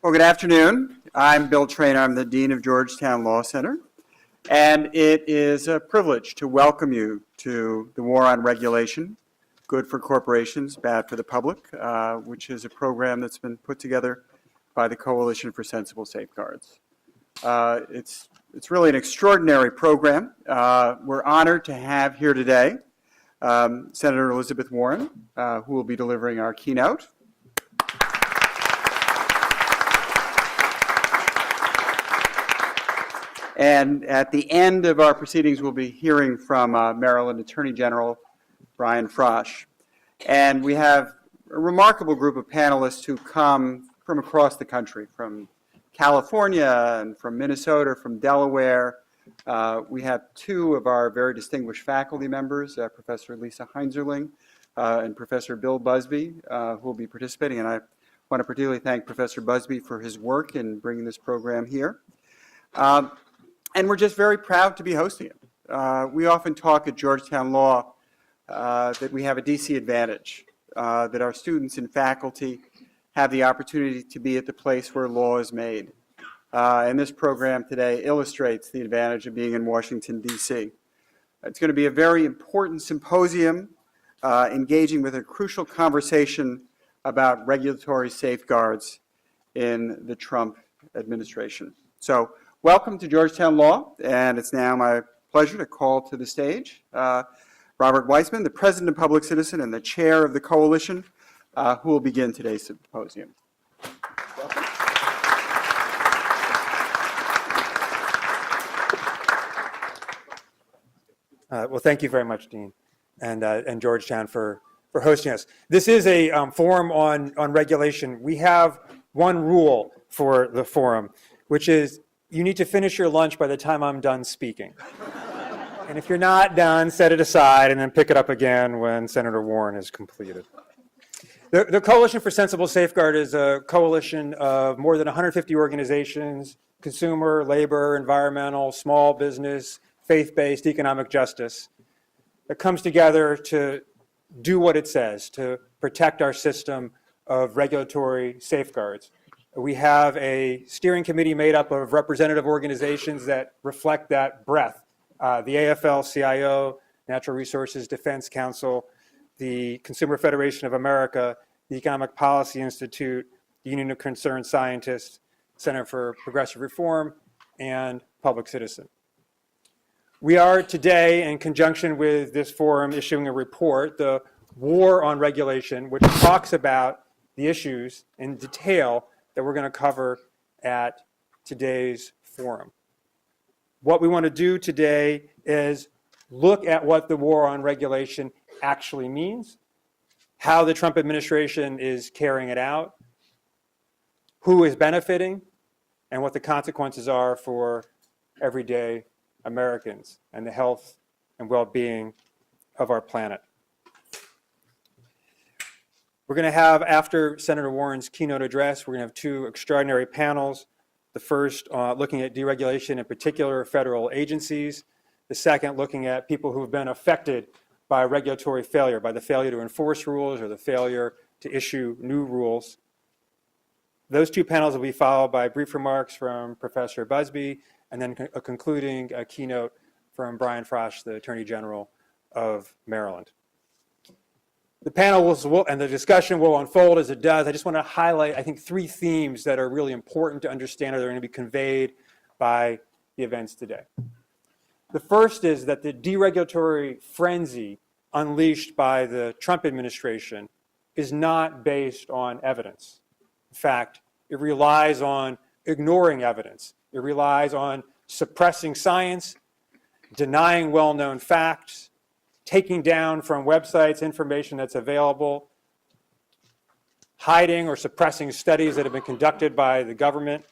Well, good afternoon. I'm Bill Traynor. I'm the Dean of Georgetown Law Center. And it is a privilege to welcome you to the War on Regulation, Good for Corporations, Bad for the Public, which is a program that's been put together by the Coalition for Sensible Safeguards. It's really an extraordinary program. We're honored to have here today Senator Elizabeth Warren, who will be delivering our keynote. And at the end of our proceedings, we'll be hearing from Maryland Attorney General Brian Frosh. And we have a remarkable group of panelists who come from across the country, from California and from Minnesota, from Delaware. We have two of our very distinguished faculty members, Professor Lisa Heinzerling and Professor Bill Busby, who will be participating. And I want to particularly thank Professor Busby for his work in bringing this program here. And we're just very proud to be hosting it. We often talk at Georgetown Law that we have a DC advantage, that our students and faculty have the opportunity to be at the place where law is made. And this program today illustrates the advantage of being in Washington, D.C. It's going to be a very important symposium engaging with a crucial conversation about regulatory safeguards in the Trump administration. So, welcome to Georgetown Law, and it's now my pleasure to call to the stage Robert Wiseman, the President of Public Citizen and the Chair of the Coalition, who will begin today's symposium. Welcome. Well, thank you very much, Dean, and Georgetown for hosting us. This is a forum on regulation. We have one rule for the forum, which is you need to finish your lunch by the time I'm done speaking. And if you're not done, set it aside and then pick it up again when Senator Warren is completed. The Coalition for Sensible Safeguard is a coalition of more than 150 organizations, consumer, labor, environmental, small business, faith-based economic justice, that comes together to do what it says, to protect our system of regulatory safeguards. We have a steering committee made up of representative organizations that reflect that breadth. The AFL-CIO, Natural Resources Defense Council, the Consumer Federation of America, the Economic Policy Institute, the Union of Concerned Scientists, Center for Progressive Reform, and Public Citizen. We are today, in conjunction with this forum, issuing a report, the War on Regulation, which talks about the issues in detail that we're going to cover at today's forum. What we want to do today is look at what the war on regulation actually means, how the Trump administration is carrying it out, who is benefiting, and what the consequences are for everyday Americans and the health and well-being of our planet. We're going to have, after Senator Warren's keynote address, we're going to have two extraordinary panels. The first looking at deregulation in particular federal agencies. The second looking at people who have been affected by regulatory failure, by the failure to enforce rules or the failure to issue new rules. Those two panels will be followed by brief remarks from Professor Busby and then a concluding keynote from Brian Frosh, the Attorney General of Maryland. The panel and the discussion will unfold as it does. I just want to highlight, I think, three themes that are really important to understand or they're going to be conveyed by the events today. The first is that the deregulatory frenzy unleashed by the Trump administration is not based on evidence. In fact, it relies on ignoring evidence. It relies on suppressing science, denying well-known facts, taking down from websites information that's available, hiding or suppressing studies that have been conducted by the government,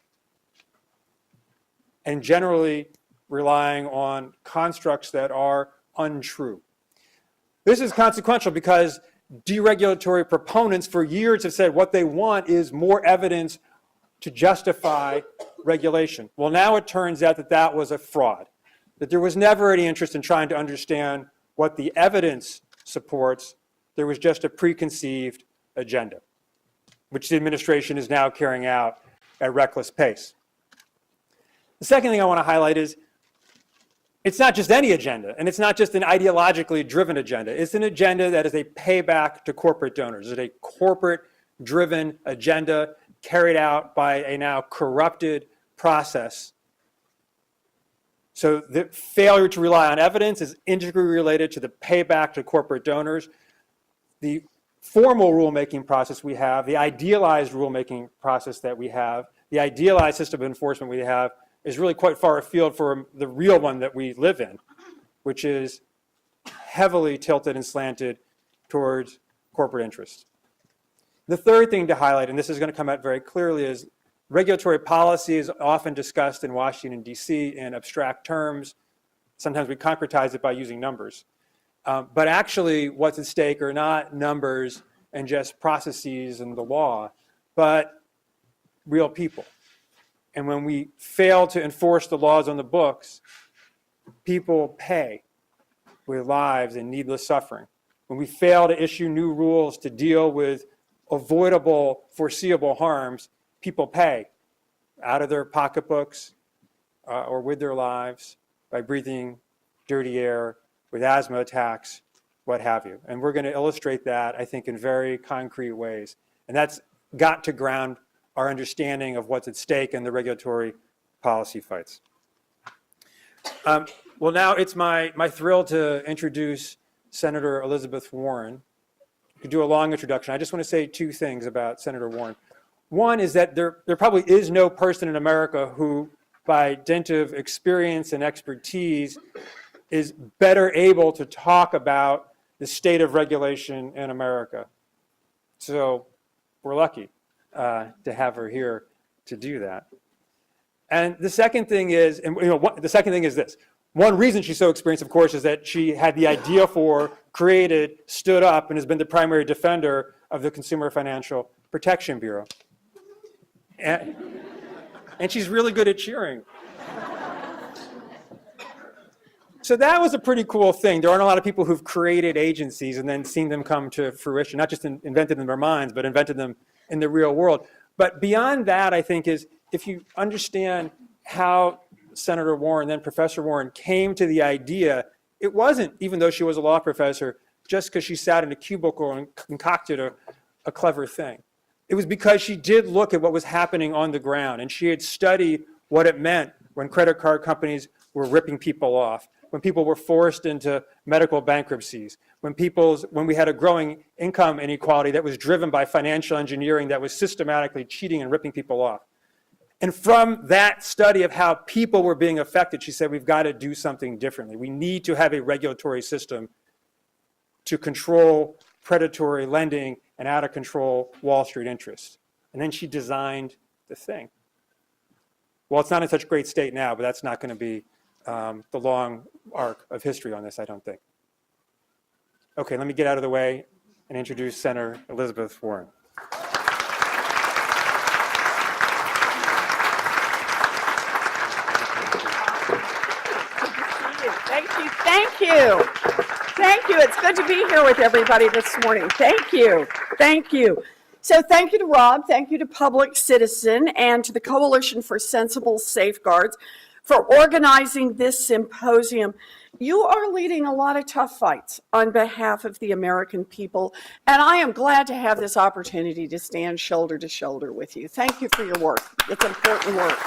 and generally relying on constructs that are untrue. This is consequential because deregulatory proponents for years have said what they want is more evidence to justify regulation. Well, now it turns out that that was a fraud, that there was never any interest in trying to understand what the evidence supports. There was just a preconceived agenda, which the administration is now carrying out at reckless pace. The second thing I want to highlight is it's not just any agenda, and it's not just an ideologically driven agenda. It's an agenda that is a payback to corporate donors. It's a corporate-driven agenda carried out by a now corrupted process. So the failure to rely on evidence is integrally related to the payback to corporate donors. The formal rulemaking process we have, the idealized rulemaking process that we have, the idealized system of enforcement we have is really quite far afield from the real one that we live in, which is heavily tilted and slanted towards corporate interests. The third thing to highlight, and this is going to come out very clearly, is regulatory policy is often discussed in Washington, D.C. in abstract terms. Sometimes we concretize it by using numbers. But actually, what's at stake are not numbers and just processes and the law, but real people. And when we fail to enforce the laws on the books, people pay with lives and needless suffering. When we fail to issue new rules to deal with avoidable, foreseeable harms, people pay out of their pocketbooks or with their lives by breathing dirty air, with asthma attacks, what have you. And we're going to illustrate that, I think, in very concrete ways. And that's got to ground our understanding of what's at stake in the regulatory policy fights. Well, now it's my thrill to introduce Senator Elizabeth Warren. I could do a long introduction. I just want to say two things about Senator Warren. One is that there probably is no person in America who, by dint of experience and expertise, is better able to talk about the state of regulation in America. So we're lucky to have her here to do that. And the second thing is, the second thing is this. One reason she's so experienced, of course, is that she had the idea for, created, stood up, and has been the primary defender of the Consumer Financial Protection Bureau. And she's really good at cheering. So that was a pretty cool thing. There aren't a lot of people who've created agencies and then seen them come to fruition, not just invented them in their minds, but invented them in the real world. But beyond that, I think, is if you understand how Senator Warren, then Professor Warren, came to the idea, it wasn't, even though she was a law professor, just because she sat in a cubicle and concocted a clever thing. It was because she did look at what was happening on the ground, and she had studied what it meant when credit card companies were ripping people off, when people were forced into medical bankruptcies, when we had a growing income inequality that was driven by financial engineering that was systematically cheating and ripping people off. And from that study of how people were being affected, she said, we've got to do something differently. We need to have a regulatory system to control predatory lending and out of control Wall Street interests. And then she designed the thing. Well, it's not in such great state now, but that's not going to be the long arc of history on this, I don't think. Okay, let me get out of the way and introduce Senator Elizabeth Warren. Thank you. Thank you. It's good to be here with everybody this morning. Thank you. Thank you. So thank you to Rob, thank you to Public Citizen, and to the Coalition for Sensible Safeguards for organizing this symposium. You are leading a lot of tough fights on behalf of the American people, and I am glad to have this opportunity to stand shoulder to shoulder with you. Thank you for your work. It's important work.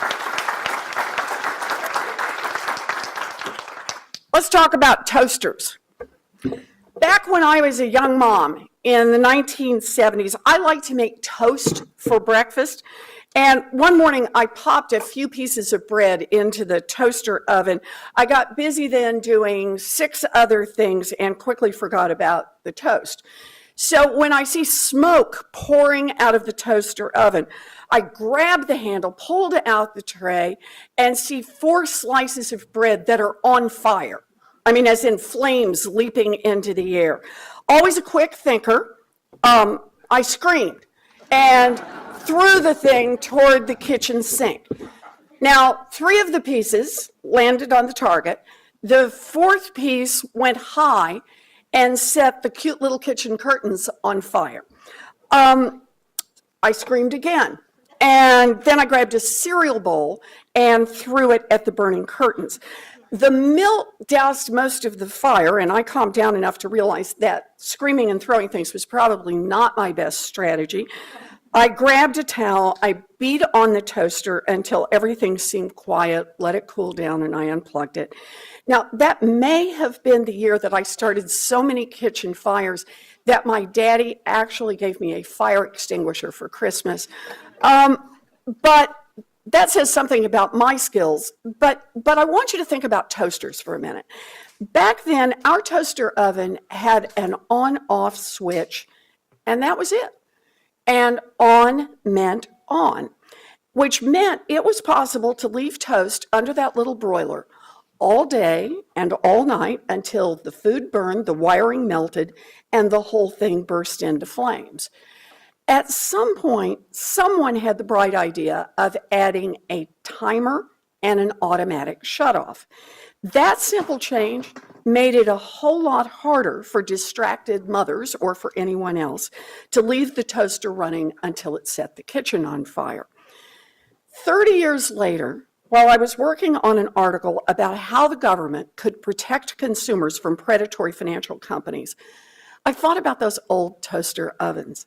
Let's talk about toasters. Back when I was a young mom in the 1970s, I liked to make toast for breakfast. And one morning I popped a few pieces of bread into the toaster oven. I got busy then doing 6 other things and quickly forgot about the toast. So when I see smoke pouring out of the toaster oven, I grab the handle, pulled out the tray, and see 4 slices of bread that are on fire. I mean, as in flames leaping into the air. Always a quick thinker, I screamed and threw the thing toward the kitchen sink. Now, 3 of the pieces landed on the target. The 4th piece went high and set the cute little kitchen curtains on fire. I screamed again And then I grabbed a cereal bowl and threw it at the burning curtains. The milk doused most of the fire, and I calmed down enough to realize that screaming and throwing things was probably not my best strategy. I grabbed a towel, I beat on the toaster until everything seemed quiet, let it cool down, and I unplugged it. Now, that may have been the year that I started so many kitchen fires that my daddy actually gave me a fire extinguisher for Christmas. But that says something about my skills. But I want you to think about toasters for a minute. Back then, our toaster oven had an on-off switch, and that was it. And on meant on, which meant it was possible to leave toast under that little broiler all day and all night until the food burned, the wiring melted, and the whole thing burst into flames. At some point, someone had the bright idea of adding a timer and an automatic shutoff. That simple change made it a whole lot harder for distracted mothers or for anyone else to leave the toaster running until it set the kitchen on fire. 30 years later, while I was working on an article about how the government could protect consumers from predatory financial companies, I thought about those old toaster ovens.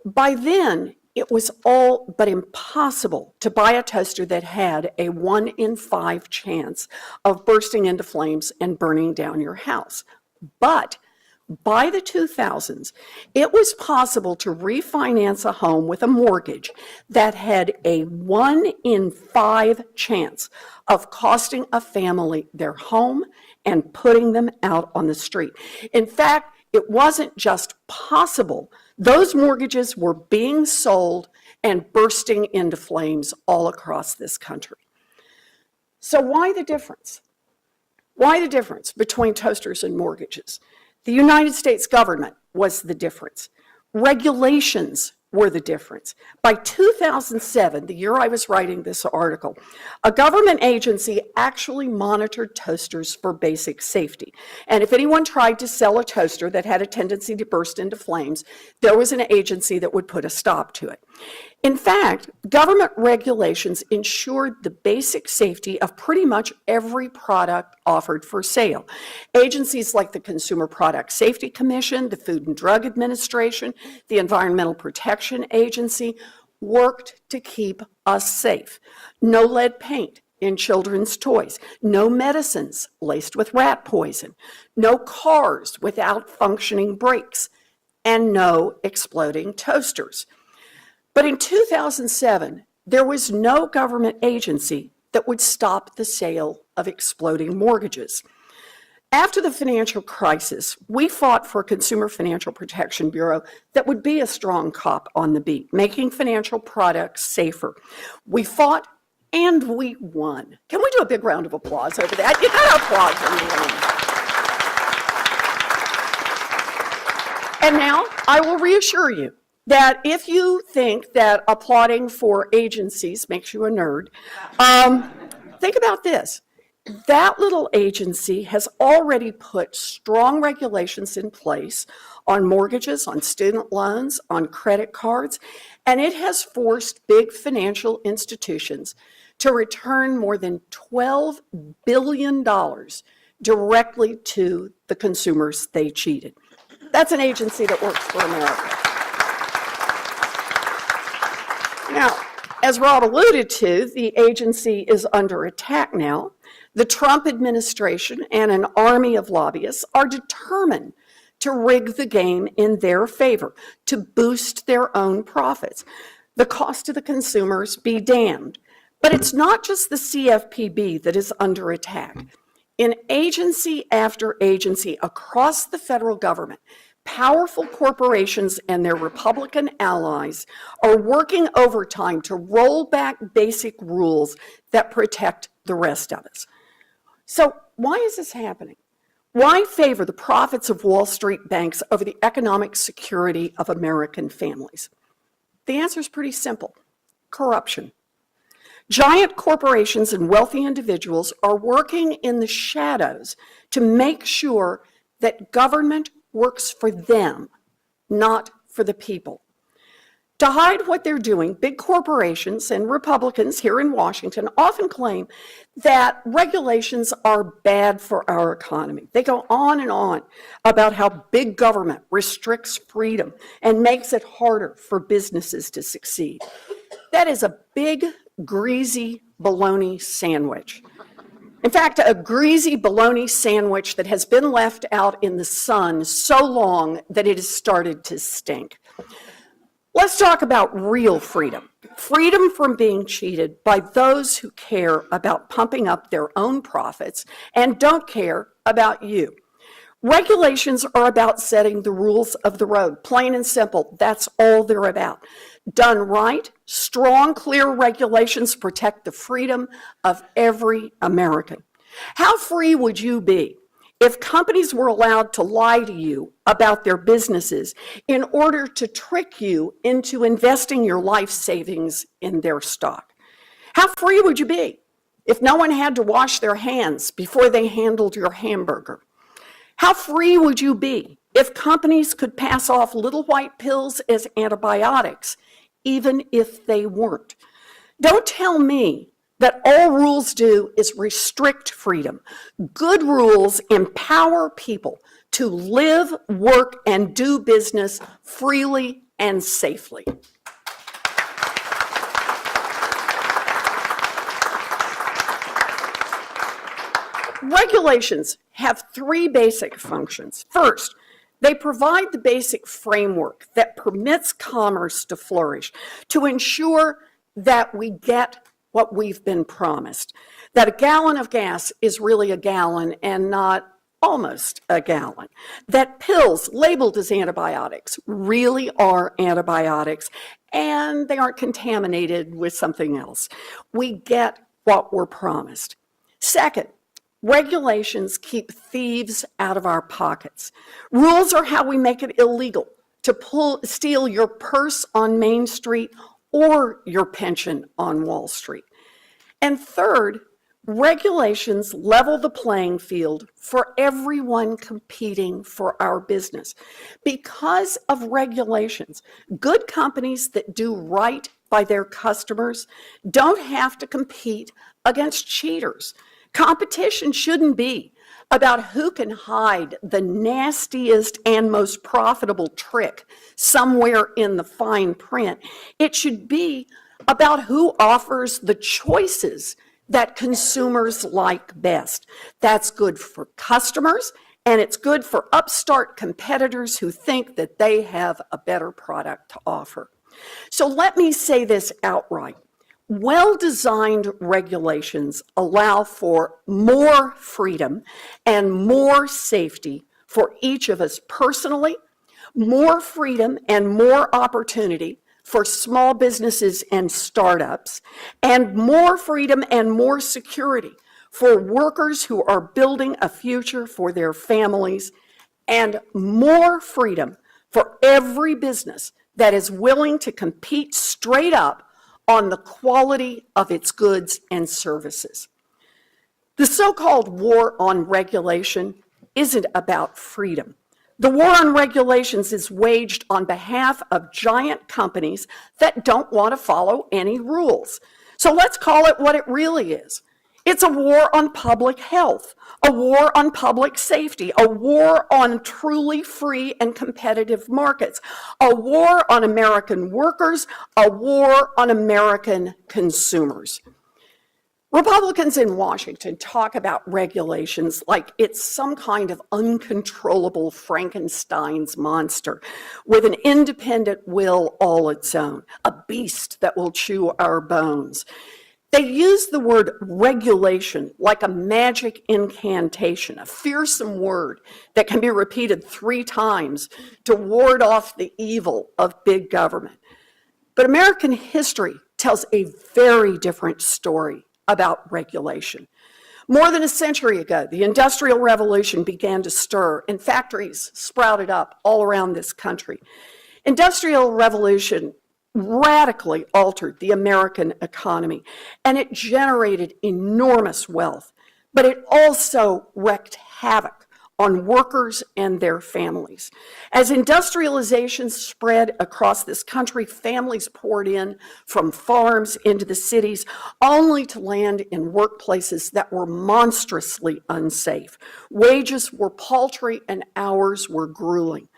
By then, it was all but impossible to buy a toaster that had a 1 in 5 chance of bursting into flames and burning down your house. But by the 2000s, it was possible to refinance a home with a mortgage that had a 1 in 5 chance of costing a family their home and putting them out on the street. In fact, it wasn't just possible. Those mortgages were being sold and bursting into flames all across this country. So why the difference? Why the difference between toasters and mortgages? The United States government was the difference. Regulations were the difference. By 2007, the year I was writing this article, a government agency actually monitored toasters for basic safety. And if anyone tried to sell a toaster that had a tendency to burst into flames, there was an agency that would put a stop to it. In fact, government regulations ensured the basic safety of pretty much every product offered for sale. Agencies like the Consumer Product Safety Commission, the Food and Drug Administration, the Environmental Protection Agency worked to keep us safe. No lead paint in children's toys, no medicines laced with rat poison, no cars without functioning brakes, and no exploding toasters. But in 2007, there was no government agency that would stop the sale of exploding mortgages. After the financial crisis, we fought for a Consumer Financial Protection Bureau that would be a strong cop on the beat, making financial products safer. We fought and we won. Can we do a big round of applause over that? You got applause in the room. And now I will reassure you that if you think that applauding for agencies makes you a nerd, think about this. That little agency has already put strong regulations in place on mortgages, on student loans, on credit cards, and it has forced big financial institutions to return more than $12 billion directly to the consumers they cheated. That's an agency that works for America. Now, as Rob alluded to, the agency is under attack now. The Trump administration and an army of lobbyists are determined to rig the game in their favor, to boost their own profits. The cost to the consumers be damned. But it's not just the CFPB that is under attack. In agency after agency across the federal government, powerful corporations and their Republican allies are working overtime to roll back basic rules that protect the rest of us. So why is this happening? Why favor the profits of Wall Street banks over the economic security of American families? The answer is pretty simple: corruption. Giant corporations and wealthy individuals are working in the shadows to make sure that government works for them, not for the people. To hide what they're doing, big corporations and Republicans here in Washington often claim that regulations are bad for our economy. They go on and on about how big government restricts freedom and makes it harder for businesses to succeed. That is a big, greasy bologna sandwich. In fact, a greasy bologna sandwich that has been left out in the sun so long that it has started to stink. Let's talk about real freedom. Freedom from being cheated by those who care about pumping up their own profits and don't care about you. Regulations are about setting the rules of the road, plain and simple. That's all they're about. Done right, strong, clear regulations protect the freedom of every American. How free would you be if companies were allowed to lie to you about their businesses in order to trick you into investing your life savings in their stock? How free would you be if no one had to wash their hands before they handled your hamburger? How free would you be if companies could pass off little white pills as antibiotics, even if they weren't? Don't tell me that all rules do is restrict freedom. Good rules empower people to live, work, and do business freely and safely. Regulations have three basic functions. First, they provide the basic framework that permits commerce to flourish, to ensure that we get what we've been promised, that a gallon of gas is really a gallon and not almost a gallon, that pills labeled as antibiotics really are antibiotics and they aren't contaminated with something else. We get what we're promised. Second, regulations keep thieves out of our pockets. Rules are how we make it illegal to steal your purse on Main Street or your pension on Wall Street. And third, regulations level the playing field for everyone competing for our business. Because of regulations, good companies that do right by their customers don't have to compete against cheaters. Competition shouldn't be about who can hide the nastiest and most profitable trick somewhere in the fine print. It should be about who offers the choices that consumers like best. That's good for customers, and it's good for upstart competitors who think that they have a better product to offer. So let me say this outright. Well-designed regulations allow for more freedom and more safety for each of us personally, more freedom and more opportunity for small businesses and startups, and more freedom and more security for workers who are building a future for their families, and more freedom for every business that is willing to compete straight up on the quality of its goods and services. The so-called war on regulation isn't about freedom. The war on regulations is waged on behalf of giant companies that don't want to follow any rules. So let's call it what it really is. It's a war on public health, a war on public safety, a war on truly free and competitive markets, a war on American workers, a war on American consumers. Republicans in Washington talk about regulations like it's some kind of uncontrollable Frankenstein's monster with an independent will all its own, a beast that will chew our bones. They use the word regulation like a magic incantation, a fearsome word that can be repeated 3 times to ward off the evil of big government. But American history tells a very different story about regulation. More than a century ago, the Industrial Revolution began to stir and factories sprouted up all around this country. Industrial Revolution radically altered the American economy, and it generated enormous wealth, but it also wreaked havoc on workers and their families. As industrialization spread across this country, families poured in from farms into the cities, only to land in workplaces that were monstrously unsafe. Wages were paltry and hours were grueling.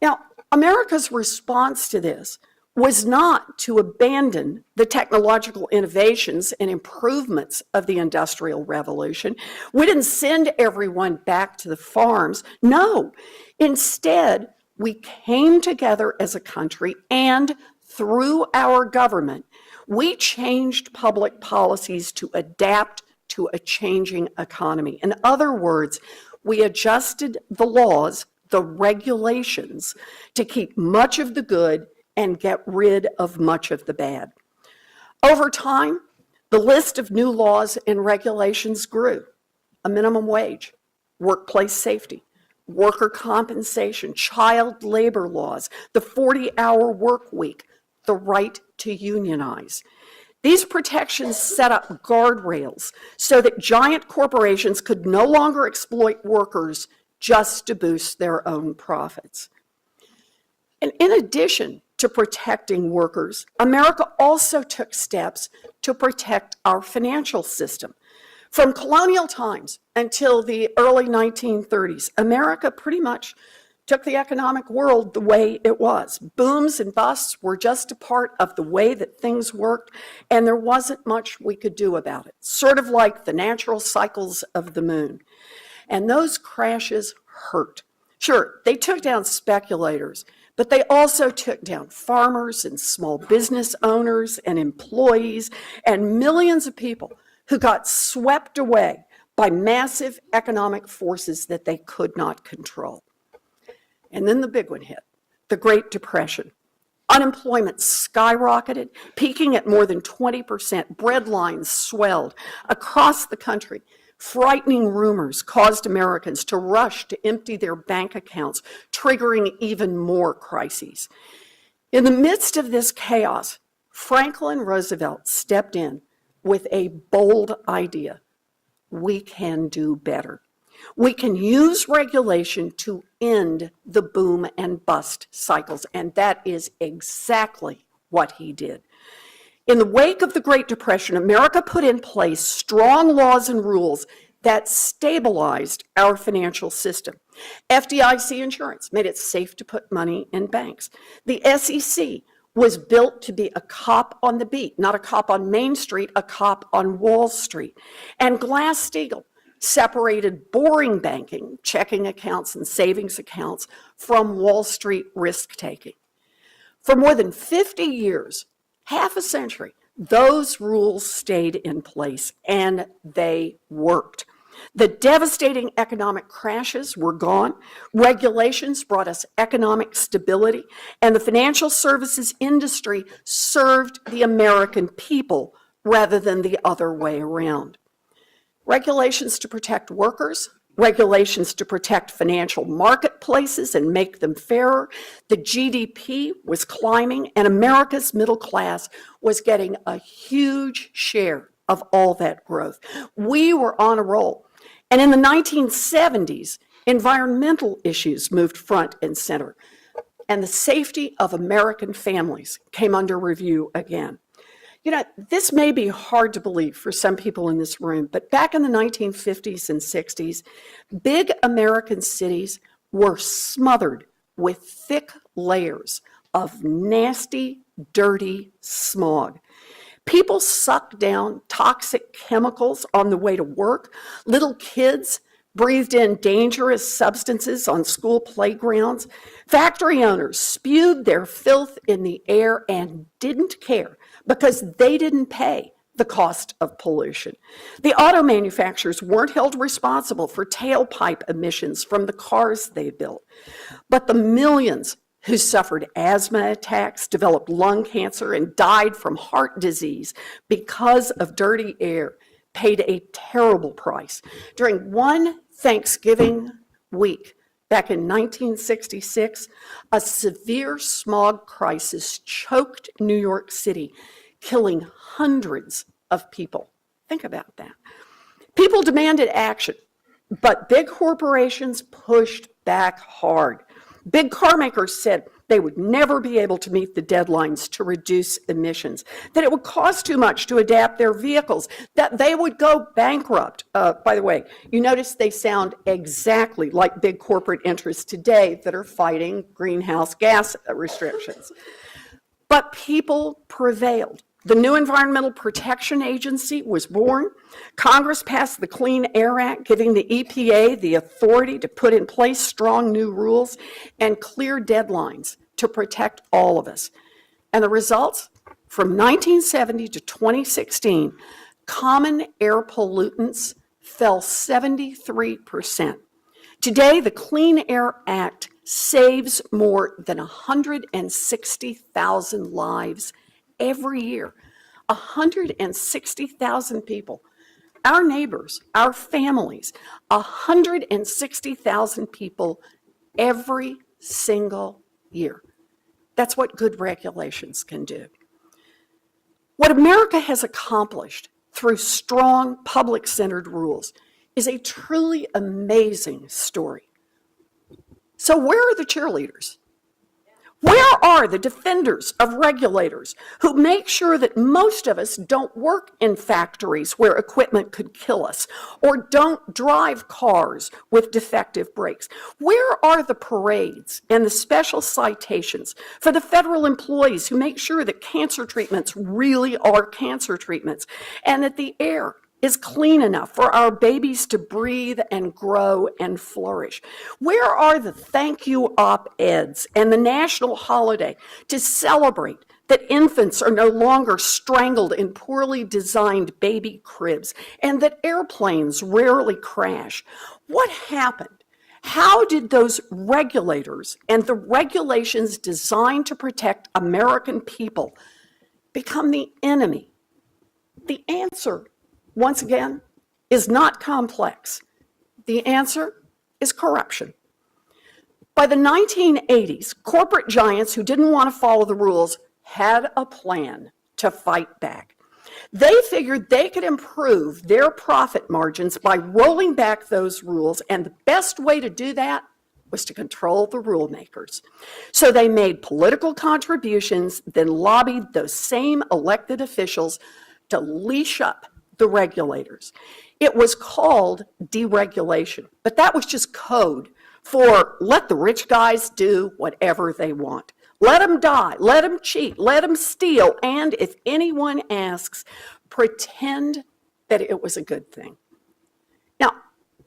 Now, America's response to this was not to abandon the technological innovations and improvements of the Industrial Revolution. We didn't send everyone back to the farms. No, instead, we came together as a country, and through our government, we changed public policies to adapt to a changing economy. In other words, we adjusted the laws, the regulations, to keep much of the good and get rid of much of the bad. Over time, the list of new laws and regulations grew. A minimum wage, workplace safety, worker compensation, child labor laws, the 40-hour work week, the right to unionize. These protections set up guardrails so that giant corporations could no longer exploit workers just to boost their own profits. And in addition to protecting workers, America also took steps to protect our financial system. From colonial times until the early 1930s, America pretty much took the economic world the way it was. Booms and busts were just a part of the way that things worked, and there wasn't much we could do about it, sort of like the natural cycles of the moon. And those crashes hurt. Sure, they took down speculators, but they also took down farmers and small business owners and employees and millions of people who got swept away by massive economic forces that they could not control. And then the big one hit, the Great Depression. Unemployment skyrocketed, peaking at more than 20%. Breadlines swelled across the country. Frightening rumors caused Americans to rush to empty their bank accounts, triggering even more crises. In the midst of this chaos, Franklin Roosevelt stepped in with a bold idea. We can do better. We can use regulation to end the boom and bust cycles, and that is exactly what he did. In the wake of the Great Depression, America put in place strong laws and rules that stabilized our financial system. FDIC insurance made it safe to put money in banks. The SEC was built to be a cop on the beat, not a cop on Main Street, a cop on Wall Street. And Glass-Steagall separated boring banking, checking accounts and savings accounts, from Wall Street risk-taking. For more than 50 years, half a century, those rules stayed in place, and they worked. The devastating economic crashes were gone. Regulations brought us economic stability, and the financial services industry served the American people rather than the other way around. Regulations to protect workers, regulations to protect financial marketplaces and make them fairer. The GDP was climbing, and America's middle class was getting a huge share of all that growth. We were on a roll. And in the 1970s, environmental issues moved front and center, and the safety of American families came under review again. You know, this may be hard to believe for some people in this room, but back in the 1950s and 60s, big American cities were smothered with thick layers of nasty, dirty smog. People sucked down toxic chemicals on the way to work. Little kids breathed in dangerous substances on school playgrounds. Factory owners spewed their filth in the air and didn't care because they didn't pay the cost of pollution. The auto manufacturers weren't held responsible for tailpipe emissions from the cars they built. But the millions who suffered asthma attacks, developed lung cancer, and died from heart disease because of dirty air paid a terrible price. During one Thanksgiving week back in 1966, a severe smog crisis choked New York City, killing hundreds of people. Think about that. People demanded action. But big corporations pushed back hard. Big car makers said they would never be able to meet the deadlines to reduce emissions, that it would cost too much to adapt their vehicles, that they would go bankrupt. By the way, you notice they sound exactly like big corporate interests today that are fighting greenhouse gas restrictions. But people prevailed. The new Environmental Protection Agency was born. Congress passed the Clean Air Act, giving the EPA the authority to put in place strong new rules and clear deadlines to protect all of us. And the results? From 1970 to 2016, common air pollutants fell 73%. Today, the Clean Air Act saves more than 160,000 lives every year. 160,000 people, our neighbors, our families, 160,000 people every single year. That's what good regulations can do. What America has accomplished through strong public-centered rules is a truly amazing story. So where are the cheerleaders? Where are the defenders of regulators who make sure that most of us don't work in factories where equipment could kill us or don't drive cars with defective brakes? Where are the parades and the special citations for the federal employees who make sure that cancer treatments really are cancer treatments and that the air is clean enough for our babies to breathe and grow and flourish? Where are the thank you op-eds and the national holiday to celebrate that infants are no longer strangled in poorly designed baby cribs and that airplanes rarely crash? What happened? How did those regulators and the regulations designed to protect American people become the enemy? The answer, once again, is not complex. The answer is corruption. By the 1980s, corporate giants who didn't want to follow the rules had a plan to fight back. They figured they could improve their profit margins by rolling back those rules, and the best way to do that was to control the rule makers. So they made political contributions, then lobbied those same elected officials to leash up the regulators. It was called deregulation, but that was just code for let the rich guys do whatever they want. Let them die, let them cheat, let them steal, and if anyone asks, pretend that it was a good thing. Now,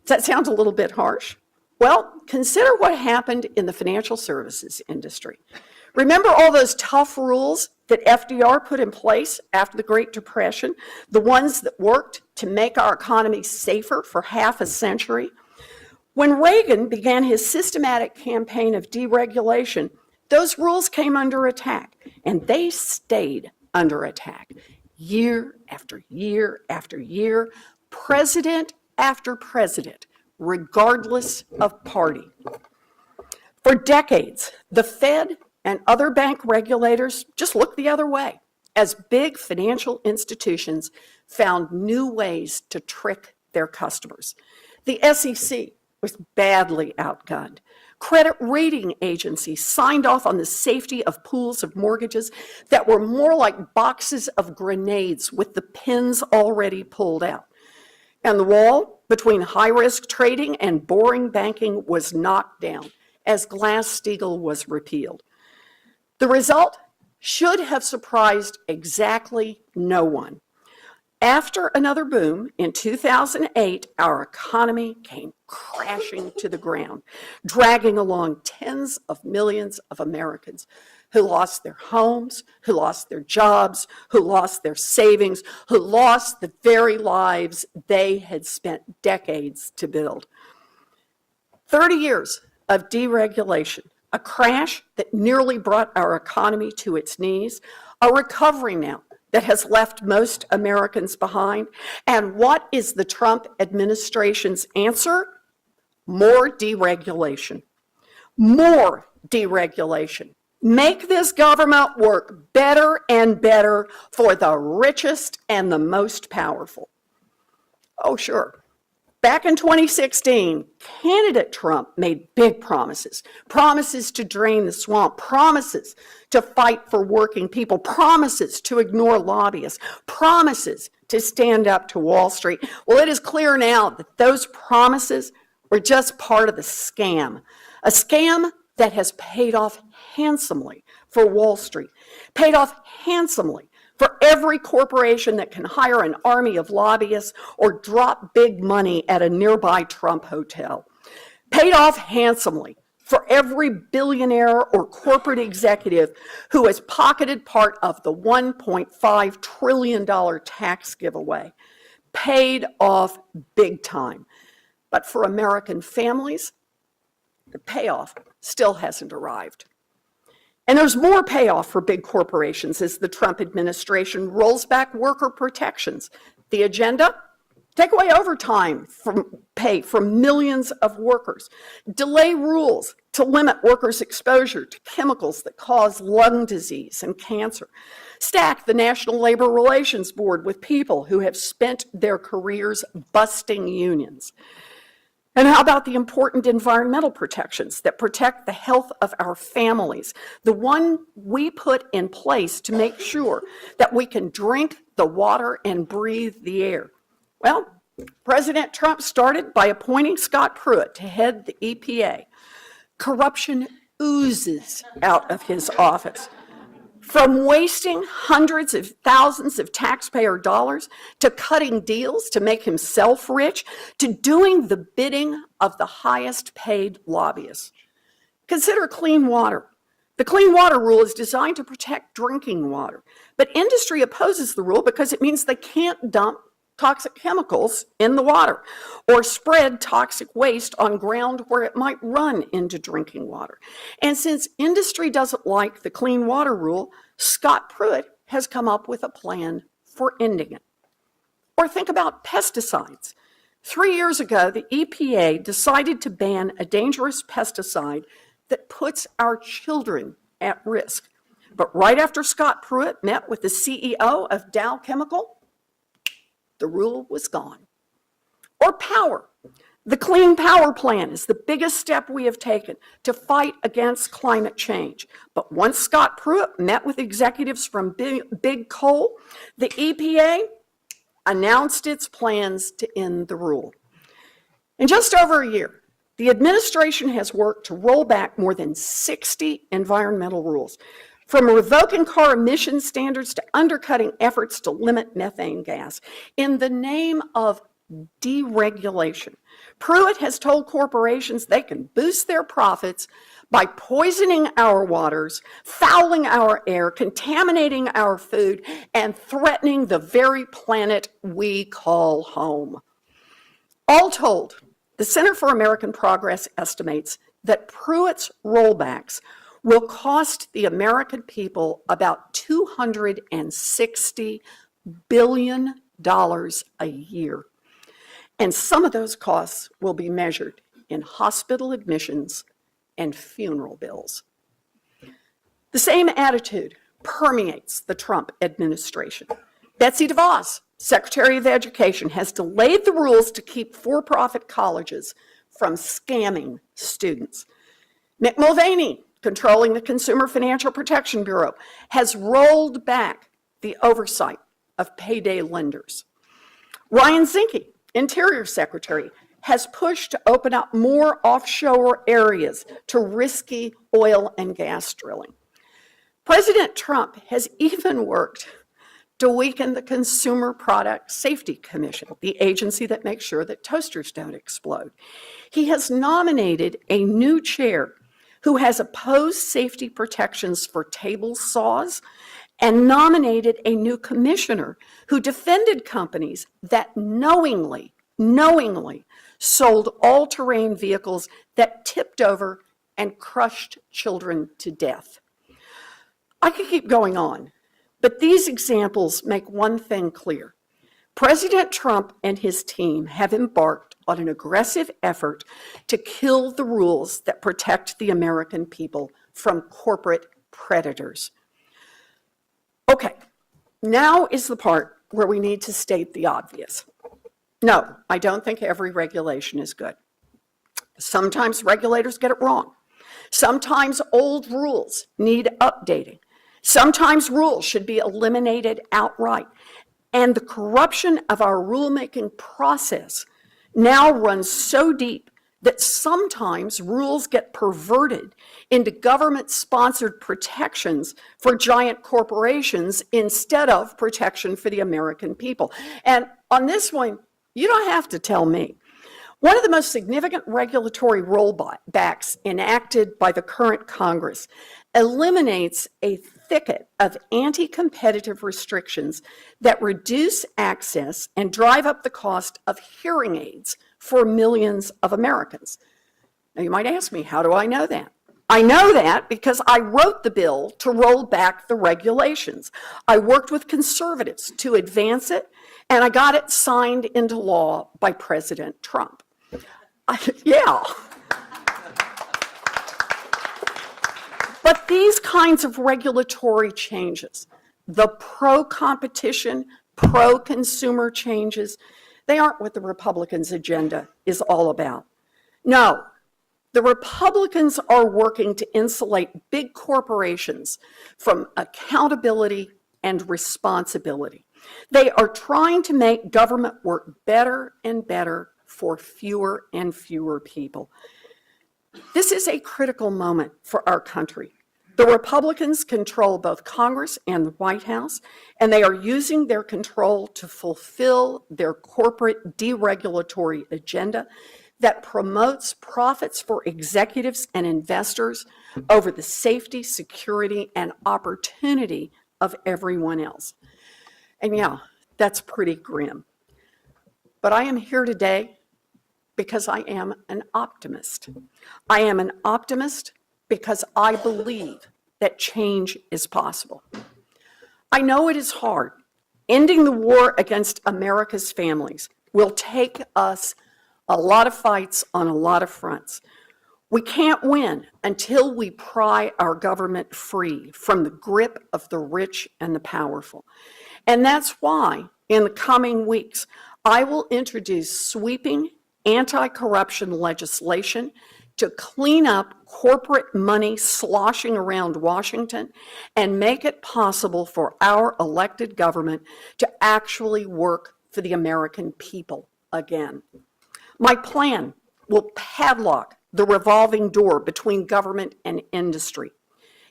that sounds a little bit harsh. Well, consider what happened in the financial services industry. Remember all those tough rules that FDR put in place after the Great Depression, the ones that worked to make our economy safer for half a century? When Reagan began his systematic campaign of deregulation, those rules came under attack, and they stayed under attack year after year after year, president after president, regardless of party. For decades, the Fed and other bank regulators just looked the other way as big financial institutions found new ways to trick their customers. The SEC was badly outgunned. Credit rating agencies signed off on the safety of pools of mortgages that were more like boxes of grenades with the pins already pulled out. And the wall between high-risk trading and boring banking was knocked down as Glass-Steagall was repealed. The result should have surprised exactly no one. After another boom in 2008, our economy came crashing to the ground, dragging along tens of millions of Americans who lost their homes, who lost their jobs, who lost their savings, who lost the very lives they had spent decades to build. 30 years of deregulation, a crash that nearly brought our economy to its knees, a recovery now that has left most Americans behind. And what is the Trump administration's answer? More deregulation. More deregulation. Make this government work better and better for the richest and the most powerful. Oh, sure. Back in 2016, candidate Trump made big promises. Promises to drain the swamp, promises to fight for working people, promises to ignore lobbyists, promises to stand up to Wall Street. Well, it is clear now that those promises were just part of the scam. A scam that has paid off handsomely for Wall Street, paid off handsomely for every corporation that can hire an army of lobbyists or drop big money at a nearby Trump hotel. Paid off handsomely for every billionaire or corporate executive who has pocketed part of the $1.5 trillion tax giveaway. Paid off big time. But for American families, the payoff still hasn't arrived. And there's more payoff for big corporations as the Trump administration rolls back worker protections. The agenda? Take away overtime from pay from millions of workers. Delay rules to limit workers' exposure to chemicals that cause lung disease and cancer. Stack the National Labor Relations Board with people who have spent their careers busting unions. And how about the important environmental protections that protect the health of our families? The one we put in place to make sure that we can drink the water and breathe the air. Well, President Trump started by appointing Scott Pruitt to head the EPA. Corruption oozes out of his office. From wasting hundreds of thousands of taxpayer dollars to cutting deals to make himself rich to doing the bidding of the highest paid lobbyists. Consider clean water. The Clean Water Rule is designed to protect drinking water, but industry opposes the rule because it means they can't dump toxic chemicals in the water or spread toxic waste on ground where it might run into drinking water. And since industry doesn't like the Clean Water Rule, Scott Pruitt has come up with a plan for ending it. Or think about pesticides. 3 years ago, the EPA decided to ban a dangerous pesticide that puts our children at risk. But right after Scott Pruitt met with the CEO of Dow Chemical, the rule was gone. Or power. The Clean Power Plan is the biggest step we have taken to fight against climate change. But once Scott Pruitt met with executives from Big Coal, the EPA announced its plans to end the rule. In just over a year, the administration has worked to roll back more than 60 environmental rules, from revoking car emission standards to undercutting efforts to limit methane gas. In the name of deregulation, Pruitt has told corporations they can boost their profits by poisoning our waters, fouling our air, contaminating our food, and threatening the very planet we call home. All told, the Center for American Progress estimates that Pruitt's rollbacks will cost the American people about $260 billion a year. And some of those costs will be measured in hospital admissions and funeral bills. The same attitude permeates the Trump administration. Betsy DeVos, Secretary of Education, has delayed the rules to keep for-profit colleges from scamming students. Mick Mulvaney, controlling the Consumer Financial Protection Bureau, has rolled back the oversight of payday lenders. Ryan Zinke, Interior Secretary, has pushed to open up more offshore areas to risky oil and gas drilling. President Trump has even worked to weaken the Consumer Product Safety Commission, the agency that makes sure that toasters don't explode. He has nominated a new chair who has opposed safety protections for table saws and nominated a new commissioner who defended companies that knowingly sold all-terrain vehicles that tipped over and crushed children to death. I could keep going on, but these examples make one thing clear. President Trump and his team have embarked on an aggressive effort to kill the rules that protect the American people from corporate predators. Okay, now is the part where we need to state the obvious. No, I don't think every regulation is good. Sometimes regulators get it wrong. Sometimes old rules need updating. Sometimes rules should be eliminated outright. And the corruption of our rulemaking process now runs so deep that sometimes rules get perverted into government-sponsored protections for giant corporations instead of protection for the American people. And on this one, you don't have to tell me. One of the most significant regulatory rollbacks enacted by the current Congress eliminates a thicket of anti-competitive restrictions that reduce access and drive up the cost of hearing aids for millions of Americans. Now, you might ask me, how do I know that? I know that because I wrote the bill to roll back the regulations. I worked with conservatives to advance it, and I got it signed into law by President Trump. Yeah. But these kinds of regulatory changes, the pro-competition, pro-consumer changes, they aren't what the Republicans' agenda is all about. No, the Republicans are working to insulate big corporations from accountability and responsibility. They are trying to make government work better and better for fewer and fewer people. This is a critical moment for our country. The Republicans control both Congress and the White House, and they are using their control to fulfill their corporate deregulatory agenda that promotes profits for executives and investors over the safety, security, and opportunity of everyone else. And yeah, that's pretty grim. But I am here today because I am an optimist. I am an optimist because I believe that change is possible. I know it is hard. Ending the war against America's families will take us a lot of fights on a lot of fronts. We can't win until we pry our government free from the grip of the rich and the powerful. And that's why, in the coming weeks, I will introduce sweeping anti-corruption legislation to clean up corporate money sloshing around Washington and make it possible for our elected government to actually work for the American people again. My plan will padlock the revolving door between government and industry.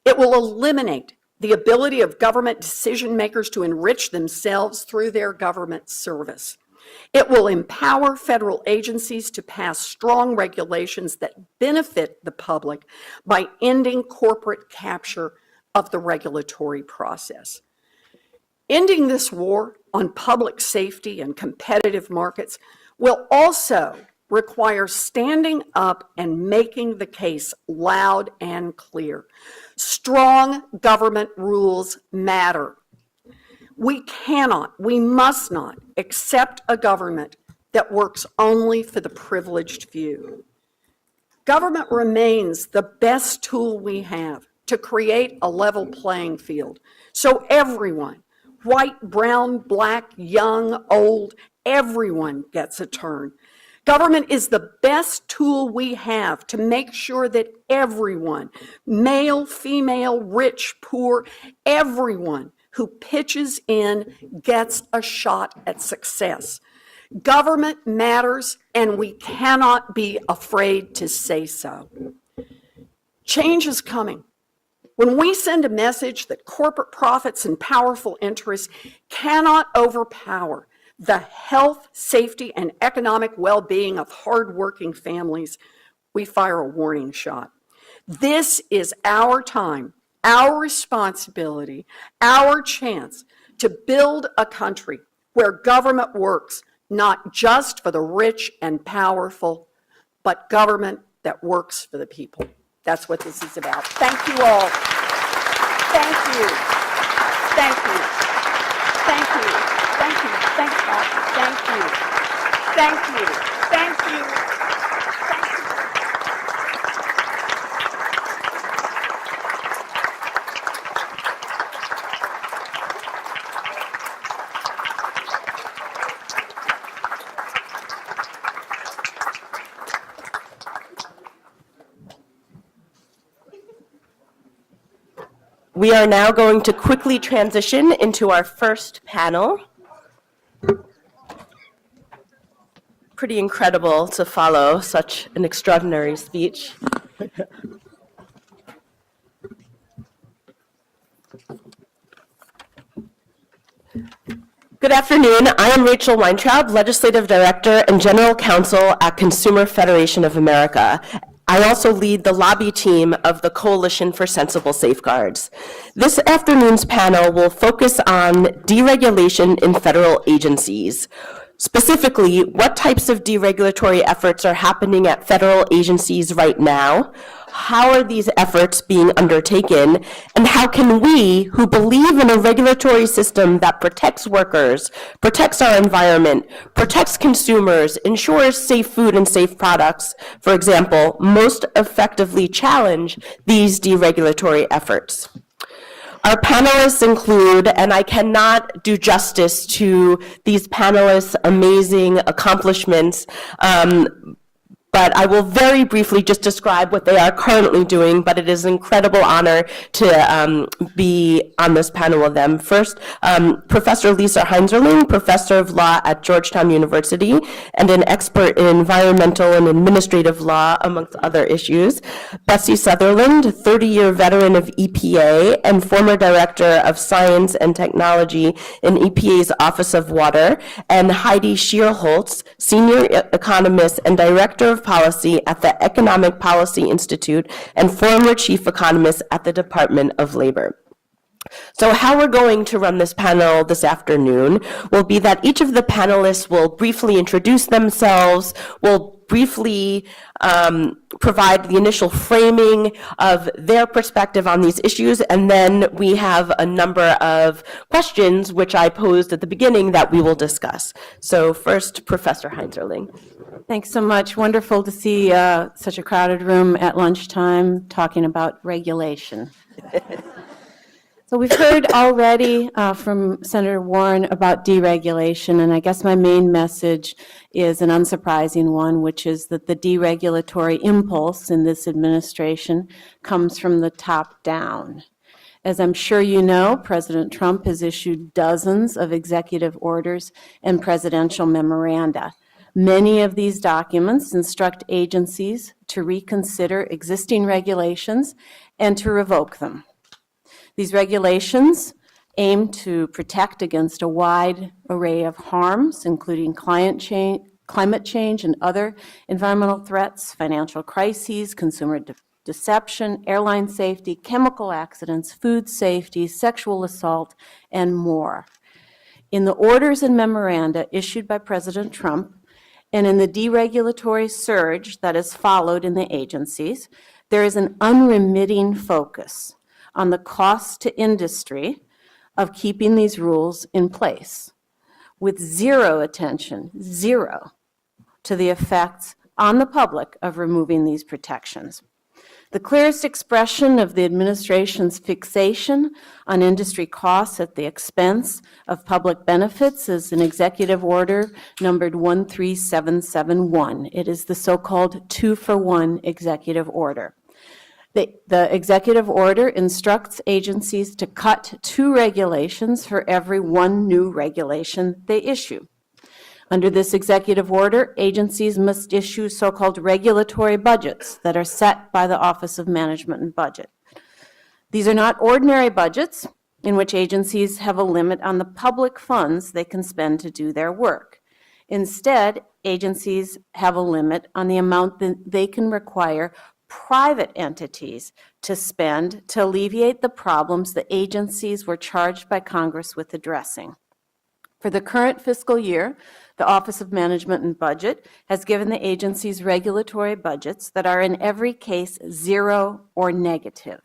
It will eliminate the ability of government decision makers to enrich themselves through their government service. It will empower federal agencies to pass strong regulations that benefit the public by ending corporate capture of the regulatory process. Ending this war on public safety and competitive markets will also require standing up and making the case loud and clear. Strong government rules matter. We cannot, we must not accept a government that works only for the privileged few. Government remains the best tool we have to create a level playing field so everyone, white, brown, black, young, old, everyone gets a turn. Government is the best tool we have to make sure that everyone, male, female, rich, poor, everyone who pitches in gets a shot at success. Government matters, and we cannot be afraid to say so. Change is coming. When we send a message that corporate profits and powerful interests cannot overpower the health, safety, and economic well-being of hardworking families, we fire a warning shot. This is our time, our responsibility, our chance to build a country where government works not just for the rich and powerful, but government that works for the people. That's what this is about. Thank you all. Thank you. Thank you. Thank you. Thank you. Thank God. Thank you. Thank you. Thank you. Thank you. We are now going to quickly transition into our first panel. Pretty incredible to follow such an extraordinary speech. Good afternoon. I am Rachel Weintraub, Legislative Director and General Counsel at Consumer Federation of America. I also lead the lobby team of the Coalition for Sensible Safeguards. This afternoon's panel will focus on deregulation in federal agencies. Specifically, what types of deregulatory efforts are happening at federal agencies right now? How are these efforts being undertaken? And how can we, who believe in a regulatory system that protects workers, protects our environment, protects consumers, ensures safe food and safe products, for example, most effectively challenge these deregulatory efforts? Our panelists include, and I cannot do justice to these panelists' amazing accomplishments, but I will very briefly just describe what they are currently doing, but it is an incredible honor to be on this panel with them. First, Professor Lisa Heinzerling, Professor of Law at Georgetown University, and an expert in environmental and administrative law, amongst other issues. Betsy Sutherland, 30-year veteran of EPA and former Director of Science and Technology in EPA's Office of Water, and Heidi Schierholz, Senior Economist and Director of Policy at the Economic Policy Institute and former Chief Economist at the Department of Labor. So how we're going to run this panel this afternoon will be that each of the panelists will briefly introduce themselves, will briefly provide the initial framing of their perspective on these issues, and then we have a number of questions which I posed at the beginning that we will discuss. So first, Professor Heinzerling. Thanks so much. Wonderful to see such a crowded room at lunchtime talking about regulation. So we've heard already from Senator Warren about deregulation, and I guess my main message is an unsurprising one, which is that the deregulatory impulse in this administration comes from the top down. As I'm sure you know, President Trump has issued dozens of executive orders and presidential memoranda. Many of these documents instruct agencies to reconsider existing regulations and to revoke them. These regulations aim to protect against a wide array of harms, including climate change and other environmental threats, financial crises, consumer deception, airline safety, chemical accidents, food safety, sexual assault, and more. In the orders and memoranda issued by President Trump, and in the deregulatory surge that has followed in the agencies, there is an unremitting focus on the cost to industry of keeping these rules in place, with zero attention, zero, to the effects on the public of removing these protections. The clearest expression of the administration's fixation on industry costs at the expense of public benefits is an executive order numbered 13771. It is the so-called 2-for-1 executive order. The executive order instructs agencies to cut 2 regulations for every 1 new regulation they issue. Under this executive order, agencies must issue so-called regulatory budgets that are set by the Office of Management and Budget. These are not ordinary budgets in which agencies have a limit on the public funds they can spend to do their work. Instead, agencies have a limit on the amount that they can require private entities to spend to alleviate the problems the agencies were charged by Congress with addressing. For the current fiscal year, the Office of Management and Budget has given the agencies regulatory budgets that are in every case 0 or negative.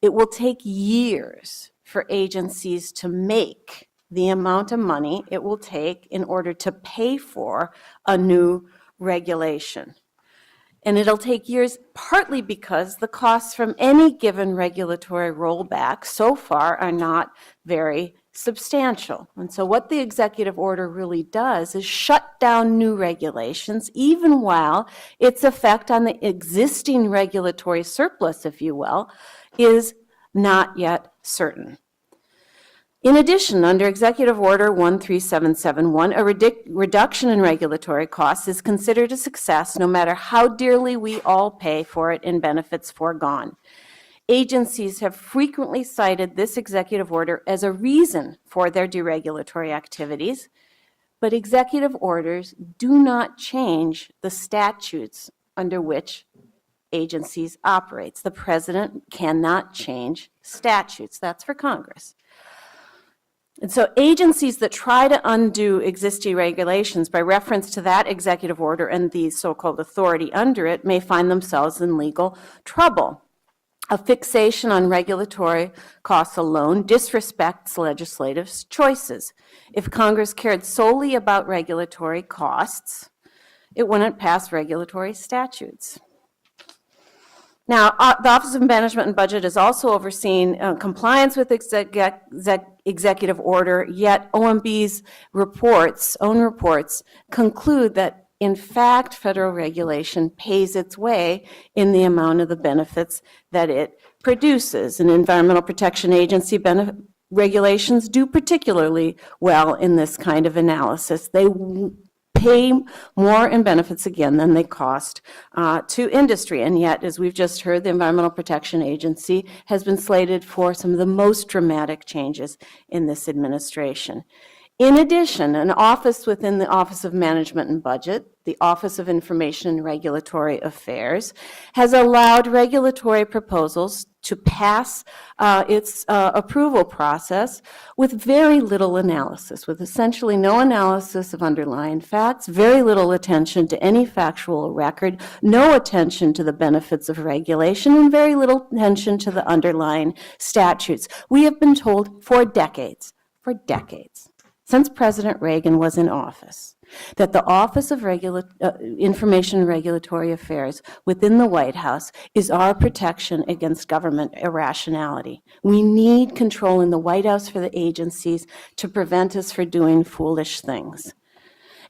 It will take years for agencies to make the amount of money it will take in order to pay for a new regulation. And it'll take years partly because the costs from any given regulatory rollback so far are not very substantial. And so what the executive order really does is shut down new regulations, even while its effect on the existing regulatory surplus, if you will, is not yet certain. In addition, under Executive Order 13771, a reduction in regulatory costs is considered a success no matter how dearly we all pay for it in benefits foregone. Agencies have frequently cited this executive order as a reason for their deregulatory activities, but executive orders do not change the statutes under which agencies operate. The president cannot change statutes. That's for Congress. And so agencies that try to undo existing regulations by reference to that executive order and the so-called authority under it may find themselves in legal trouble. A fixation on regulatory costs alone disrespects legislative choices. If Congress cared solely about regulatory costs, it wouldn't pass regulatory statutes. Now, the Office of Management and Budget is also overseeing compliance with executive order, yet OMB's own reports conclude that, in fact, federal regulation pays its way in the amount of the benefits that it produces. And Environmental Protection Agency regulations do particularly well in this kind of analysis. They pay more in benefits, again, than they cost to industry. And yet, as we've just heard, the Environmental Protection Agency has been slated for some of the most dramatic changes in this administration. In addition, an office within the Office of Management and Budget, the Office of Information and Regulatory Affairs, has allowed regulatory proposals to pass its approval process with very little analysis, with essentially no analysis of underlying facts, very little attention to any factual record, no attention to the benefits of regulation, and very little attention to the underlying statutes. We have been told for decades, since President Reagan was in office, that the Office of Information and Regulatory Affairs within the White House is our protection against government irrationality. We need control in the White House for the agencies to prevent us from doing foolish things.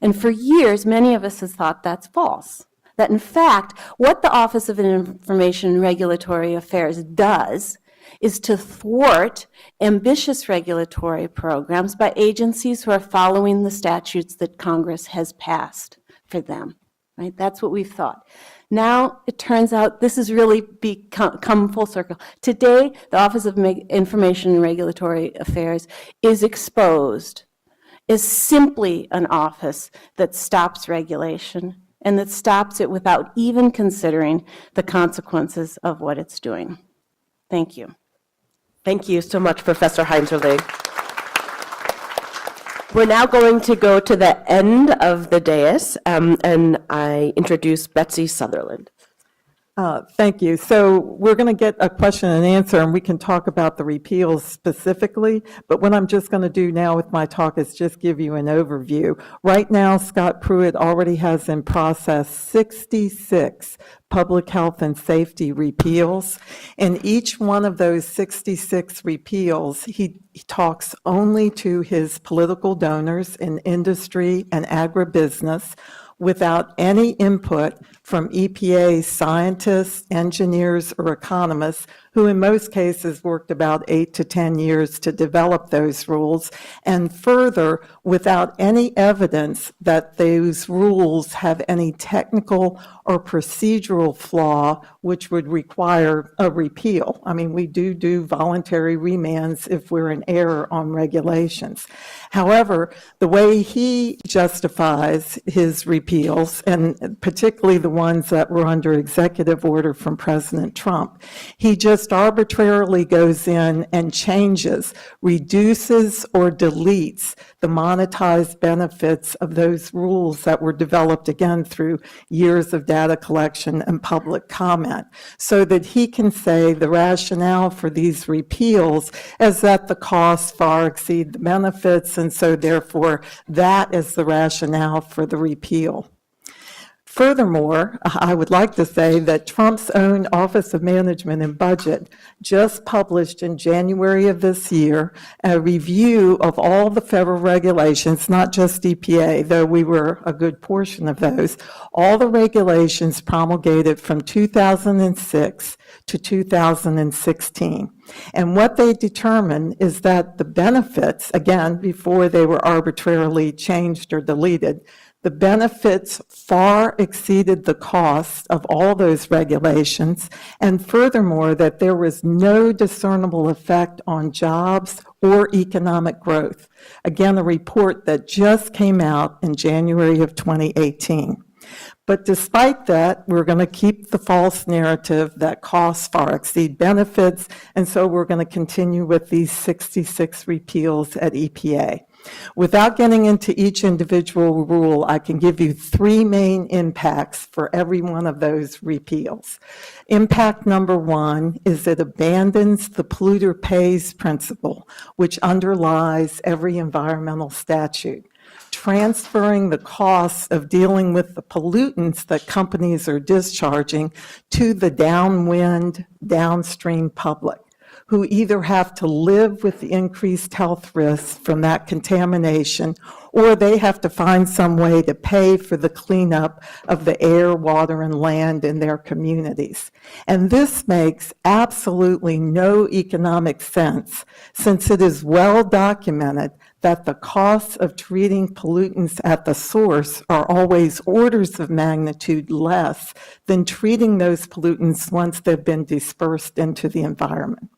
And for years, many of us have thought that's false. That in fact, what the Office of Information and Regulatory Affairs does is to thwart ambitious regulatory programs by agencies who are following the statutes that Congress has passed for them, right? That's what we've thought. Now, it turns out this has really come full circle. Today, the Office of Information and Regulatory Affairs is exposed as simply an office that stops regulation and that stops it without even considering the consequences of what it's doing. Thank you. Thank you so much, Professor Heinzerling. We're now going to go to the end of the dais, and I introduce Betsy Sutherland. Thank you. So we're going to get a question and answer, and we can talk about the repeals specifically. But what I'm just going to do now with my talk is just give you an overview. Right now, Scott Pruitt already has in process 66 public health and safety repeals. And each one of those 66 repeals, he talks only to his political donors in industry and agribusiness, without any input from EPA scientists, engineers, or economists, who in most cases worked about 8 to 10 years to develop those rules, and further, without any evidence that those rules have any technical or procedural flaw which would require a repeal. I mean, we do voluntary remands if we're in error on regulations. However, the way he justifies his repeals, and particularly the ones that were under executive order from President Trump, he just arbitrarily goes in and changes, reduces or deletes the monetized benefits of those rules that were developed, again, through years of data collection and public comment, so that he can say the rationale for these repeals is that the costs far exceed the benefits, and so therefore that is the rationale for the repeal. Furthermore, I would like to say that Trump's own Office of Management and Budget just published in January of this year a review of all the federal regulations, not just EPA, though we were a good portion of those, all the regulations promulgated from 2006 to 2016. And what they determined is that the benefits, again, before they were arbitrarily changed or deleted, the benefits far exceeded the cost of all those regulations, and furthermore, that there was no discernible effect on jobs or economic growth. Again, a report that just came out in January of 2018. But despite that, we're going to keep the false narrative that costs far exceed benefits, and so we're going to continue with these 66 repeals at EPA. Without getting into each individual rule, I can give you three main impacts for every one of those repeals. Impact number one is it abandons the polluter pays principle, which underlies every environmental statute, transferring the costs of dealing with the pollutants that companies are discharging to the downwind, downstream public, who either have to live with the increased health risks from that contamination, or they have to find some way to pay for the cleanup of the air, water, and land in their communities. And this makes absolutely no economic sense, since it is well documented that the costs of treating pollutants at the source are always orders of magnitude less than treating those pollutants once they've been dispersed into the environment.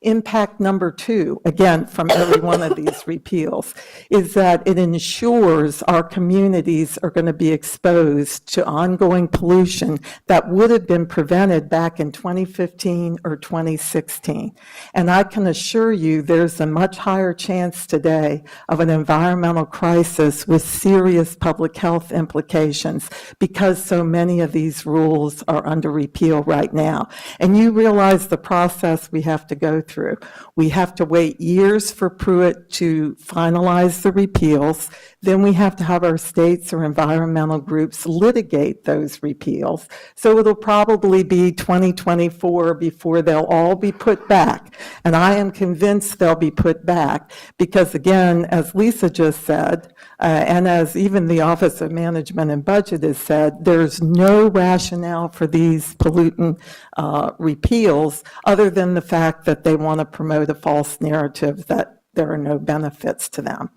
Impact number two, again, from every one of these repeals, is that it ensures our communities are going to be exposed to ongoing pollution that would have been prevented back in 2015 or 2016. And I can assure you there's a much higher chance today of an environmental crisis with serious public health implications because so many of these rules are under repeal right now. And you realize the process we have to go through. We have to wait years for Pruitt to finalize the repeals. Then we have to have our states or environmental groups litigate those repeals. So it'll probably be 2024 before they'll all be put back. And I am convinced they'll be put back because, again, as Lisa just said, and as even the Office of Management and Budget has said, there's no rationale for these pollutant repeals other than the fact that they want to promote a false narrative that there are no benefits to them.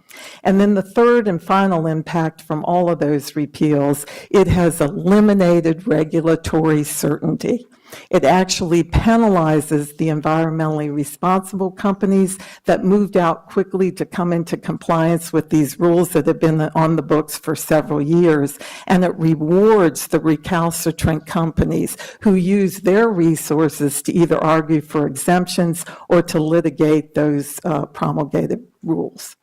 And then the third and final impact from all of those repeals, it has eliminated regulatory certainty. It actually penalizes the environmentally responsible companies that moved out quickly to come into compliance with these rules that have been on the books for several years, and it rewards the recalcitrant companies who use their resources to either argue for exemptions or to litigate those promulgated rules.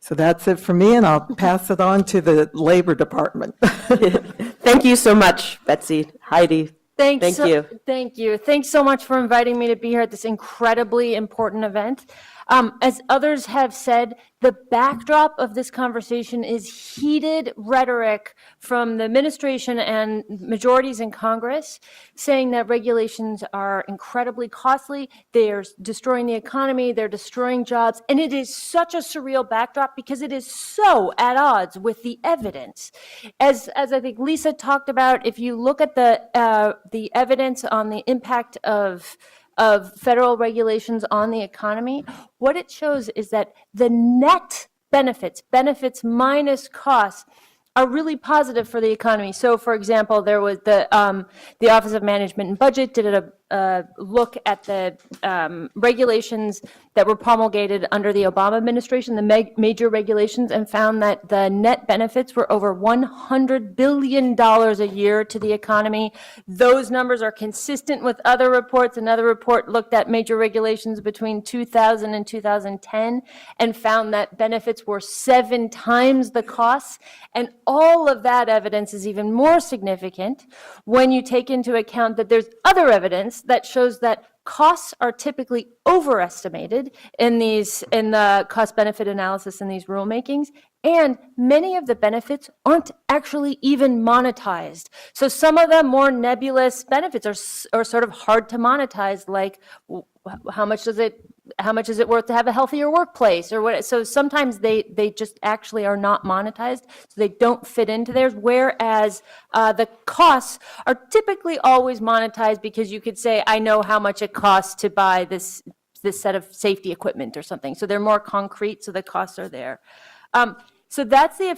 So that's it for me, and I'll pass it on to the Labor Department. Thank you so much, Betsy, Heidi. Thank you. Thank you. Thanks so much for inviting me to be here at this incredibly important event. As others have said, the backdrop of this conversation is heated rhetoric from the administration and majorities in Congress saying that regulations are incredibly costly, they're destroying the economy, they're destroying jobs, and it is such a surreal backdrop because it is so at odds with the evidence. As I think Lisa talked about, if you look at the evidence on the impact of federal regulations on the economy, what it shows is that the net benefits minus costs, are really positive for the economy. So, for example, there was the Office of Management and Budget did a look at the regulations that were promulgated under the Obama administration, the major regulations, and found that the net benefits were over $100 billion a year to the economy. Those numbers are consistent with other reports. Another report looked at major regulations between 2000 and 2010 and found that benefits were 7 times the costs. And all of that evidence is even more significant when you take into account that there's other evidence that shows that costs are typically overestimated in the cost-benefit analysis in these rulemakings, and many of the benefits aren't actually even monetized. So some of the more nebulous benefits are sort of hard to monetize, like how much does it is it worth to have a healthier workplace or what? So sometimes they just actually are not monetized, so they don't fit into theirs, whereas the costs are typically always monetized because you could say, I know how much it costs to buy this set of safety equipment or something. So they're more concrete, so the costs are there. So that's the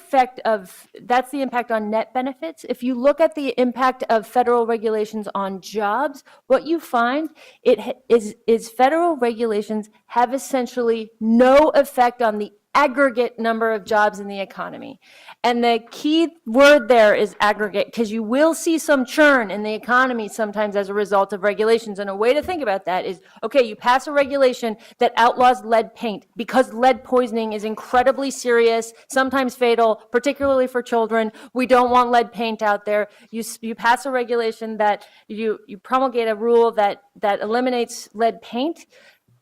impact on net benefits. If you look at the impact of federal regulations on jobs, what you find is federal regulations have essentially no effect on the aggregate number of jobs in the economy. And the key word there is aggregate, because you will see some churn in the economy sometimes as a result of regulations. And a way to think about that is, okay, you pass a regulation that outlaws lead paint because lead poisoning is incredibly serious, sometimes fatal, particularly for children. We don't want lead paint out there. You pass a regulation that you promulgate a rule that eliminates lead paint.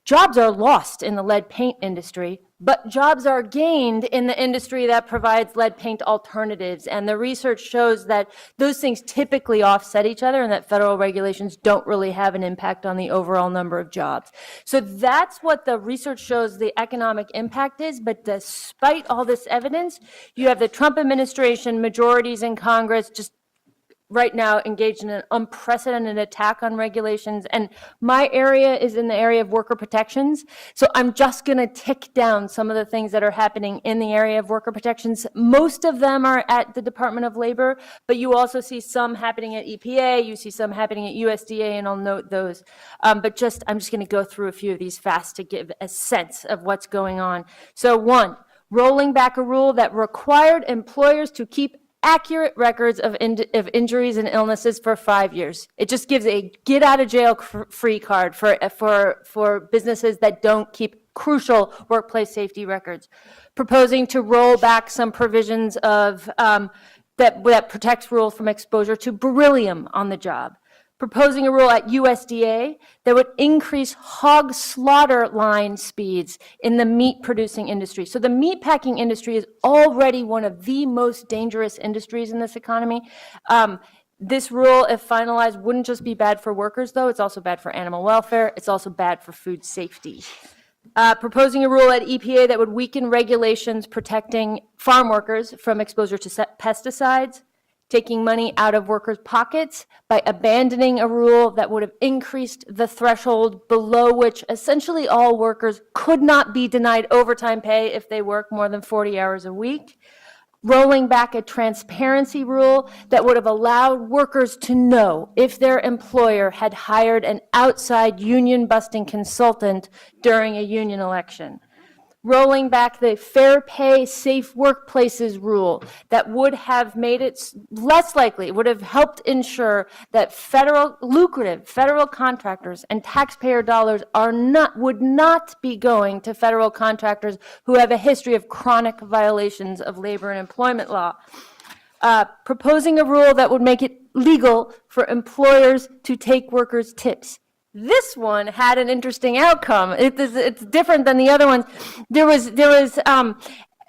Jobs are lost in the lead paint industry, but jobs are gained in the industry that provides lead paint alternatives. And the research shows that those things typically offset each other and that federal regulations don't really have an impact on the overall number of jobs. So that's what the research shows the economic impact is. But despite all this evidence, you have the Trump administration, majorities in Congress just right now engaged in an unprecedented attack on regulations. And my area is in the area of worker protections. So I'm just going to tick down some of the things that are happening in the area of worker protections. Most of them are at the Department of Labor, but you also see some happening at EPA. You see some happening at USDA, and I'll note those. But I'm just going to go through a few of these fast to give a sense of what's going on. So one, rolling back a rule that required employers to keep accurate records of injuries and illnesses for 5 years. It just gives a get out of jail free card for businesses that don't keep crucial workplace safety records. Proposing to roll back some provisions of that protects rules from exposure to beryllium on the job. Proposing a rule at USDA that would increase hog slaughter line speeds in the meat producing industry. So the meat packing industry is already one of the most dangerous industries in this economy. This rule, if finalized, wouldn't just be bad for workers, though. It's also bad for animal welfare. It's also bad for food safety. Proposing a rule at EPA that would weaken regulations protecting farm workers from exposure to pesticides. Taking money out of workers' pockets by abandoning a rule that would have increased the threshold below which essentially all workers could not be denied overtime pay if they work more than 40 hours a week. Rolling back a transparency rule that would have allowed workers to know if their employer had hired an outside union-busting consultant during a union election. Rolling back the fair pay, safe workplaces rule that would have made it less likely, would have helped ensure that lucrative federal contractors and taxpayer dollars would not be going to federal contractors who have a history of chronic violations of labor and employment law. Proposing a rule that would make it legal for employers to take workers' tips. This one had an interesting outcome. It's different than the other ones. There was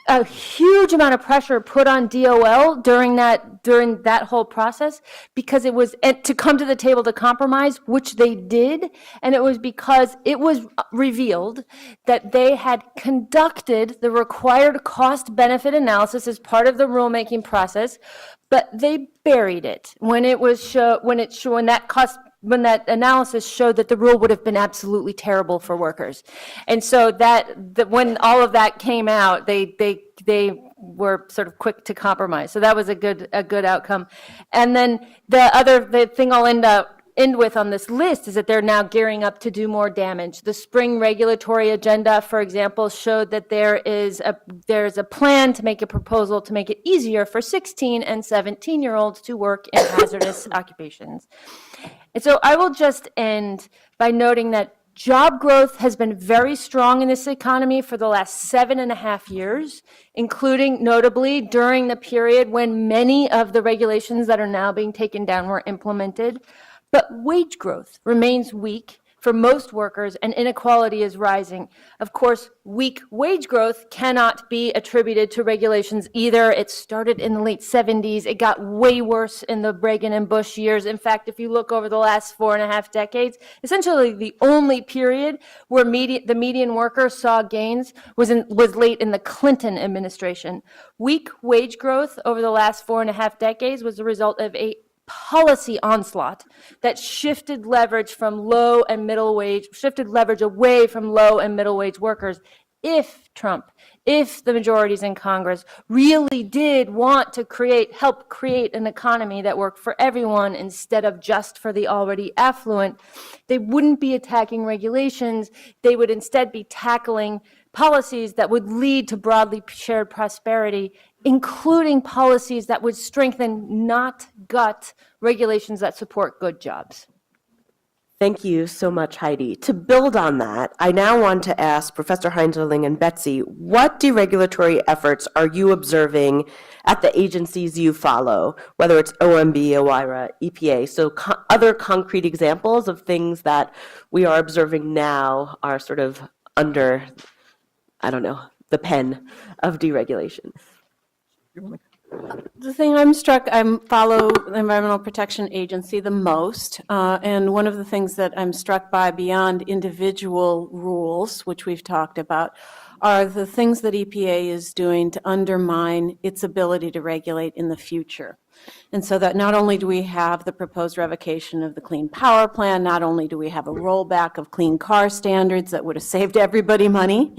a huge amount of pressure put on DOL during that whole process because it was to come to the table to compromise, which they did, and it was because it was revealed that they had conducted the required cost-benefit analysis as part of the rulemaking process, but they buried it when that analysis showed that the rule would have been absolutely terrible for workers. And so when all of that came out, they were sort of quick to compromise. So that was a good outcome. And then the thing I'll end with on this list is that they're now gearing up to do more damage. The spring regulatory agenda, for example, showed that there's a plan to make a proposal to make it easier for 16 and 17-year-olds to work in hazardous occupations. And so I will just end by noting that job growth has been very strong in this economy for the last 7.5 years, including notably during the period when many of the regulations that are now being taken down were implemented. But wage growth remains weak for most workers, and inequality is rising. Of course, weak wage growth cannot be attributed to regulations either. It started in the late 70s. It got way worse in the Reagan and Bush years. In fact, if you look over the last 4.5 decades, essentially the only period where the median worker saw gains was late in the Clinton administration. Weak wage growth over the last 4.5 decades was the result of a policy onslaught that shifted leverage away from low and middle wage workers. If the majorities in Congress really did want to help create an economy that worked for everyone instead of just for the already affluent, they wouldn't be attacking regulations. They would instead be tackling policies that would lead to broadly shared prosperity, including policies that would strengthen, not gut, regulations that support good jobs. Thank you so much, Heidi. To build on that, I now want to ask Professor Heinzerling and Betsy, what deregulatory efforts are you observing at the agencies you follow, whether it's OMB, OIRA, EPA? So other concrete examples of things that we are observing now are sort of under, the pen of deregulation. The thing I follow the Environmental Protection Agency the most, and one of the things that I'm struck by beyond individual rules, which we've talked about, are the things that EPA is doing to undermine its ability to regulate in the future. And so that not only do we have the proposed revocation of the Clean Power Plan, not only do we have a rollback of clean car standards that would have saved everybody money,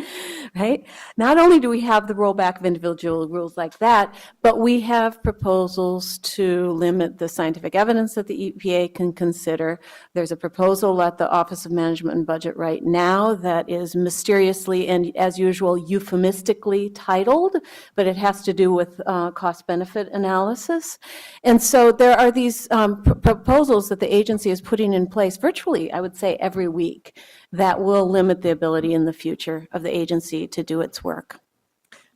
right? Not only do we have the rollback of individual rules like that, but we have proposals to limit the scientific evidence that the EPA can consider. There's a proposal at the Office of Management and Budget right now that is mysteriously and, as usual, euphemistically titled, but it has to do with cost-benefit analysis. And so there are these proposals that the agency is putting in place virtually, I would say, every week that will limit the ability in the future of the agency to do its work.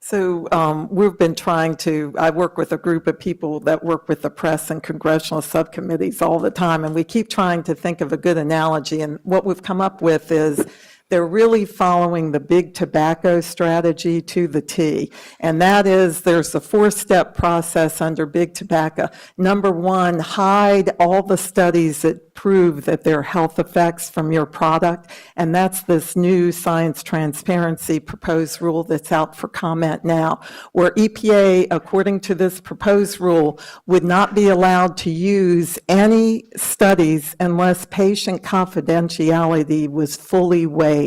So we've been I work with a group of people that work with the press and congressional subcommittees all the time, and we keep trying to think of a good analogy. And what we've come up with is they're really following the big tobacco strategy to the T. And that is, there's a 4-step process under big tobacco. Number 1, hide all the studies that prove that there are health effects from your product. And that's this new science transparency proposed rule that's out for comment now, where EPA, according to this proposed rule, would not be allowed to use any studies unless patient confidentiality was fully waived.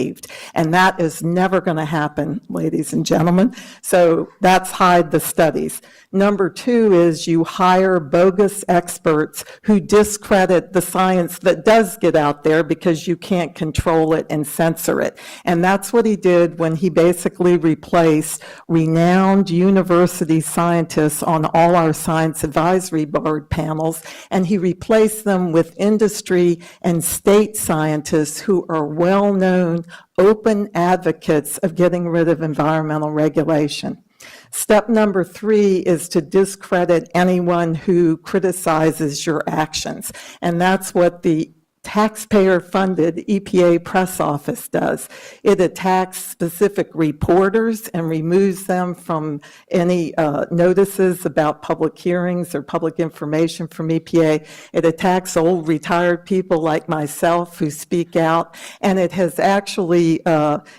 And that is never going to happen, ladies and gentlemen. So that's hide the studies. Number 2 is you hire bogus experts who discredit the science that does get out there because you can't control it and censor it. And that's what he did when he basically replaced renowned university scientists on all our science advisory board panels, and he replaced them with industry and state scientists who are well-known open advocates of getting rid of environmental regulation. Step number 3 is to discredit anyone who criticizes your actions. And that's what the taxpayer-funded EPA press office does. It attacks specific reporters and removes them from any notices about public hearings or public information from EPA. It attacks old retired people like myself who speak out, and it has actually,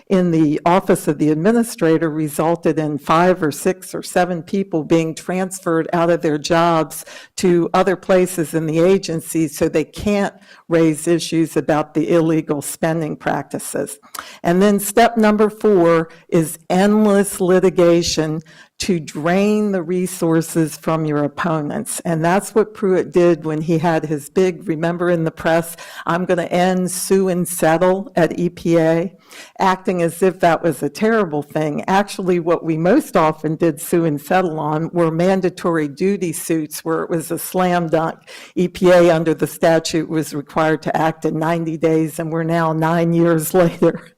in the Office of the Administrator, resulted in 5 or 6 or 7 people being transferred out of their jobs to other places in the agency so they can't raise issues about the illegal spending practices. And then step number 4 is endless litigation to drain the resources from your opponents. And that's what Pruitt did when he had his big, remember in the press, I'm going to end, sue and settle at EPA, acting as if that was a terrible thing. Actually, what we most often did sue and settle on were mandatory duty suits where it was a slam dunk. EPA under the statute was required to act in 90 days, and we're now 9 years later.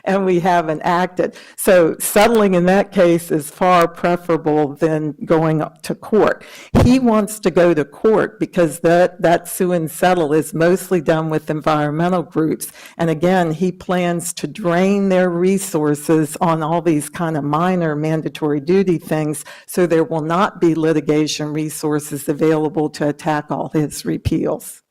and we haven't acted. So settling in that case is far preferable than going up to court. He wants to go to court because that sue and settle is mostly done with environmental groups. And again, he plans to drain their resources on all these kind of minor mandatory duty things, so there will not be litigation resources available to attack all his repeals.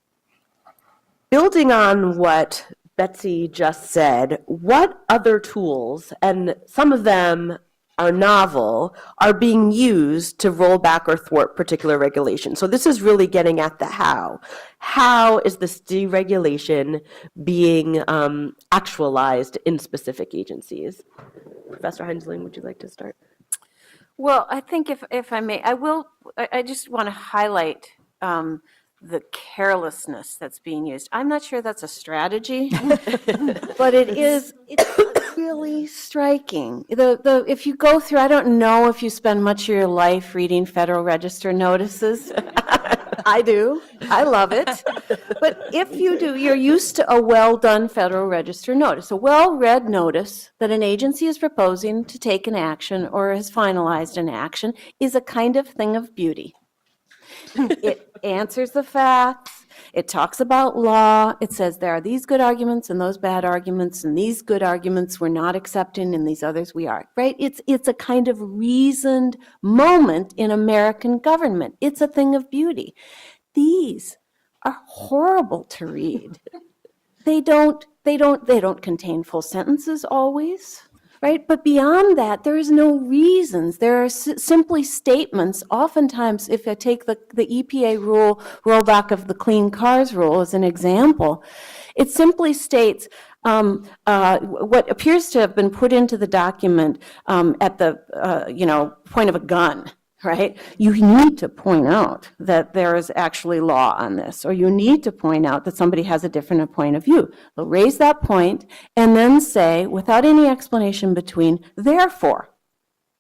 Building on what Betsy just said, what other tools, and some of them are novel, are being used to roll back or thwart particular regulation? So this is really getting at the how. How is this deregulation being actualized in specific agencies? Professor Heinzling, would you like to start? Well, I think if I may, I just want to highlight the carelessness that's being used. I'm not sure that's a strategy, but it's really striking. If you go through, I don't know if you spend much of your life reading Federal Register notices. I do. I love it. But if you do, you're used to a well-done Federal Register notice, a well-read notice that an agency is proposing to take an action or has finalized an action is a kind of thing of beauty. It answers the facts. It talks about law. It says there are these good arguments and those bad arguments, and these good arguments we're not accepting and these others we are, right? It's a kind of reasoned moment in American government. It's a thing of beauty. These are horrible to read. They don't contain full sentences always. Right? But beyond that, there is no reasons. There are simply statements. Oftentimes, if I take the EPA rule, rollback of the Clean Cars rule as an example, it simply states what appears to have been put into the document at the point of a gun. Right? You need to point out that there is actually law on this, or you need to point out that somebody has a different point of view. They'll raise that point and then say, without any explanation between, therefore.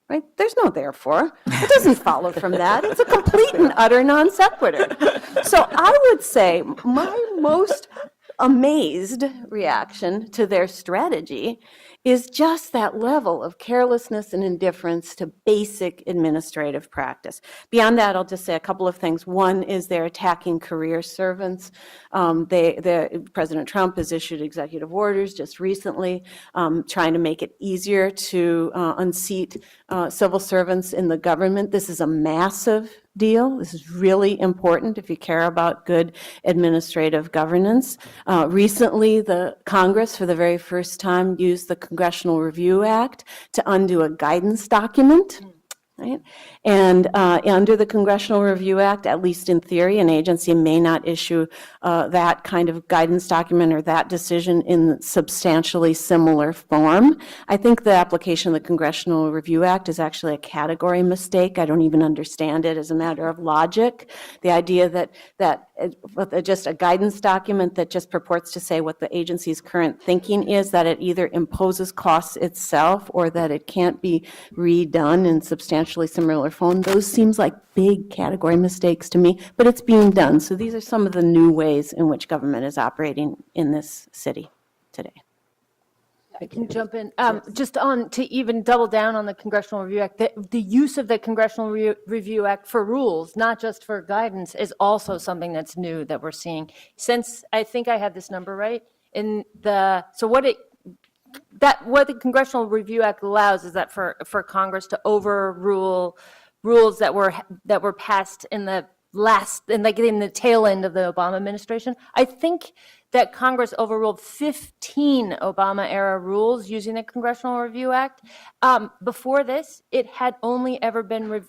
Right? There's no therefore. It doesn't follow from that. It's a complete and utter non sequitur. So I would say my most amazed reaction to their strategy is just that level of carelessness and indifference to basic administrative practice. Beyond that, I'll just say a couple of things. One is they're attacking career servants. President Trump has issued executive orders just recently trying to make it easier to unseat civil servants in the government. This is a massive deal. This is really important if you care about good administrative governance. Recently, the Congress, for the very first time, used the Congressional Review Act to undo a guidance document. Right? And under the Congressional Review Act, at least in theory, an agency may not issue that kind of guidance document or that decision in substantially similar form. I think the application of the Congressional Review Act is actually a category mistake. I don't even understand it as a matter of logic. The idea that just a guidance document that just purports to say what the agency's current thinking is, that it either imposes costs itself or that it can't be redone in substantially similar form, those seems like big category mistakes to me, but it's being done. So these are some of the new ways in which government is operating in this city today. I can jump in. Just on to even double down on the Congressional Review Act, the use of the Congressional Review Act for rules, not just for guidance, is also something that's new that we're seeing. Since I think I have this number right, what the Congressional Review Act allows is that for Congress to overrule rules that were passed in the tail end of the Obama administration. I think that Congress overruled 15 Obama-era rules using the Congressional Review Act. Before this, it had only ever been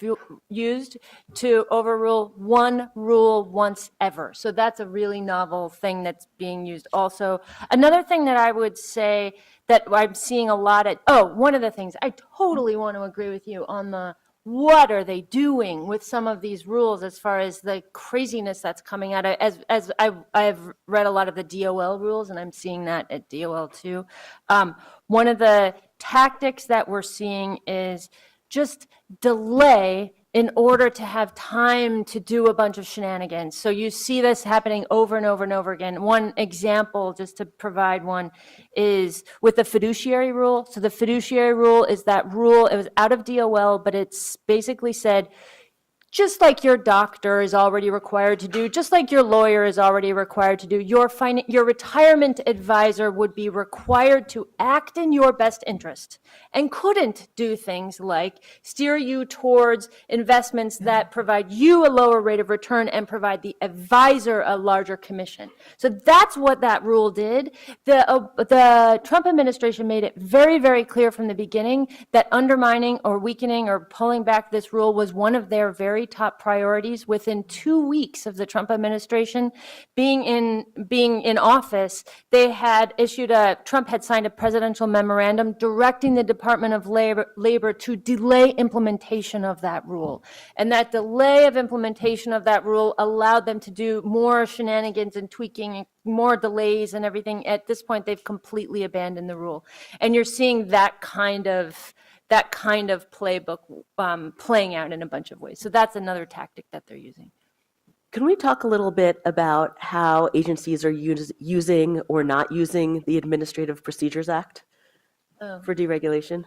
used to overrule one rule once ever. So that's a really novel thing that's being used also. Another thing that I would say that I'm seeing a lot one of the things, I totally want to agree with you on what are they doing with some of these rules as far as the craziness that's coming out of, as I've read a lot of the DOL rules, and I'm seeing that at DOL too. One of the tactics that we're seeing is just delay in order to have time to do a bunch of shenanigans. So you see this happening over and over and over again. One example, just to provide one, is with the Fiduciary Rule. So the Fiduciary Rule is that rule, it was out of DOL, but it's basically said, just like your doctor is already required to do, just like your lawyer is already required to do, your retirement advisor would be required to act in your best interest and couldn't do things like steer you towards investments that provide you a lower rate of return and provide the advisor a larger commission. So that's what that rule did. The Trump administration made it very, very clear from the beginning that undermining or weakening or pulling back this rule was one of their very top priorities. Within 2 weeks of the Trump administration being in office, they had Trump had signed a presidential memorandum directing the Department of Labor to delay implementation of that rule. And that delay of implementation of that rule allowed them to do more shenanigans and tweaking and more delays and everything. At this point, they've completely abandoned the rule. And you're seeing that kind of playbook playing out in a bunch of ways. So that's another tactic that they're using. Can we talk a little bit about how agencies are using or not using the Administrative Procedures Act for deregulation?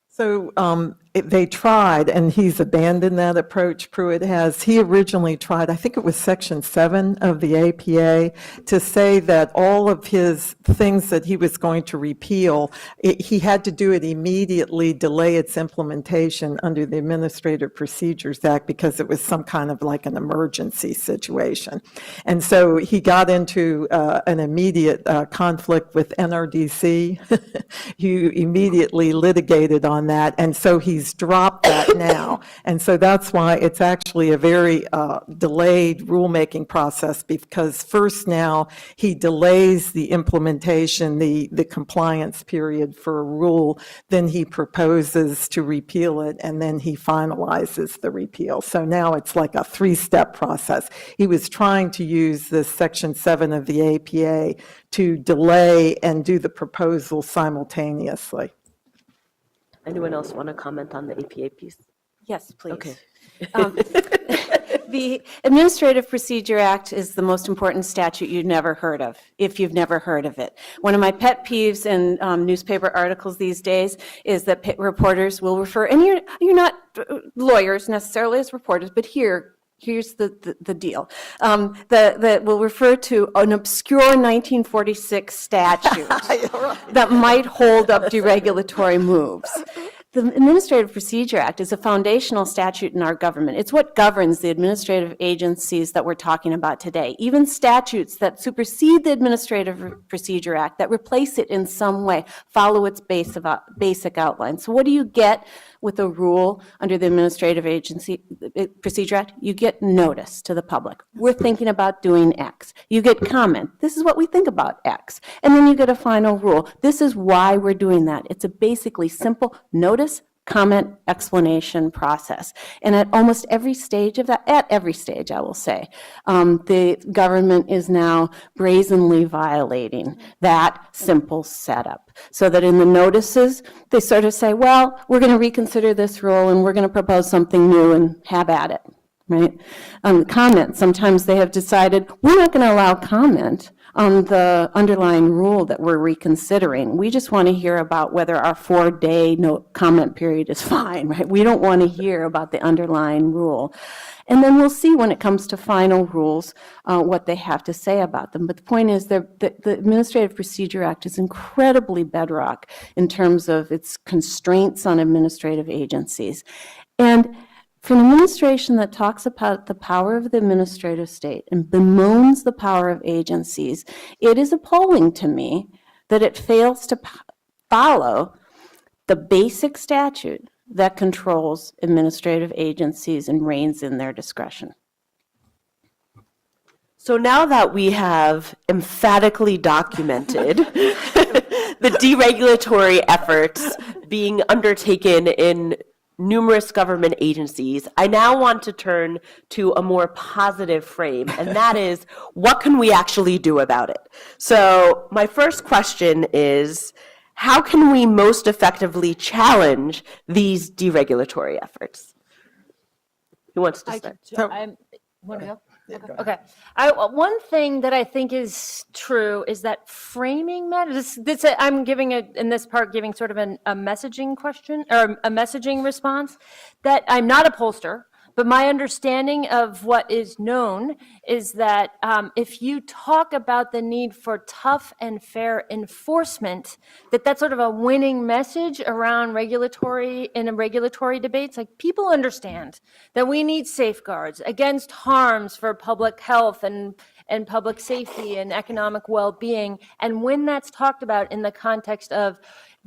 So they tried, and he's abandoned that approach, Pruitt has. He originally tried, I think it was Section 7 of the APA, to say that all of his things that he was going to repeal, he had to do it immediately, delay its implementation under the Administrative Procedures Act because it was some kind of like an emergency situation. And so he got into an immediate conflict with NRDC, who immediately litigated on that, and so he's dropped that now. And so that's why it's actually a very delayed rulemaking process, because first now he delays the implementation, the compliance period for a rule, then he proposes to repeal it, and then he finalizes the repeal. So now it's like a three-step process. He was trying to use this Section 7 of the APA to delay and do the proposal simultaneously. Anyone else want to comment on the APA piece? Yes, please. Okay. The Administrative Procedure Act is the most important statute you've never heard of, if you've never heard of it. One of my pet peeves in newspaper articles these days is that reporters will refer, and you're not lawyers necessarily as reporters, but here's the deal. That will refer to an obscure 1946 statute that might hold up deregulatory moves. The Administrative Procedure Act is a foundational statute in our government. It's what governs the administrative agencies that we're talking about today. Even statutes that supersede the Administrative Procedure Act, that replace it in some way, follow its basic outline. So what do you get with a rule under the Administrative Procedure Act? You get notice to the public. We're thinking about doing X. You get comment. This is what we think about X. And then you get a final rule. This is why we're doing that. It's a basically simple notice, comment, explanation process. And at almost every stage of that, I will say, the government is now brazenly violating that simple setup. So that in the notices, they sort of say, well, we're going to reconsider this rule and we're going to propose something new and have at it, right? Comment, sometimes they have decided, we're not going to allow comment on the underlying rule that we're reconsidering. We just want to hear about whether our 4-day no comment period is fine, right? We don't want to hear about the underlying rule. And then we'll see when it comes to final rules what they have to say about them. But the point is the Administrative Procedure Act is incredibly bedrock in terms of its constraints on administrative agencies. And for an administration that talks about the power of the administrative state and bemoans the power of agencies, it is appalling to me that it fails to follow the basic statute that controls administrative agencies and reins in their discretion. So now that we have emphatically documented the deregulatory efforts being undertaken in numerous government agencies, I now want to turn to a more positive frame, and that is, what can we actually do about it? So my first question is, how can we most effectively challenge these deregulatory efforts? Who wants to start? Want to go? Okay. One thing that I think is true is that framing matters. I'm giving in this part, giving sort of a messaging question or a messaging response that I'm not a pollster, but my understanding of what is known is that if you talk about the need for tough and fair enforcement, that's sort of a winning message around regulatory debates. Like, people understand that we need safeguards against harms for public health and public safety and economic well-being. And when that's talked about in the context of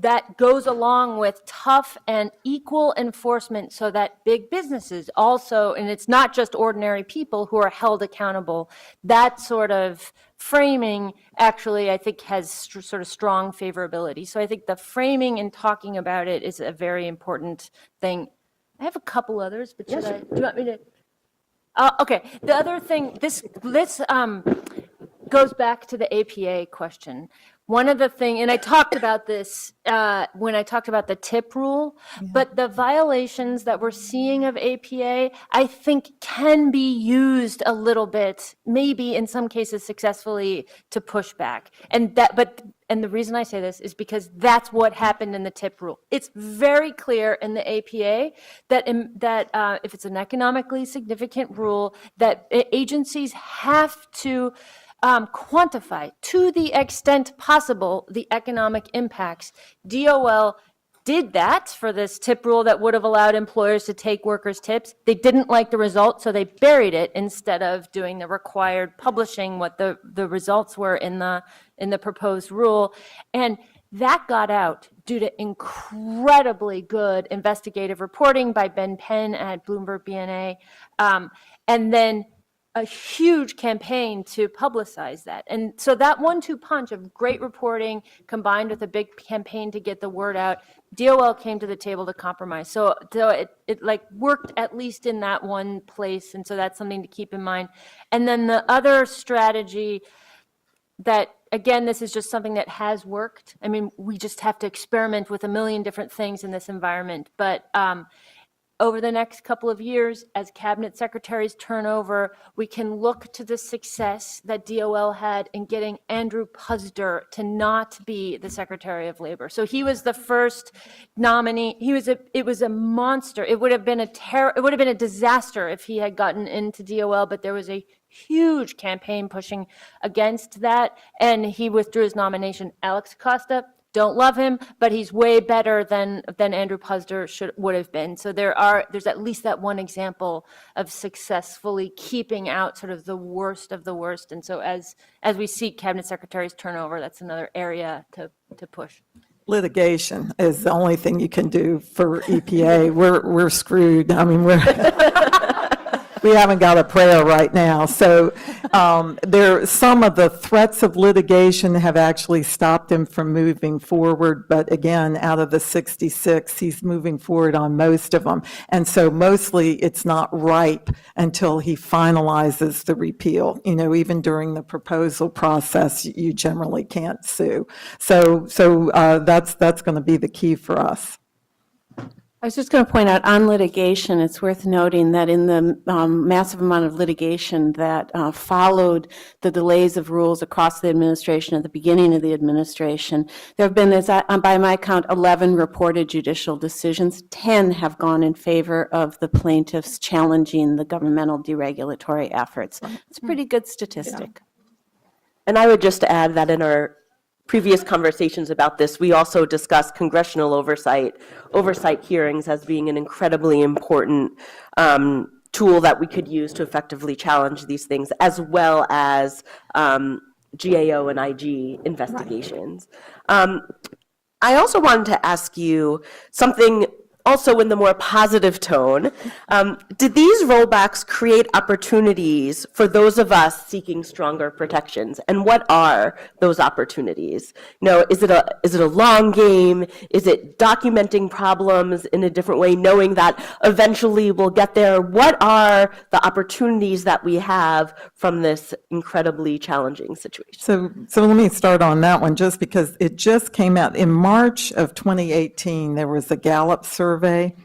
that goes along with tough and equal enforcement so that big businesses also, and it's not just ordinary people who are held accountable, that sort of framing actually, I think, has sort of strong favorability. So I think the framing and talking about it is a very important thing. I have a couple others, but do you want me to? Okay, the other thing, this goes back to the APA question. One of the things, and I talked about this when I talked about the tip rule, but the violations that we're seeing of APA, I think, can be used a little bit, maybe in some cases successfully, to push back. And the reason I say this is because that's what happened in the tip rule. It's very clear in the APA that if it's an economically significant rule, that agencies have to quantify to the extent possible the economic impacts. DOL did that for this tip rule that would have allowed employers to take workers' tips. They didn't like the result, so they buried it instead of doing the required publishing what the results were in the proposed rule. And that got out due to incredibly good investigative reporting by Ben Penn at Bloomberg BNA, and then a huge campaign to publicize that. And so that 1-2 punch of great reporting combined with a big campaign to get the word out, DOL came to the table to compromise. So it like worked at least in that one place. And so that's something to keep in mind. And then the other strategy that, again, this is just something that has worked. I mean, we just have to experiment with a million different things in this environment. But over the next couple of years, as cabinet secretaries turn over, we can look to the success that DOL had in getting Andrew Puzder to not be the Secretary of Labor. So he was the first nominee. It was a monster. It would have been a disaster if he had gotten into DOL, but there was a huge campaign pushing against that, and he withdrew his nomination. Alex Acosta, don't love him, but he's way better than Andrew Puzder would have been. So there's at least that one example of successfully keeping out sort of the worst of the worst. And so as we see cabinet secretaries turn over, that's another area to push. Litigation is the only thing you can do for EPA. We're screwed. I mean, we haven't got a prayer right now. So some of the threats of litigation have actually stopped him from moving forward. But again, out of the 66, he's moving forward on most of them. And so mostly it's not ripe until he finalizes the repeal. You know, even during the proposal process, you generally can't sue. So that's going to be the key for us. I was just going to point out on litigation, it's worth noting that in the massive amount of litigation that followed the delays of rules across the administration at the beginning of the administration, there have been, by my count, 11 reported judicial decisions. 10 have gone in favor of the plaintiffs challenging the governmental deregulatory efforts. It's a pretty good statistic. Yeah. And I would just add that in our previous conversations about this, we also discussed congressional oversight hearings as being an incredibly important tool that we could use to effectively challenge these things, as well as GAO and IG investigations. Right. I also wanted to ask you something also in the more positive tone. Did these rollbacks create opportunities for those of us seeking stronger protections? And what are those opportunities? You know, is it a long game? Is it documenting problems in a different way, knowing that eventually we'll get there? What are the opportunities that we have from this incredibly challenging situation? So let me start on that one, just because it just came out in March of 2018. There was a Gallup survey survey,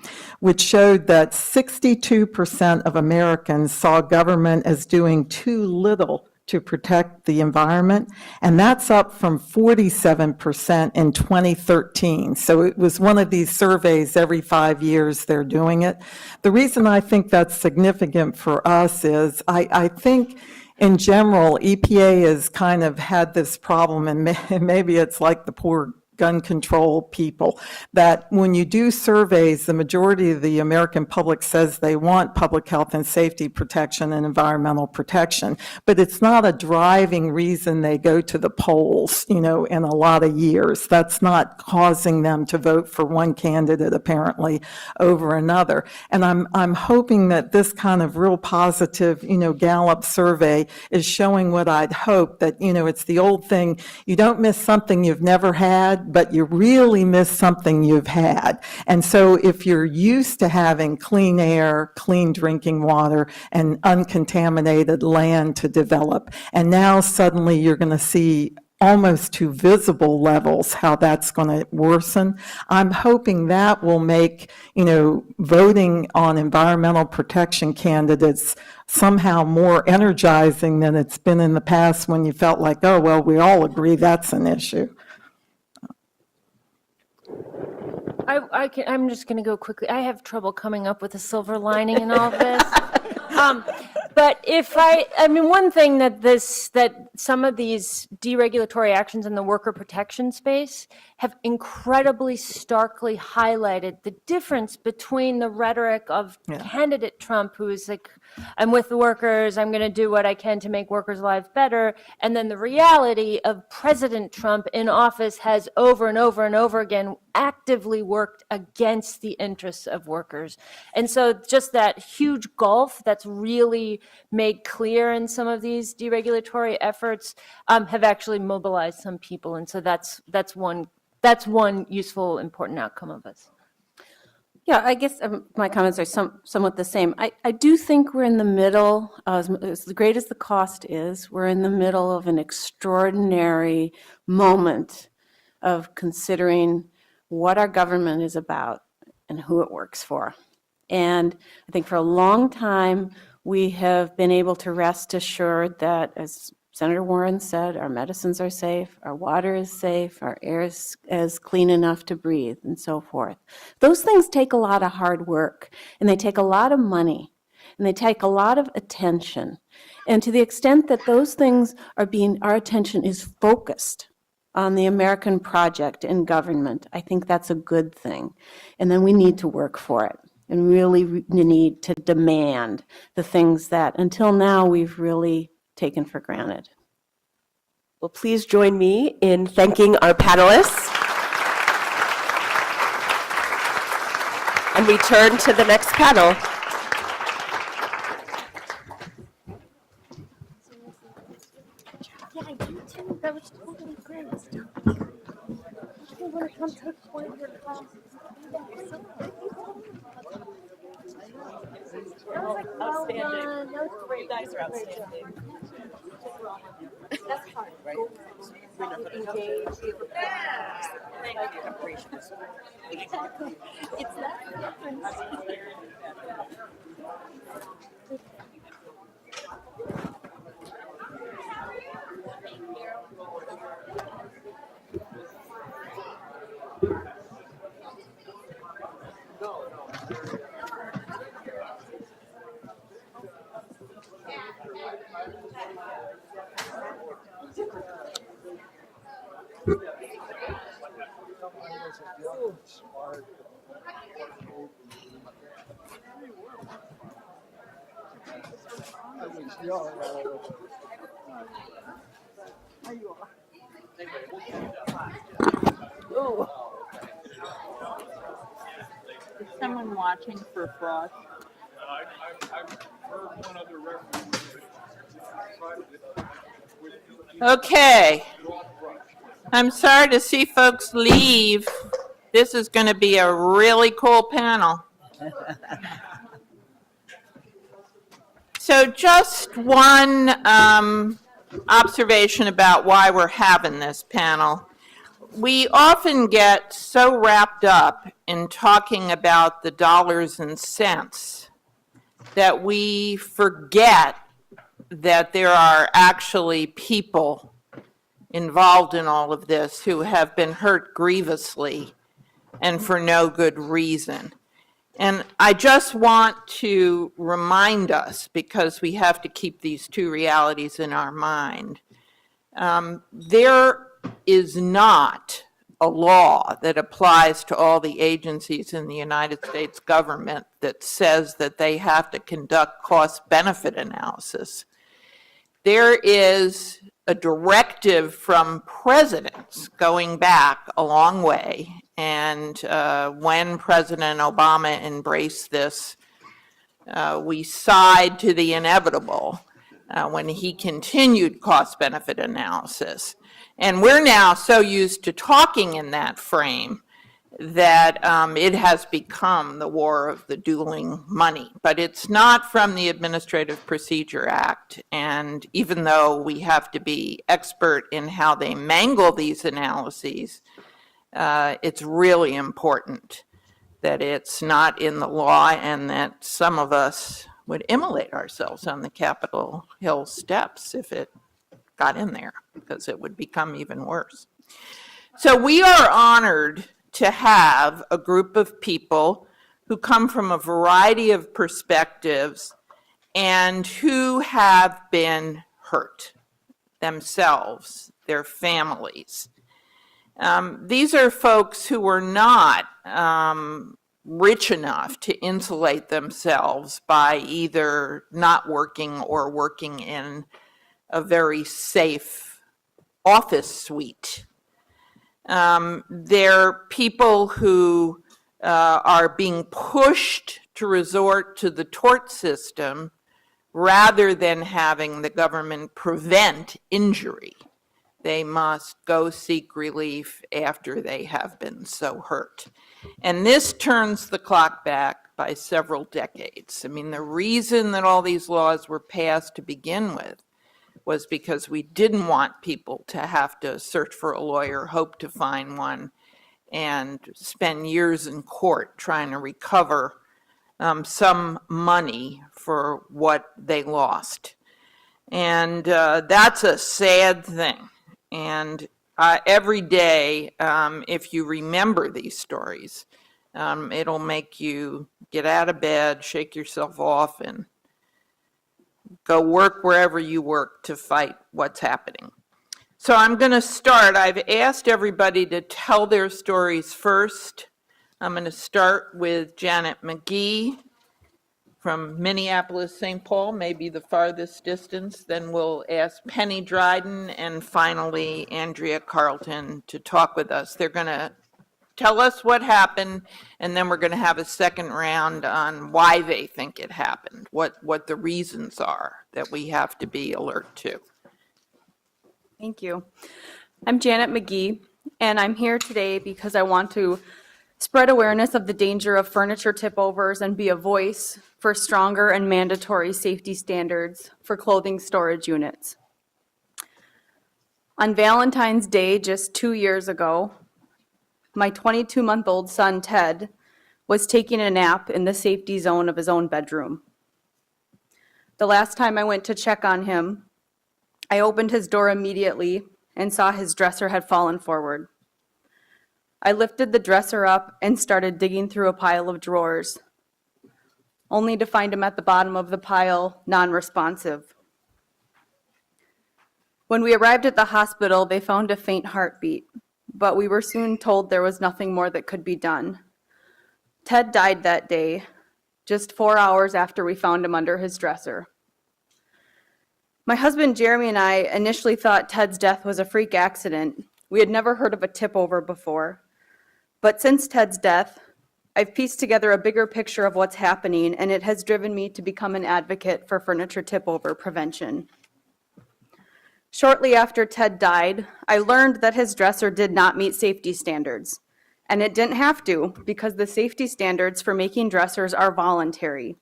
which showed that 62% of Americans saw government as doing too little to protect the environment, and that's up from 47% in 2013. So it was one of these surveys every 5 years they're doing it. The reason I think that's significant for us is I think in general, EPA has kind of had this problem, and maybe it's like the poor gun control people, that when you do surveys, the majority of the American public says they want public health and safety protection and environmental protection, but it's not a driving reason they go to the polls, in a lot of years. That's not causing them to vote for one candidate apparently over another. And I'm hoping that this kind of real positive, Gallup survey is showing what I'd hoped, that, it's the old thing, you don't miss something you've never had, but you really miss something you've had. And so if you're used to having clean air, clean drinking water, and uncontaminated land to develop, and now suddenly you're going to see almost to visible levels how that's going to worsen, I'm hoping that will make, voting on environmental protection candidates somehow more energizing than it's been in the past when you felt like, oh, well, we all agree that's an issue. I'm just going to go quickly. I have trouble coming up with a silver lining in all of this. But one thing that some of these deregulatory actions in the worker protection space have incredibly starkly highlighted the difference between the rhetoric of candidate Trump, who is like, I'm with the workers, I'm going to do what I can to make workers' lives better, and then the reality of President Trump in office has over and over and over again actively worked against the interests of workers. And so just that huge gulf that's really made clear in some of these deregulatory efforts have actually mobilized some people. And so that's one useful, important outcome of this. Yeah, I guess my comments are somewhat the same. I do think we're in the middle, as great as the cost is, we're in the middle of an extraordinary moment of considering what our government is about and who it works for. And I think for a long time, we have been able to rest assured that, as Senator Warren said, our medicines are safe, our water is safe, our air is clean enough to breathe, and so forth. Those things take a lot of hard work, and they take a lot of money, and they take a lot of attention. And to the extent that those things our attention is focused on the American project in government, I think that's a good thing. And then we need to work for it and really need to demand the things that until now we've really taken for granted. Well, please join me in thanking our panelists. And we turn to the next panel. Yeah, I do too. That was totally great. I want to come take one of your classes. Outstanding. You guys are outstanding. That's hard. Engage. Thank you. Exactly. It's that difference. Is someone watching for fraud? Okay. I'm sorry to see folks leave. This is going to be a really cool panel. So just one observation about why we're having this panel. We often get so wrapped up in talking about the dollars and cents that we forget that there are actually people involved in all of this who have been hurt grievously and for no good reason. And I just want to remind us, because we have to keep these two realities in our mind, there is not a law that applies to all the agencies in the United States government that says that they have to conduct cost-benefit analysis. There is a directive from presidents going back a long way, and when President Obama embraced this, we sighed to the inevitable when he continued cost-benefit analysis. And we're now so used to talking in that frame that it has become the war of the dueling money. But it's not from the Administrative Procedure Act. And even though we have to be expert in how they mangle these analyses, it's really important that it's not in the law and that some of us would immolate ourselves on the Capitol Hill steps if it got in there, because it would become even worse. So we are honored to have a group of people who come from a variety of perspectives and who have been hurt themselves, their families. These are folks who were not rich enough to insulate themselves by either not working or working in a very safe office suite. They're people who are being pushed to resort to the tort system rather than having the government prevent injury. They must go seek relief after they have been so hurt. And this turns the clock back by several decades. I mean, the reason that all these laws were passed to begin with was because we didn't want people to have to search for a lawyer, hope to find one, and spend years in court trying to recover some money for what they lost. And that's a sad thing. And every day, if you remember these stories, it'll make you get out of bed, shake yourself off, and go work wherever you work to fight what's happening. So I'm going to start. I've asked everybody to tell their stories first. I'm going to start with Janet Mcgee from Minneapolis, St. Paul, maybe the farthest distance. Then we'll ask Penny Dryden and finally Andrea Carlton to talk with us. They're going to tell us what happened, and then we're going to have a second round on why they think it happened, what the reasons are that we have to be alert to. Thank you. I'm Janet Mcgee, and I'm here today because I want to spread awareness of the danger of furniture tip-overs and be a voice for stronger and mandatory safety standards for clothing storage units. On Valentine's Day, just 2 years ago, my 22-month-old son, Ted, was taking a nap in the safety zone of his own bedroom. The last time I went to check on him, I opened his door immediately and saw his dresser had fallen forward. I lifted the dresser up and started digging through a pile of drawers, only to find him at the bottom of the pile, non-responsive. When we arrived at the hospital, they found a faint heartbeat, but we were soon told there was nothing more that could be done. Ted died that day, just 4 hours after we found him under his dresser. My husband Jeremy and I initially thought Ted's death was a freak accident. We had never heard of a tip-over before. But since Ted's death, I've pieced together a bigger picture of what's happening, and it has driven me to become an advocate for furniture tip-over prevention. Shortly after Ted died, I learned that his dresser did not meet safety standards. And it didn't have to, because the safety standards for making dressers are voluntary.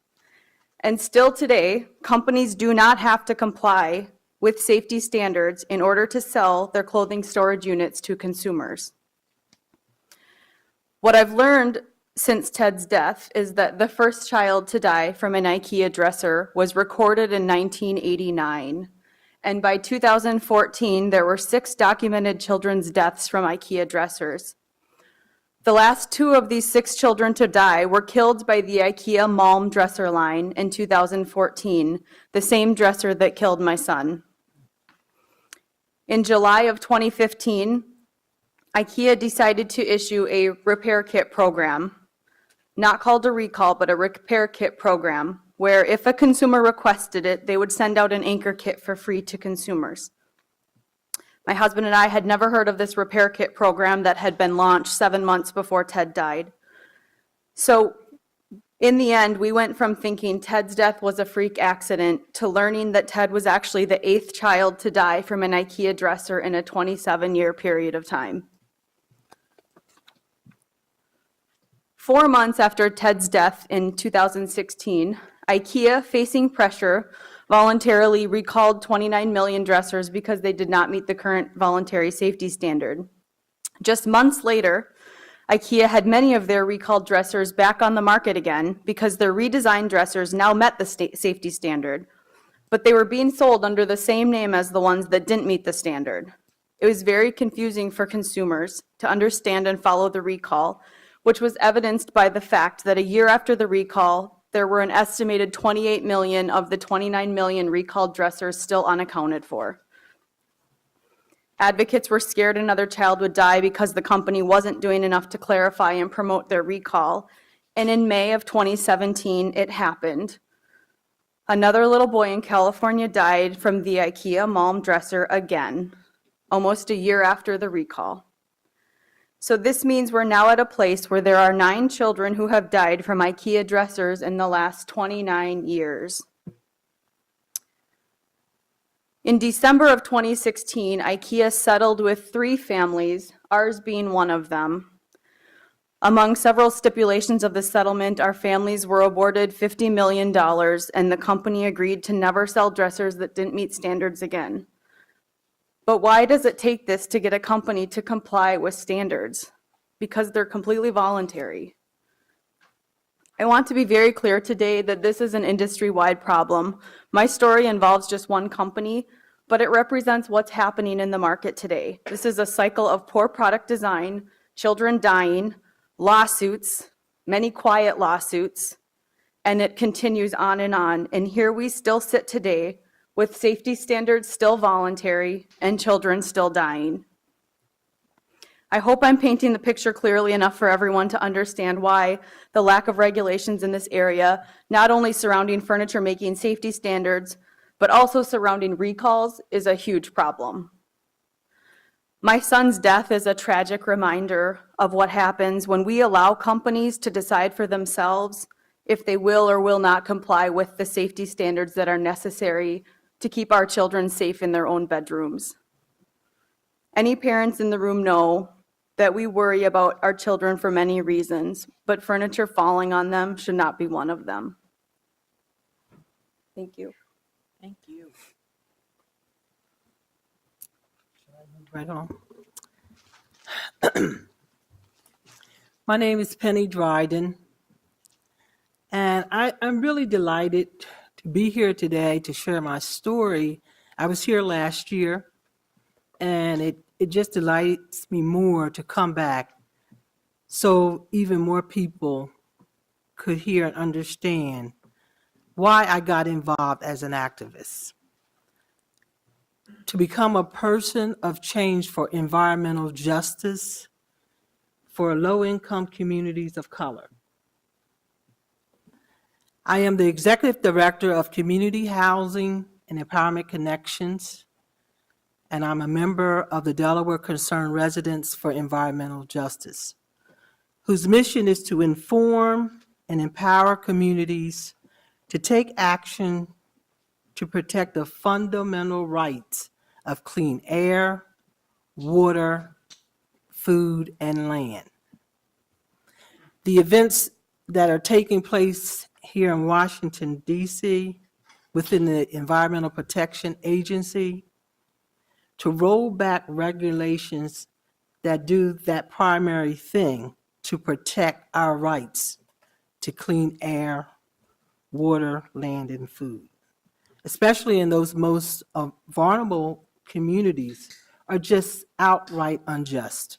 And still today, companies do not have to comply with safety standards in order to sell their clothing storage units to consumers. What I've learned since Ted's death is that the first child to die from an IKEA dresser was recorded in 1989. And by 2014, there were 6 documented children's deaths from IKEA dressers. The last 2 of these 6 children to die were killed by the IKEA Malm dresser line in 2014, the same dresser that killed my son. In July of 2015, IKEA decided to issue a repair kit program, not called a recall, but a repair kit program, where if a consumer requested it, they would send out an anchor kit for free to consumers. My husband and I had never heard of this repair kit program that had been launched 7 months before Ted died. So in the end, we went from thinking Ted's death was a freak accident to learning that Ted was actually the 8th child to die from an IKEA dresser in a 27-year period of time. 4 months after Ted's death in 2016, IKEA, facing pressure, voluntarily recalled 29 million dressers because they did not meet the current voluntary safety standard. Just months later, IKEA had many of their recalled dressers back on the market again because their redesigned dressers now met the safety standard, but they were being sold under the same name as the ones that didn't meet the standard. It was very confusing for consumers to understand and follow the recall, which was evidenced by the fact that a year after the recall, there were an estimated 28 million of the 29 million recalled dressers still unaccounted for. Advocates were scared another child would die because the company wasn't doing enough to clarify and promote their recall. And in May of 2017, it happened. Another little boy in California died from the IKEA Malm dresser again, almost a year after the recall. So this means we're now at a place where there are 9 children who have died from IKEA dressers in the last 29 years. In December of 2016, IKEA settled with 3 families, ours being one of them. Among several stipulations of the settlement, our families were awarded $50 million, and the company agreed to never sell dressers that didn't meet standards again. But why does it take this to get a company to comply with standards? Because they're completely voluntary. I want to be very clear today that this is an industry-wide problem. My story involves just one company, but it represents what's happening in the market today. This is a cycle of poor product design, children dying, lawsuits, many quiet lawsuits, and it continues on. And here we still sit today with safety standards still voluntary and children still dying. I hope I'm painting the picture clearly enough for everyone to understand why the lack of regulations in this area, not only surrounding furniture making safety standards, but also surrounding recalls, is a huge problem. My son's death is a tragic reminder of what happens when we allow companies to decide for themselves if they will or will not comply with the safety standards that are necessary to keep our children safe in their own bedrooms. Any parents in the room know that we worry about our children for many reasons, but furniture falling on them should not be one of them. Thank you. Thank you. Right on. My name is Penny Dryden, and I'm really delighted to be here today to share my story. I was here last year, and it just delights me more to come back so even more people could hear and understand why I got involved as an activist. To become a person of change for environmental justice for low-income communities of color. I am the Executive Director of Community Housing and Empowerment Connections, and I'm a member of the Delaware Concerned Residents for Environmental Justice, whose mission is to inform and empower communities to take action to protect the fundamental rights of clean air, water, food, and land. The events that are taking place here in Washington, D.C., within the Environmental Protection Agency, to roll back regulations that do that primary thing, to protect our rights to clean air, water, land, and food, especially in those most vulnerable communities, are just outright unjust.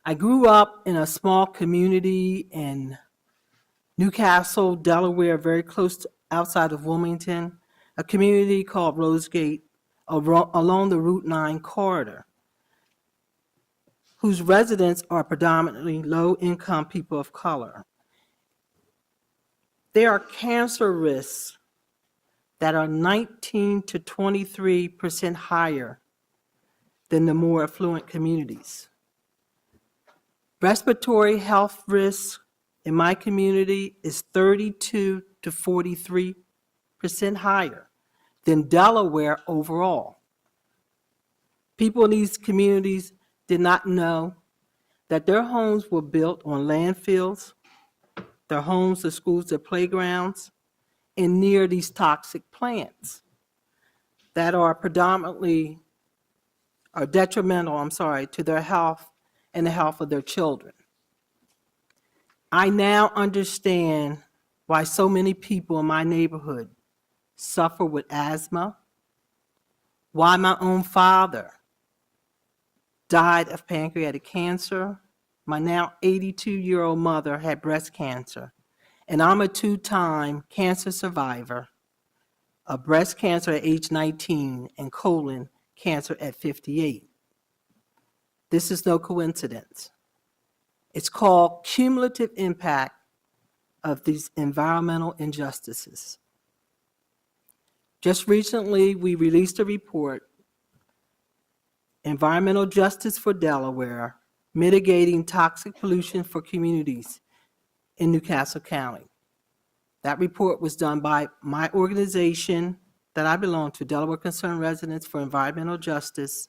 I grew up in a small community in Newcastle, Delaware, very close to outside of Wilmington, a community called Rosegate along the Route 9 corridor, whose residents are predominantly low-income people of color. There are cancer risks that are 19 to 23% higher than the more affluent communities. Respiratory health risk in my community is 32 to 43% higher than Delaware overall. People in these communities did not know that their homes were built on landfills, their homes, their schools, their playgrounds, and near these toxic plants that are predominantly, are detrimental, to their health and the health of their children. I now understand why so many people in my neighborhood suffer with asthma, why my own father died of pancreatic cancer, my now 82-year-old mother had breast cancer, and I'm a two-time cancer survivor of breast cancer at age 19 and colon cancer at 58. This is no coincidence. It's called cumulative impact of these environmental injustices. Just recently, we released a report, Environmental Justice for Delaware, Mitigating Toxic Pollution for Communities in Newcastle County. That report was done by my organization that I belong to, Delaware Concerned Residents for Environmental Justice,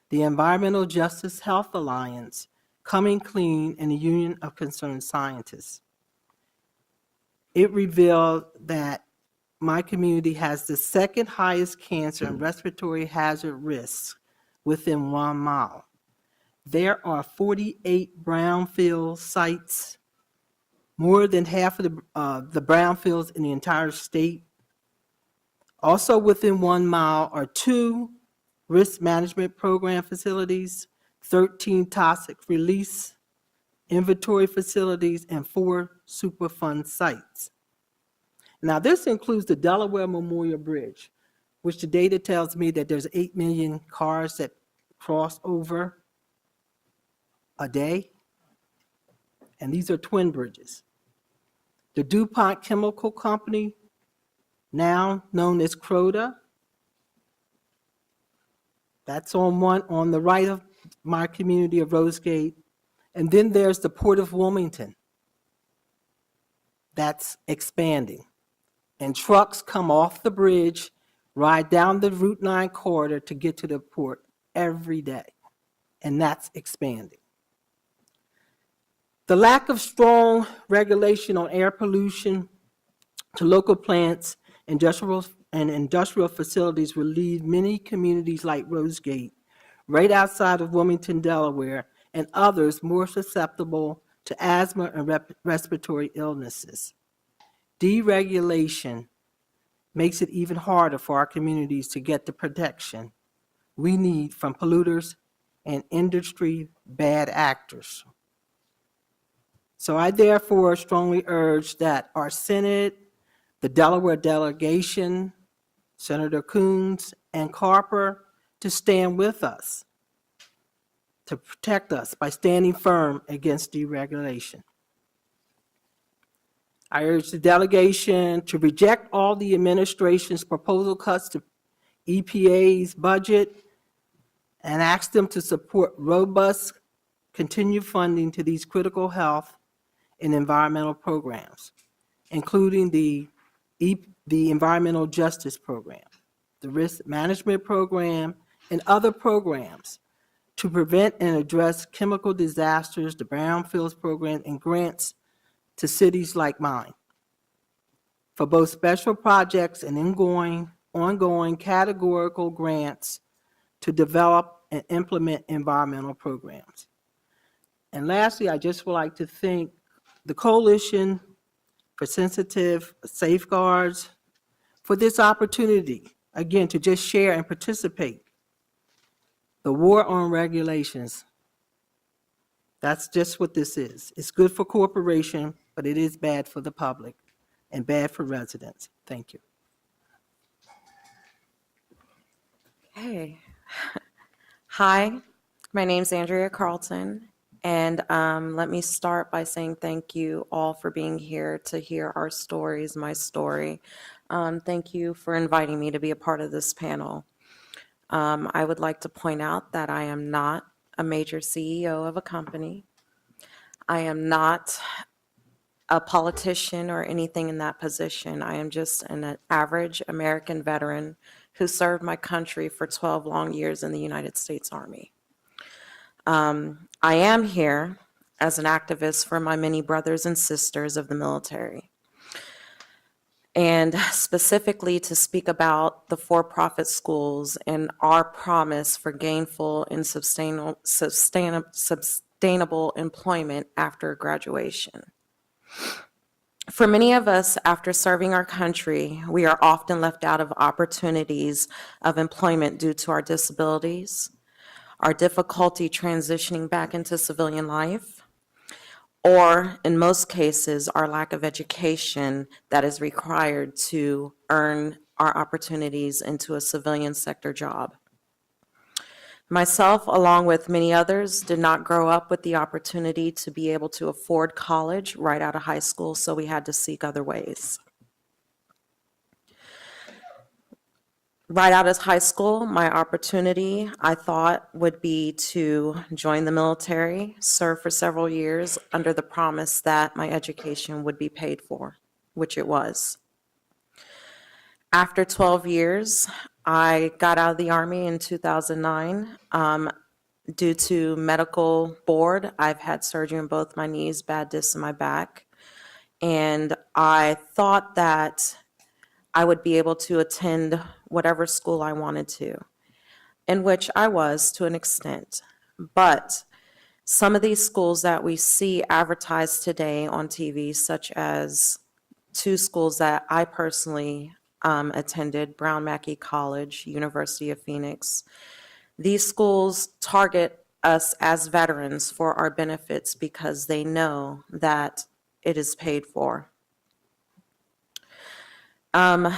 the Environmental Justice Health Alliance, Coming Clean, and the Union of Concerned Scientists. It revealed that my community has the second highest cancer and respiratory hazard risks within 1 mile. There are 48 brownfield sites, more than half of the brownfields in the entire state. Also within 1 mile are 2 risk management program facilities, 13 toxic release inventory facilities, and 4 Superfund sites. Now, this includes the Delaware Memorial Bridge, which the data tells me that there's 8 million cars that cross over a day, and these are twin bridges. The DuPont Chemical Company, now known as Croda, that's on the right of my community of Rosegate, and then there's the Port of Wilmington. That's expanding. And trucks come off the bridge, ride down the Route 9 corridor to get to the port every day. And that's expanding. The lack of strong regulation on air pollution to local plants, industrial facilities will leave many communities like Rosegate, right outside of Wilmington, Delaware, and others more susceptible to asthma and respiratory illnesses. Deregulation makes it even harder for our communities to get the protection we need from polluters and industry bad actors. So I therefore strongly urge that our Senate, the Delaware delegation, Senator Coons and Carper, to stand with us, to protect us by standing firm against deregulation. I urge the delegation to reject all the administration's proposal cuts to EPA's budget and ask them to support robust, continued funding to these critical health and environmental programs, including the Environmental Justice Program, the Risk Management Program, and other programs to prevent and address chemical disasters, the Brownfields Program, and grants to cities like mine for both special projects and ongoing categorical grants to develop and implement environmental programs. And lastly, I just would like to thank the Coalition for Sensitive Safeguards for this opportunity, again, to just share and participate. The war on regulations, that's just what this is. It's good for corporation, but it is bad for the public and bad for residents. Thank you. Hey. Hi, my name's Andrea Carlton, and let me start by saying thank you all for being here to hear our stories, my story. Thank you for inviting me to be a part of this panel. I would like to point out that I am not a major CEO of a company. I am not a politician or anything in that position. I am just an average American veteran who served my country for 12 long years in the United States Army. I am here as an activist for my many brothers and sisters of the military, and specifically to speak about the for-profit schools and our promise for gainful and sustainable employment after graduation. For many of us, after serving our country, we are often left out of opportunities of employment due to our disabilities, our difficulty transitioning back into civilian life, or in most cases, our lack of education that is required to earn our opportunities into a civilian sector job. Myself, along with many others, did not grow up with the opportunity to be able to afford college right out of high school, so we had to seek other ways. Right out of high school, my opportunity, I thought, would be to join the military, serve for several years under the promise that my education would be paid for, which it was. After 12 years, I got out of the Army in 2009. Due to medical board, I've had surgery in both my knees, bad discs in my back, and I thought that I would be able to attend whatever school I wanted to, in which I was to an extent. But some of these schools that we see advertised today on TV, such as two schools that I personally attended, Brown Mackie College, University of Phoenix, these schools target us as veterans for our benefits because they know that it is paid for. Not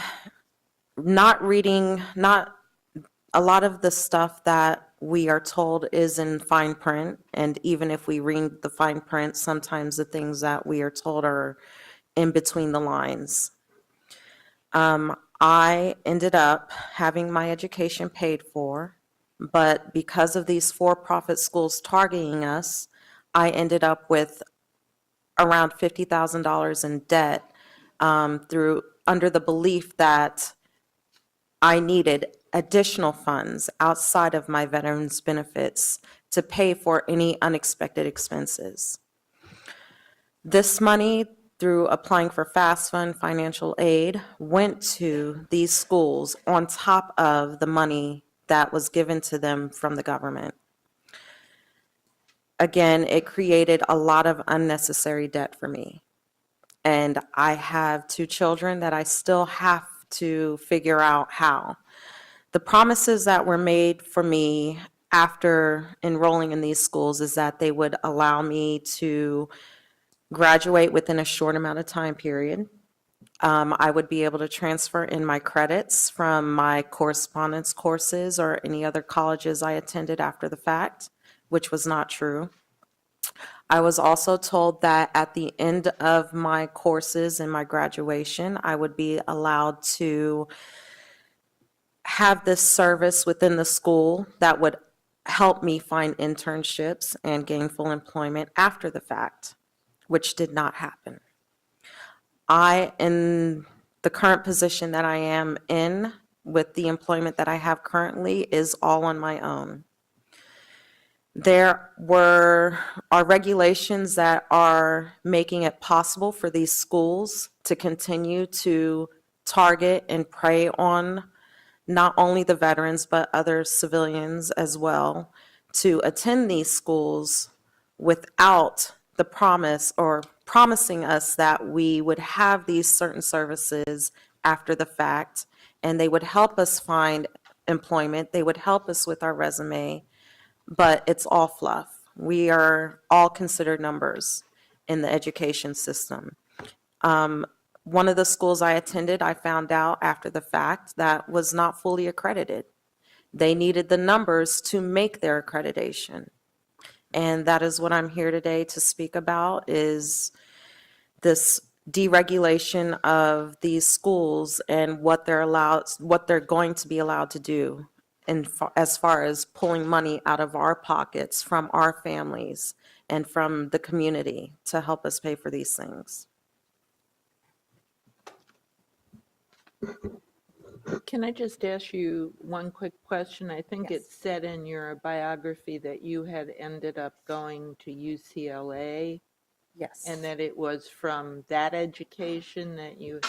a lot of the stuff that we are told is in fine print, and even if we read the fine print, sometimes the things that we are told are in between the lines. I ended up having my education paid for, but because of these for-profit schools targeting us, I ended up with around $50,000 in debt under the belief that I needed additional funds outside of my veterans benefits to pay for any unexpected expenses. This money, through applying for FAFSA financial aid, went to these schools on top of the money that was given to them from the government. Again, it created a lot of unnecessary debt for me. And I have two children that I still have to figure out how. The promises that were made for me after enrolling in these schools is that they would allow me to graduate within a short amount of time period. I would be able to transfer in my credits from my correspondence courses or any other colleges I attended after the fact, which was not true. I was also told that at the end of my courses and my graduation, I would be allowed to have this service within the school that would help me find internships and gainful employment after the fact, which did not happen. In the current position that I am in with the employment that I have currently is all on my own. There are regulations that are making it possible for these schools to continue to target and prey on not only the veterans but other civilians as well to attend these schools without the promise or promising us that we would have these certain services after the fact, and they would help us find employment, they would help us with our resume, but it's all fluff. We are all considered numbers in the education system. One of the schools I attended, I found out after the fact that was not fully accredited. They needed the numbers to make their accreditation. And that is what I'm here today to speak about, is this deregulation of these schools and what they're going to be allowed to do, and as far as pulling money out of our pockets from our families and from the community to help us pay for these things. Can I just ask you one quick question? I think it said in your biography that you had ended up going to UCLA. Yes. And that it was from that education that you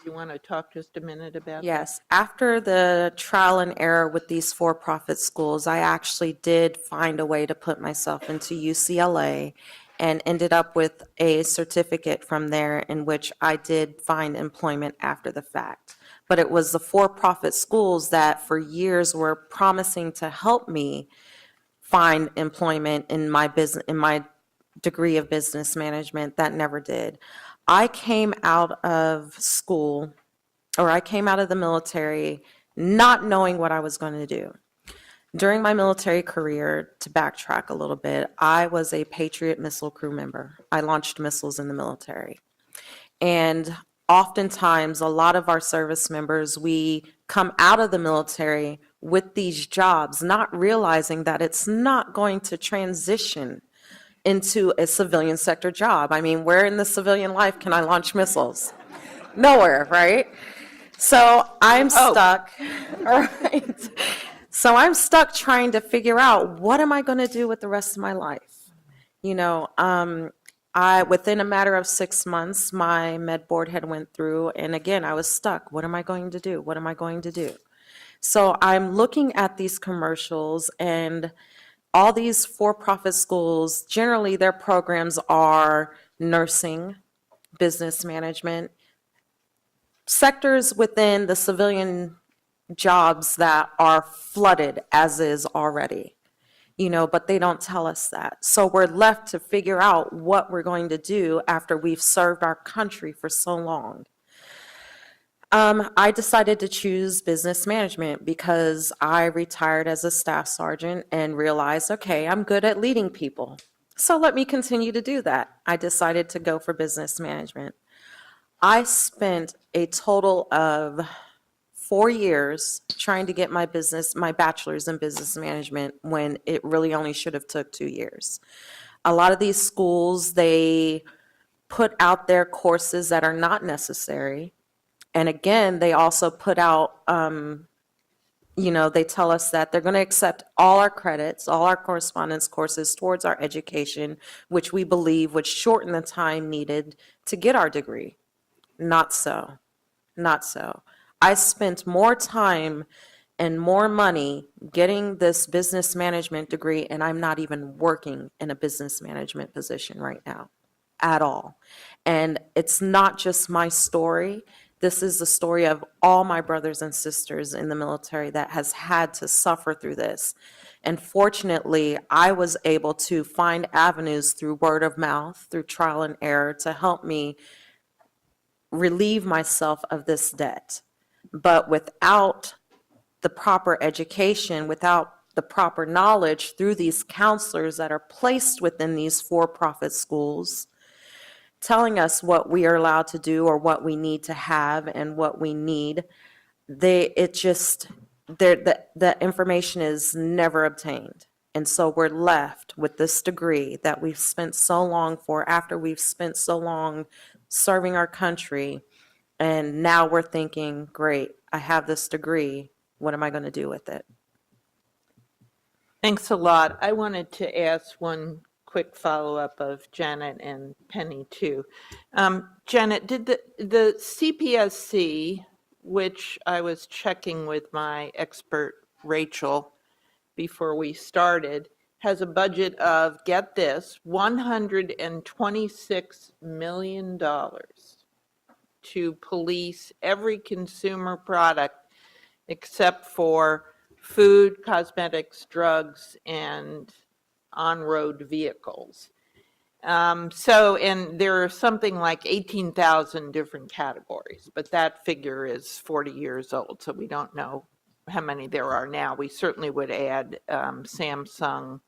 want to talk just a minute about? Yes. After the trial and error with these for-profit schools, I actually did find a way to put myself into UCLA and ended up with a certificate from there in which I did find employment after the fact. But it was the for-profit schools that for years were promising to help me find employment in my business, in my degree of business management, that never did. I came out of school, or I came out of the military not knowing what I was going to do. During my military career, to backtrack a little bit, I was a Patriot missile crew member. I launched missiles in the military. And oftentimes, a lot of our service members, we come out of the military with these jobs, not realizing that it's not going to transition into a civilian sector job. I mean, where in the civilian life can I launch missiles? Nowhere, right? So I'm stuck, all right? So I'm stuck trying to figure out, what am I going to do with the rest of my life? You know, within a matter of 6 months, my med board had went through, and again, I was stuck. What am I going to do? What am I going to do? So I'm looking at these commercials, and all these for-profit schools, generally their programs are nursing, business management, sectors within the civilian jobs that are flooded as is already, you know, but they don't tell us that. So we're left to figure out what we're going to do after we've served our country for so long. I decided to choose business management because I retired as a staff sergeant and realized, okay, I'm good at leading people. So let me continue to do that. I decided to go for business management. I spent a total of 4 years trying to get my bachelor's in business management when it really only should have took 2 years. A lot of these schools, they put out their courses that are not necessary. And again, they also put out, you know, they tell us that they're going to accept all our credits, all our correspondence courses towards our education, which we believe would shorten the time needed to get our degree. Not so. Not so. I spent more time and more money getting this business management degree, and I'm not even working in a business management position right now at all. And it's not just my story. This is the story of all my brothers and sisters in the military that has had to suffer through this. And fortunately, I was able to find avenues through word of mouth, through trial and error, to help me relieve myself of this debt. But without the proper education, without the proper knowledge through these counselors that are placed within these for-profit schools, telling us what we are allowed to do or what we need to have and what we need, the information is never obtained. And so we're left with this degree that we've spent so long for, after we've spent so long serving our country. And now we're thinking, great, I have this degree. What am I going to do with it? Thanks a lot. I wanted to ask one quick follow-up of Janet and Penny, too. Janet, did the Cpsc, which I was checking with my expert, Rachel, before we started, has a budget of, get this, $126 million to police every consumer product except for food, cosmetics, drugs, and on-road vehicles. And there are something like 18,000 different categories, but that figure is 40 years old, so we don't know how many there are now. We certainly would add Samsung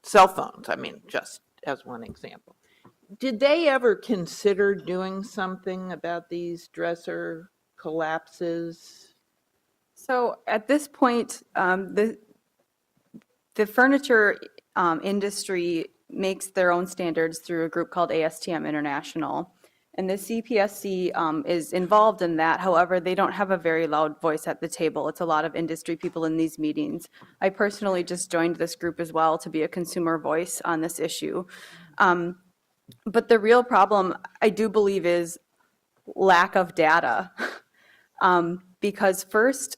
cell phones, just as one example. Did they ever consider doing something about these dresser collapses? So at this point, the furniture industry makes their own standards through a group called ASTM International. And the Cpsc is involved in that. However, they don't have a very loud voice at the table. It's a lot of industry people in these meetings. I personally just joined this group as well to be a consumer voice on this issue. But the real problem, I do believe, is lack of data. Because first,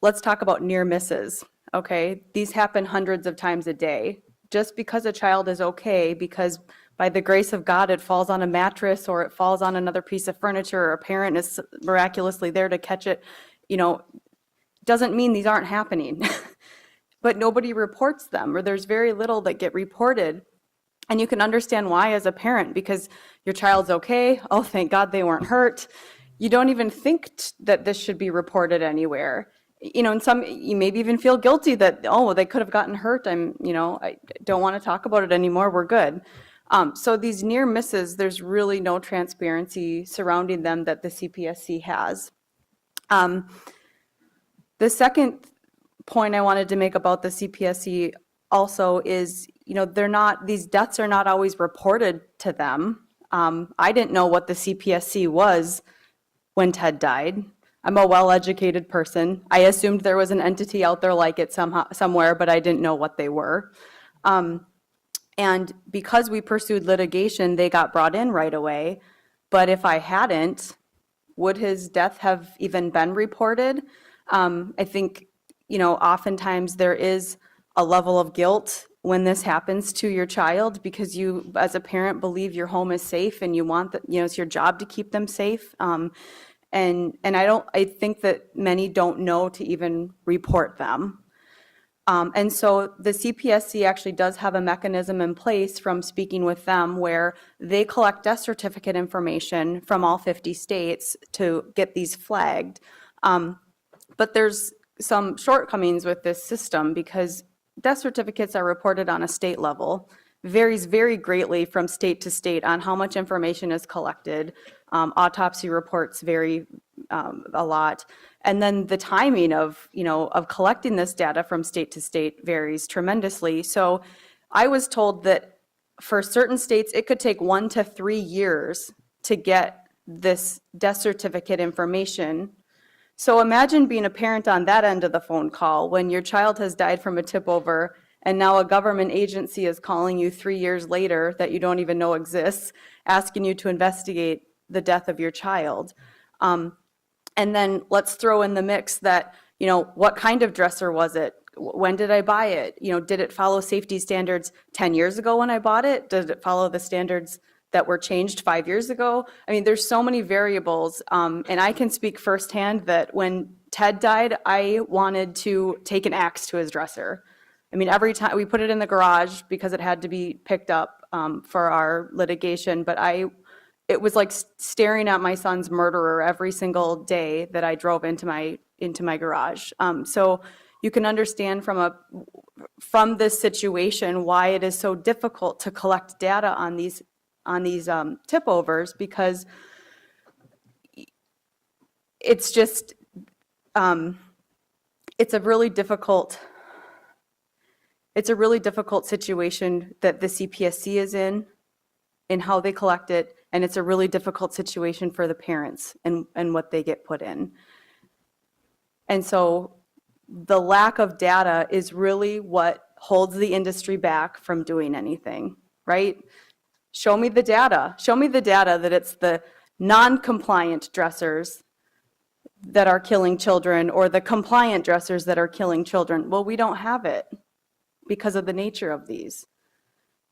let's talk about near misses, okay? These happen hundreds of times a day. Just because a child is okay, because by the grace of God, it falls on a mattress or it falls on another piece of furniture or a parent is miraculously there to catch it, doesn't mean these aren't happening. But nobody reports them, or there's very little that get reported. And you can understand why as a parent, because your child's okay. Oh, thank God they weren't hurt. You don't even think that this should be reported anywhere. And you maybe even feel guilty that, oh, well, they could have gotten hurt. I don't want to talk about it anymore. We're good. So these near misses, there's really no transparency surrounding them that the Cpsc has. The second point I wanted to make about the Cpsc also is, these deaths are not always reported to them. I didn't know what the Cpsc was when Ted died. I'm a well-educated person. I assumed there was an entity out there like it somewhere, but I didn't know what they were. And because we pursued litigation, they got brought in right away. But if I hadn't, would his death have even been reported? I think, oftentimes there is a level of guilt when this happens to your child because you, as a parent, believe your home is safe and you want that, it's your job to keep them safe. And I think that many don't know to even report them. And so the Cpsc actually does have a mechanism in place from speaking with them where they collect death certificate information from all 50 states to get these flagged. But there's some shortcomings with this system because death certificates are reported on a state level, varies very greatly from state to state on how much information is collected. Autopsy reports vary a lot. And then the timing of collecting this data from state to state varies tremendously. So I was told that for certain states, it could take 1 to 3 years to get this death certificate information. So imagine being a parent on that end of the phone call when your child has died from a tip over and now a government agency is calling you 3 years later that you don't even know exists, asking you to investigate the death of your child. And then let's throw in the mix that, what kind of dresser was it? When did I buy it? Did it follow safety standards 10 years ago when I bought it? Did it follow the standards that were changed 5 years ago? There's so many variables. And I can speak firsthand that when Ted died, I wanted to take an axe to his dresser. Every time we put it in the garage because it had to be picked up for our litigation, but it was like staring at my son's murderer every single day that I drove into my garage. So you can understand from this situation why it is so difficult to collect data on these tip overs, because it's just it's a really difficult situation that the Cpsc is in how they collect it, and it's a really difficult situation for the parents and what they get put in. And so the lack of data is really what holds the industry back from doing anything, right? Show me the data. Show me the data that it's the non-compliant dressers that are killing children or the compliant dressers that are killing children. Well, we don't have it. because of the nature of these.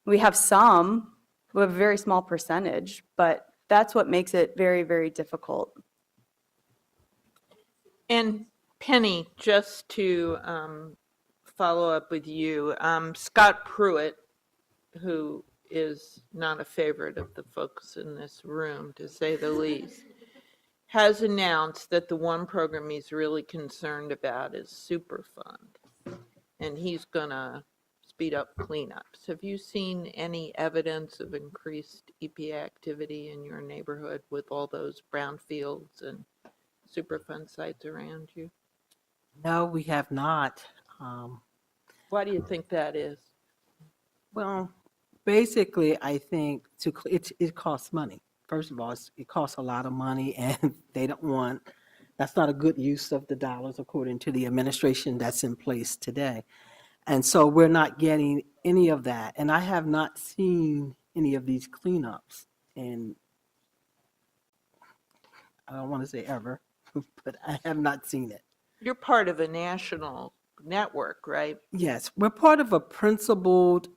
We have some, we have a very small percentage, but that's what makes it very, very difficult. And Penny, just to follow up with you, Scott Pruitt, who is not a favorite of the folks in this room, to say the least, has announced that the one program he's really concerned about is Superfund, and he's going to speed up cleanups. Have you seen any evidence of increased EPA activity in your neighborhood with all those brownfields and Superfund sites around you? No, we have not. Why do you think that is? Well, basically, I think it costs money. First of all, it costs a lot of money, and they don't want, that's not a good use of the dollars according to the administration that's in place today. And so we're not getting any of that. And I have not seen any of these cleanups. And I don't want to say ever, but I have not seen it. You're part of a national network, right? Yes, we're part of a principled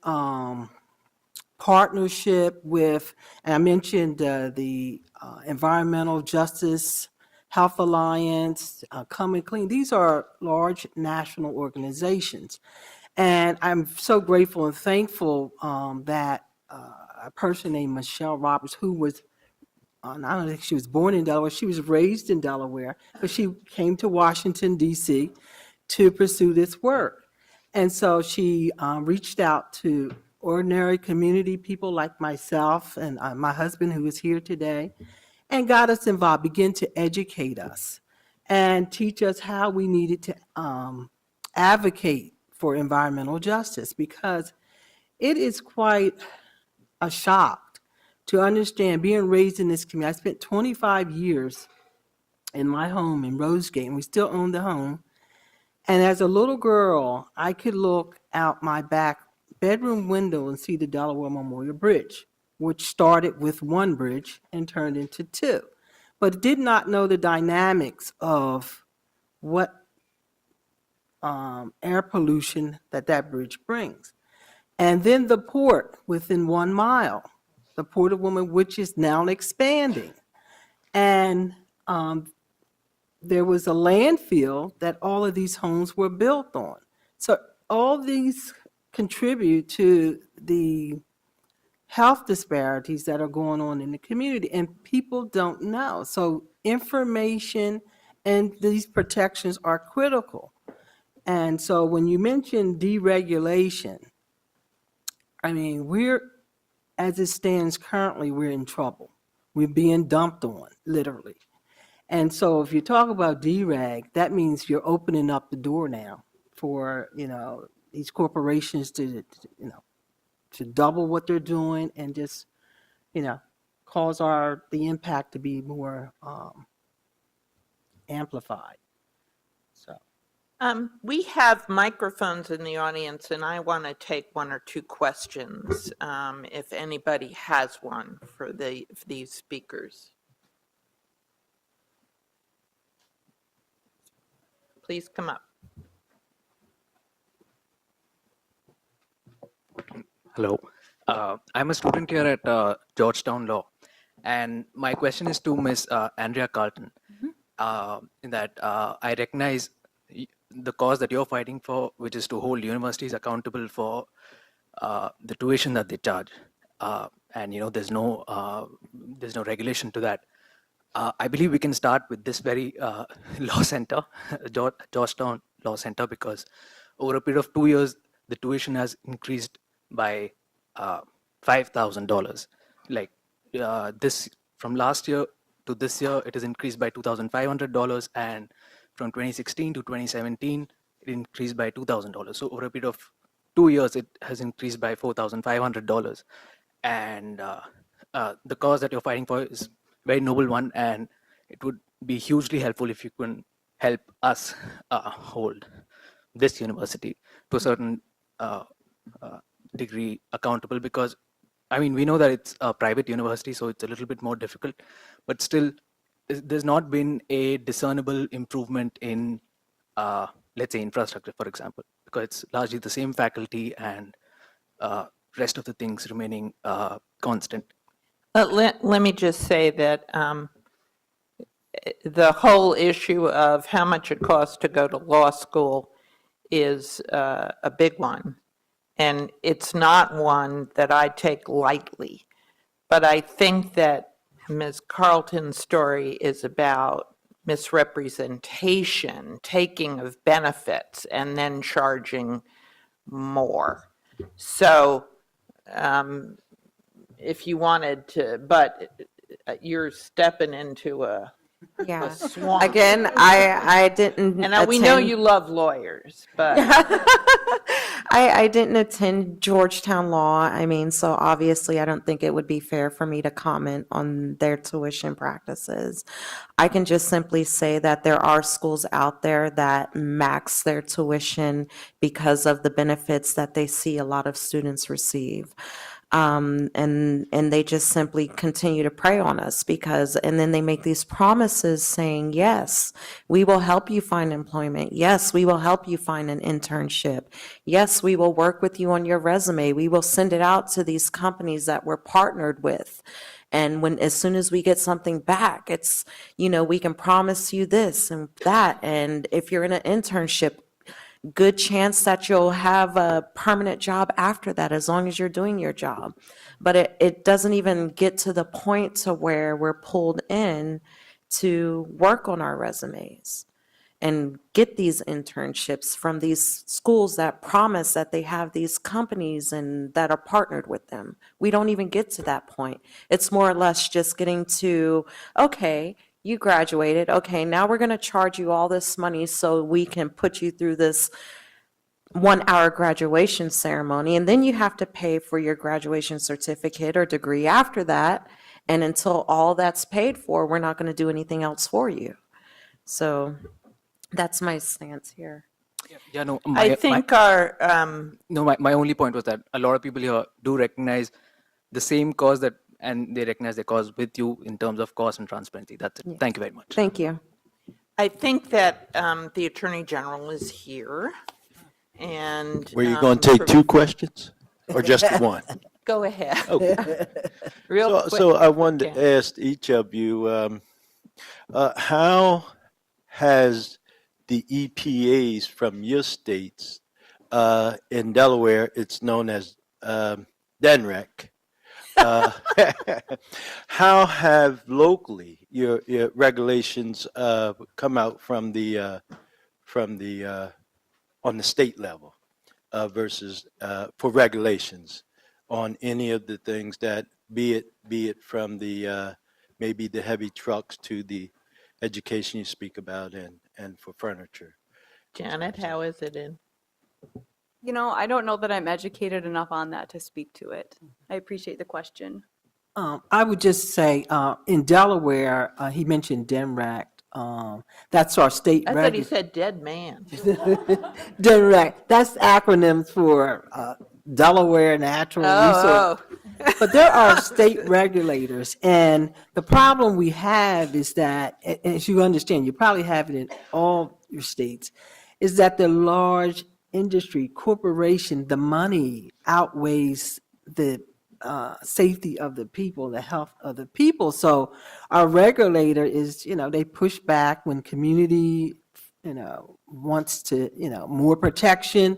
partnership with, and I mentioned the Environmental Justice Health Alliance, Come and Clean. These are large national organizations. And I'm so grateful and thankful that a person named Michelle Roberts, who was, I don't think she was born in Delaware, she was raised in Delaware, but she came to Washington, D.C. to pursue this work. And so she reached out to ordinary community people like myself and my husband, who is here today, and got us involved, began to educate us and teach us how we needed to advocate for environmental justice, because it is quite a shock to understand, being raised in this community. I spent 25 years in my home in Rosegate, and we still own the home. And as a little girl, I could look out my back bedroom window and see the Delaware Memorial Bridge, which started with one bridge and turned into two, but did not know the dynamics of what air pollution that bridge brings. And then the port within 1 mile, the Port of Woman, which is now expanding. And there was a landfill that all of these homes were built on. So all these contribute to the health disparities that are going on in the community, and people don't know. So information and these protections are critical. And so when you mention deregulation, I mean, as it stands currently, we're in trouble. We're being dumped on, literally. And so if you talk about dereg, that means you're opening up the door now for, these corporations to double what they're doing and just, cause the impact to be more amplified. So. We have microphones in the audience, and I want to take one or two questions, if anybody has one for these speakers. Please come up. Hello. I'm a student here at Georgetown Law, and my question is to Ms. Andrea Carlton. In that I recognize the cause that you're fighting for, which is to hold universities accountable for the tuition that they charge, and there's no regulation to that. I believe we can start with this very law center, Georgetown Law Center, because over a period of 2 years, the tuition has increased by $5,000. Like this, from last year to this year, it has increased by $2,500, and from 2016 to 2017, it increased by $2,000. So over a period of 2 years, it has increased by $4,500. And the cause that you're fighting for is a very noble one, and it would be hugely helpful if you can help us hold this university to a certain degree accountable, because we know that it's a private university, so it's a little bit more difficult, but still there's not been a discernible improvement in let's say infrastructure, for example. because it's largely the same faculty and rest of the things remaining constant. Let me just say that the whole issue of how much it costs to go to law school is a big one. And it's not one that I take lightly. But I think that Ms. Carlton's story is about misrepresentation, taking of benefits, and then charging more. So if you wanted to, but you're stepping into a Yeah. swamp. Again, I didn't. And we know attend- you love lawyers, but I didn't attend Georgetown Law. I mean, so obviously I don't think it would be fair for me to comment on their tuition practices. I can just simply say that there are schools out there that max their tuition because of the benefits that they see a lot of students receive. And they just simply continue to prey on us and then they make these promises saying, yes, we will help you find employment. Yes, we will help you find an internship. Yes, we will work with you on your resume. We will send it out to these companies that we're partnered with. And as soon as we get something back, it's, we can promise you this and that. And if you're in an internship, good chance that you'll have a permanent job after that as long as you're doing your job. But it doesn't even get to the point to where we're pulled in to work on our resumes and get these internships from these schools that promise that they have these companies and that are partnered with them. We don't even get to that point. It's more or less just getting to, okay, you graduated. Okay, now we're going to charge you all this money so we can put you through this 1-hour graduation ceremony. And then you have to pay for your graduation certificate or degree after that. And until all that's paid for, we're not going to do anything else for you. So that's my stance here. Yeah, no, I think our my only point was that a lot of people here do recognize the same cause and they recognize the cause with you in terms of cost and transparency. That's it. Yeah. Thank you very much. Thank you. I think that the Attorney General is here, and Were you going to take 2 questions or just one? Go ahead. Okay. Real quick. So I wanted to Yeah. ask each of you, how has the EPAs from your states, in Delaware, it's known as DENREC, how have locally your regulations come out from the on the state level versus for regulations on any of the things that be it from the maybe the heavy trucks to the education you speak about and for furniture? Janet, how is it in? I don't know that I'm educated enough on that to speak to it. I appreciate the question. I would just say, in Delaware, he mentioned DENREC. That's our state I thought he said dead man. DENREC, that's acronyms for Delaware Natural Resource. But there are state regulators, and the problem we have is that, as you understand, you probably have it in all your states, is that the large industry, corporation, the money outweighs the safety of the people, the health of the people. So our regulator is, they push back when community, wants to, more protection.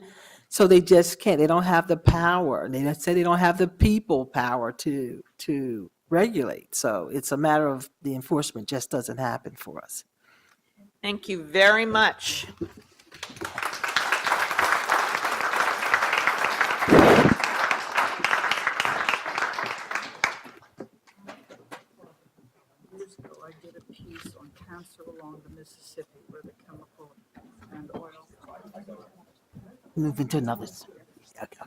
So they just can't. They don't have the power. They say they don't have the people power to regulate. So it's a matter of the enforcement just doesn't happen for us. Thank you very much. Years ago, I did a piece on cancer along the Mississippi where the chemical and oil. Move into another. Okay.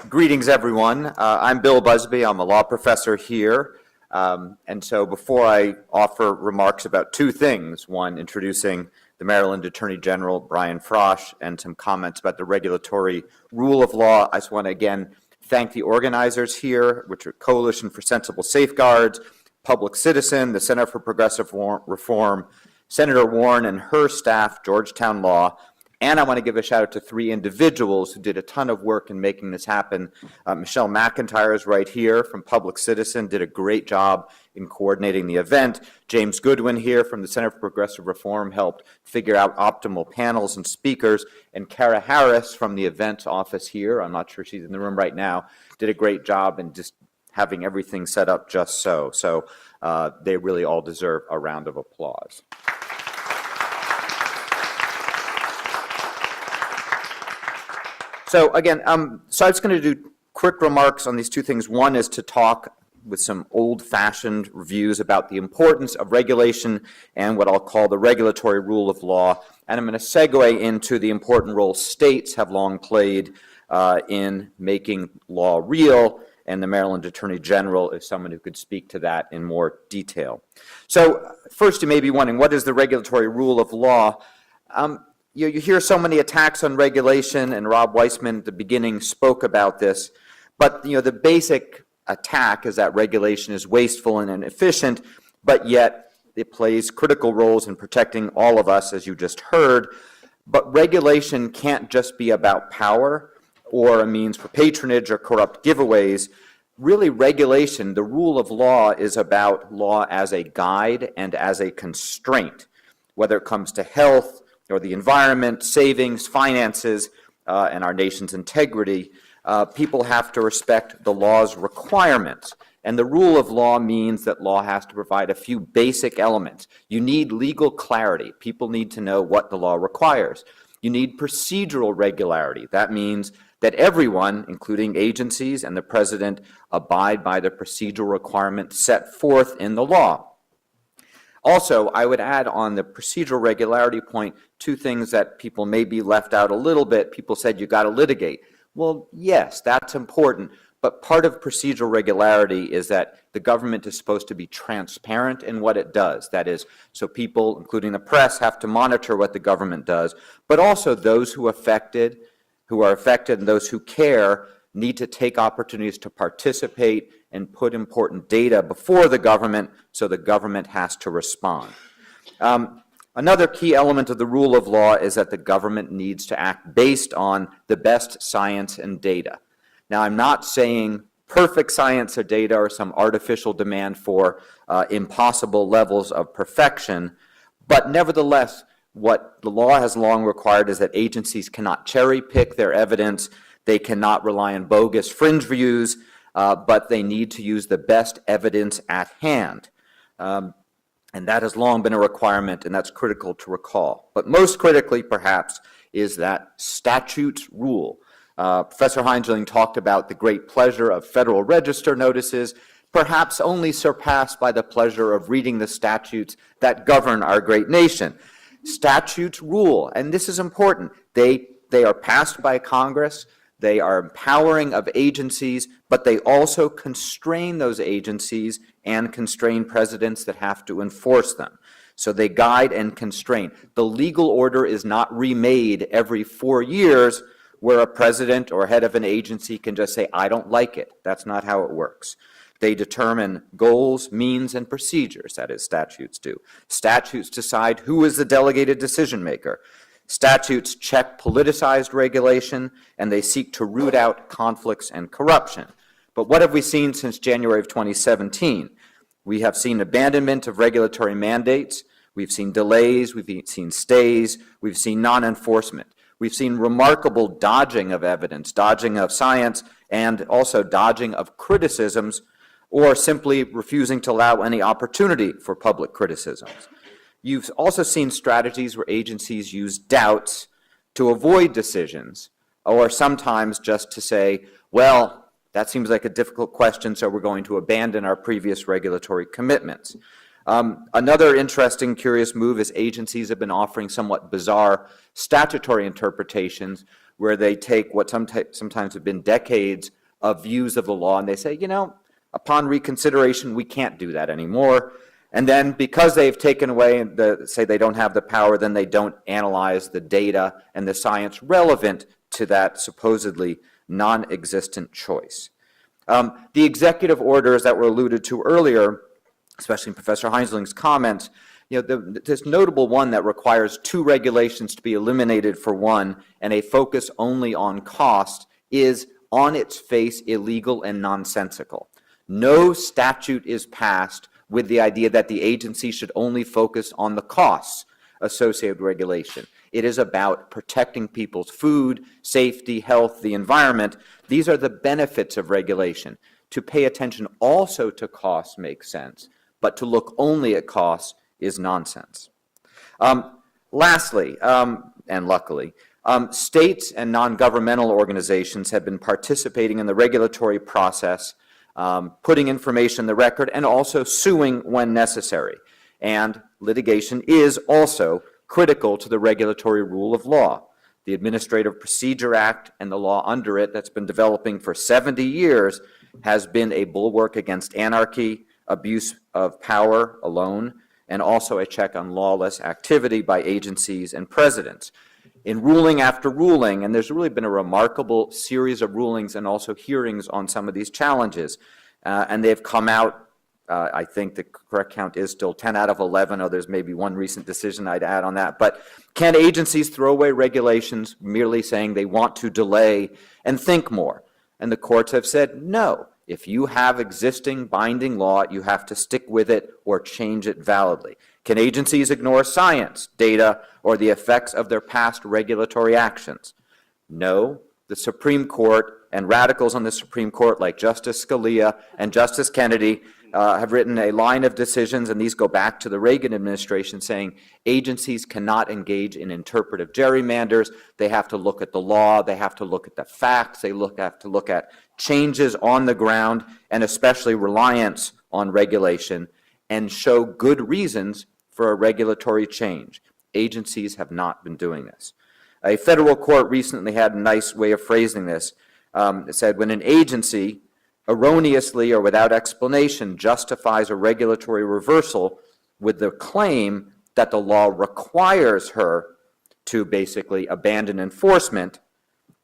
Greetings, everyone. I'm Bill Busby. I'm a law professor here. And so before I offer remarks about 2 things, one, introducing the Maryland Attorney General, Brian Frosh, and some comments about the regulatory rule of law, I just want to again thank the organizers here, which are Coalition for Sensible Safeguards, Public Citizen, the Center for Progressive Reform, Senator Warren and her staff, Georgetown Law, and I want to give a shout out to 3 individuals who did a ton of work in making this happen. Michelle McIntyre is right here from Public Citizen, did a great job in coordinating the event. James Goodwin here from the Center for Progressive Reform helped figure out optimal panels and speakers. And Kara Harris from the events office here, I'm not sure she's in the room right now, did a great job in just having everything set up just so. So they really all deserve a round of applause. So again, so I was going to do quick remarks on these 2 things. One is to talk with some old-fashioned reviews about the importance of regulation and what I'll call the regulatory rule of law. And I'm going to segue into the important role states have long played in making law real, and the Maryland Attorney General is someone who could speak to that in more detail. So first, you may be wondering, what is the regulatory rule of law? You hear so many attacks on regulation, and Rob Wiseman at the beginning spoke about this, but the basic attack is that regulation is wasteful and inefficient, but yet it plays critical roles in protecting all of us, as you just heard. But regulation can't just be about power or a means for patronage or corrupt giveaways. Really, regulation, the rule of law, is about law as a guide and as a constraint, whether it comes to health or the environment, savings, finances, and our nation's integrity. People have to respect the law's requirements. And the rule of law means that law has to provide a few basic elements. You need legal clarity. People need to know what the law requires. You need procedural regularity. That means that everyone, including agencies and the president, abide by the procedural requirements set forth in the law. Also, I would add on the procedural regularity point 2 things that people may be left out a little bit. People said you got to litigate. Well, yes, that's important, but part of procedural regularity is that the government is supposed to be transparent in what it does. That is, so people, including the press, have to monitor what the government does, but also those who are affected and those who care need to take opportunities to participate and put important data before the government, so the government has to respond. Another key element of the rule of law is that the government needs to act based on the best science and data. Now, I'm not saying perfect science or data or some artificial demand for impossible levels of perfection, but nevertheless, what the law has long required is that agencies cannot cherry pick their evidence. They cannot rely on bogus fringe views, but they need to use the best evidence at hand. And that has long been a requirement, and that's critical to recall. But most critically, perhaps, is that statutes rule. Professor Heinzling talked about the great pleasure of Federal Register notices, perhaps only surpassed by the pleasure of reading the statutes that govern our great nation. Statutes rule, and this is important. They are passed by Congress. They are empowering of agencies, but they also constrain those agencies and constrain presidents that have to enforce them. So they guide and constrain. The legal order is not remade every 4 years where a president or head of an agency can just say, I don't like it. That's not how it works. They determine goals, means, and procedures, that is, statutes do. Statutes decide who is the delegated decision maker. Statutes check politicized regulation, and they seek to root out conflicts and corruption. But what have we seen since January of 2017? We have seen abandonment of regulatory mandates. We've seen delays. We've seen stays. We've seen non-enforcement. We've seen remarkable dodging of evidence, dodging of science, and also dodging of criticisms, or simply refusing to allow any opportunity for public criticisms. You've also seen strategies where agencies use doubts to avoid decisions, or sometimes just to say, well, that seems like a difficult question, so we're going to abandon our previous regulatory commitments. Another interesting, curious move is agencies have been offering somewhat bizarre statutory interpretations where they take what sometimes have been decades of views of the law and they say, upon reconsideration, we can't do that anymore. And then because they've taken away, say they don't have the power, then they don't analyze the data and the science relevant to that supposedly non-existent choice. The executive orders that were alluded to earlier especially in Professor Heinzeling's comments, this notable one that requires 2 regulations to be eliminated for one and a focus only on cost is on its face illegal and nonsensical. No statute is passed with the idea that the agency should only focus on the costs associated with regulation. It is about protecting people's food, safety, health, the environment. These are the benefits of regulation. To pay attention also to costs makes sense, but to look only at costs is nonsense. Lastly, and luckily, states and non-governmental organizations have been participating in the regulatory process, putting information in the record, and also suing when necessary. And litigation is also critical to the regulatory rule of law. The Administrative Procedure Act and the law under it that's been developing for 70 years has been a bulwark against anarchy, abuse of power alone, and also a check on lawless activity by agencies and presidents. In ruling after ruling, and there's really been a remarkable series of rulings and also hearings on some of these challenges, and they've come out, I think the correct count is still 10 out of 11, or there's maybe one recent decision I'd add on that. But can agencies throw away regulations merely saying they want to delay and think more? And the courts have said no. If you have existing binding law, you have to stick with it or change it validly. Can agencies ignore science, data, or the effects of their past regulatory actions? No. The Supreme Court and radicals on the Supreme Court like Justice Scalia and Justice Kennedy have written a line of decisions, and these go back to the Reagan administration, saying agencies cannot engage in interpretive gerrymanders. They have to look at the law. They have to look at the facts. They have to look at changes on the ground, and especially reliance on regulation, and show good reasons for a regulatory change. Agencies have not been doing this. A federal court recently had a nice way of phrasing this. It said, when an agency erroneously or without explanation justifies a regulatory reversal with the claim that the law requires her to basically abandon enforcement,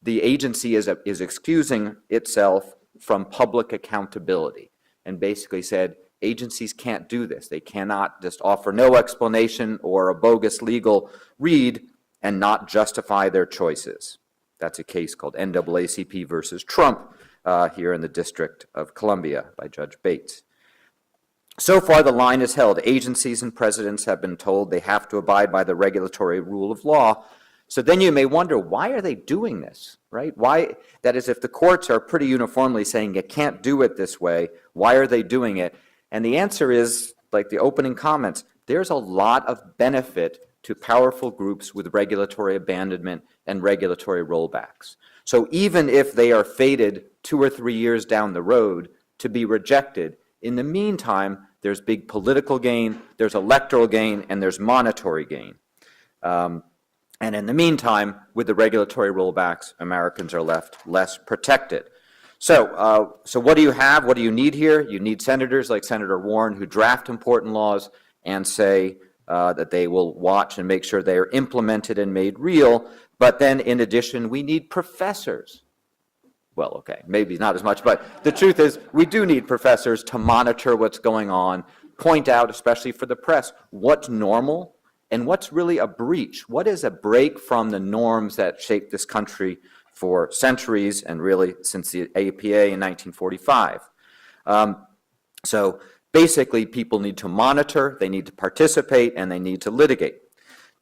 the agency is excusing itself from public accountability, and basically said agencies can't do this. They cannot just offer no explanation or a bogus legal read and not justify their choices. That's a case called NAACP versus Trump here in the District of Columbia by Judge Bates. So far, the line is held. Agencies and presidents have been told they have to abide by the regulatory rule of law. So then you may wonder, why are they doing this, right? Why? That is, if the courts are pretty uniformly saying you can't do it this way, why are they doing it? And the answer is, like the opening comments, there's a lot of benefit to powerful groups with regulatory abandonment and regulatory rollbacks. So even if they are fated 2 or 3 years down the road to be rejected, in the meantime, there's big political gain, there's electoral gain, and there's monetary gain. And in the meantime, with the regulatory rollbacks, Americans are left less protected. So what do you have? What do you need here? You need senators like Senator Warren who draft important laws and say that they will watch and make sure they are implemented and made real. But then, in addition, we need professors. Well, okay, maybe not as much, but the truth is we do need professors to monitor what's going on, point out, especially for the press, what's normal and what's really a breach. What is a break from the norms that shaped this country for centuries and really since the APA in 1945? So basically, people need to monitor, they need to participate, and they need to litigate.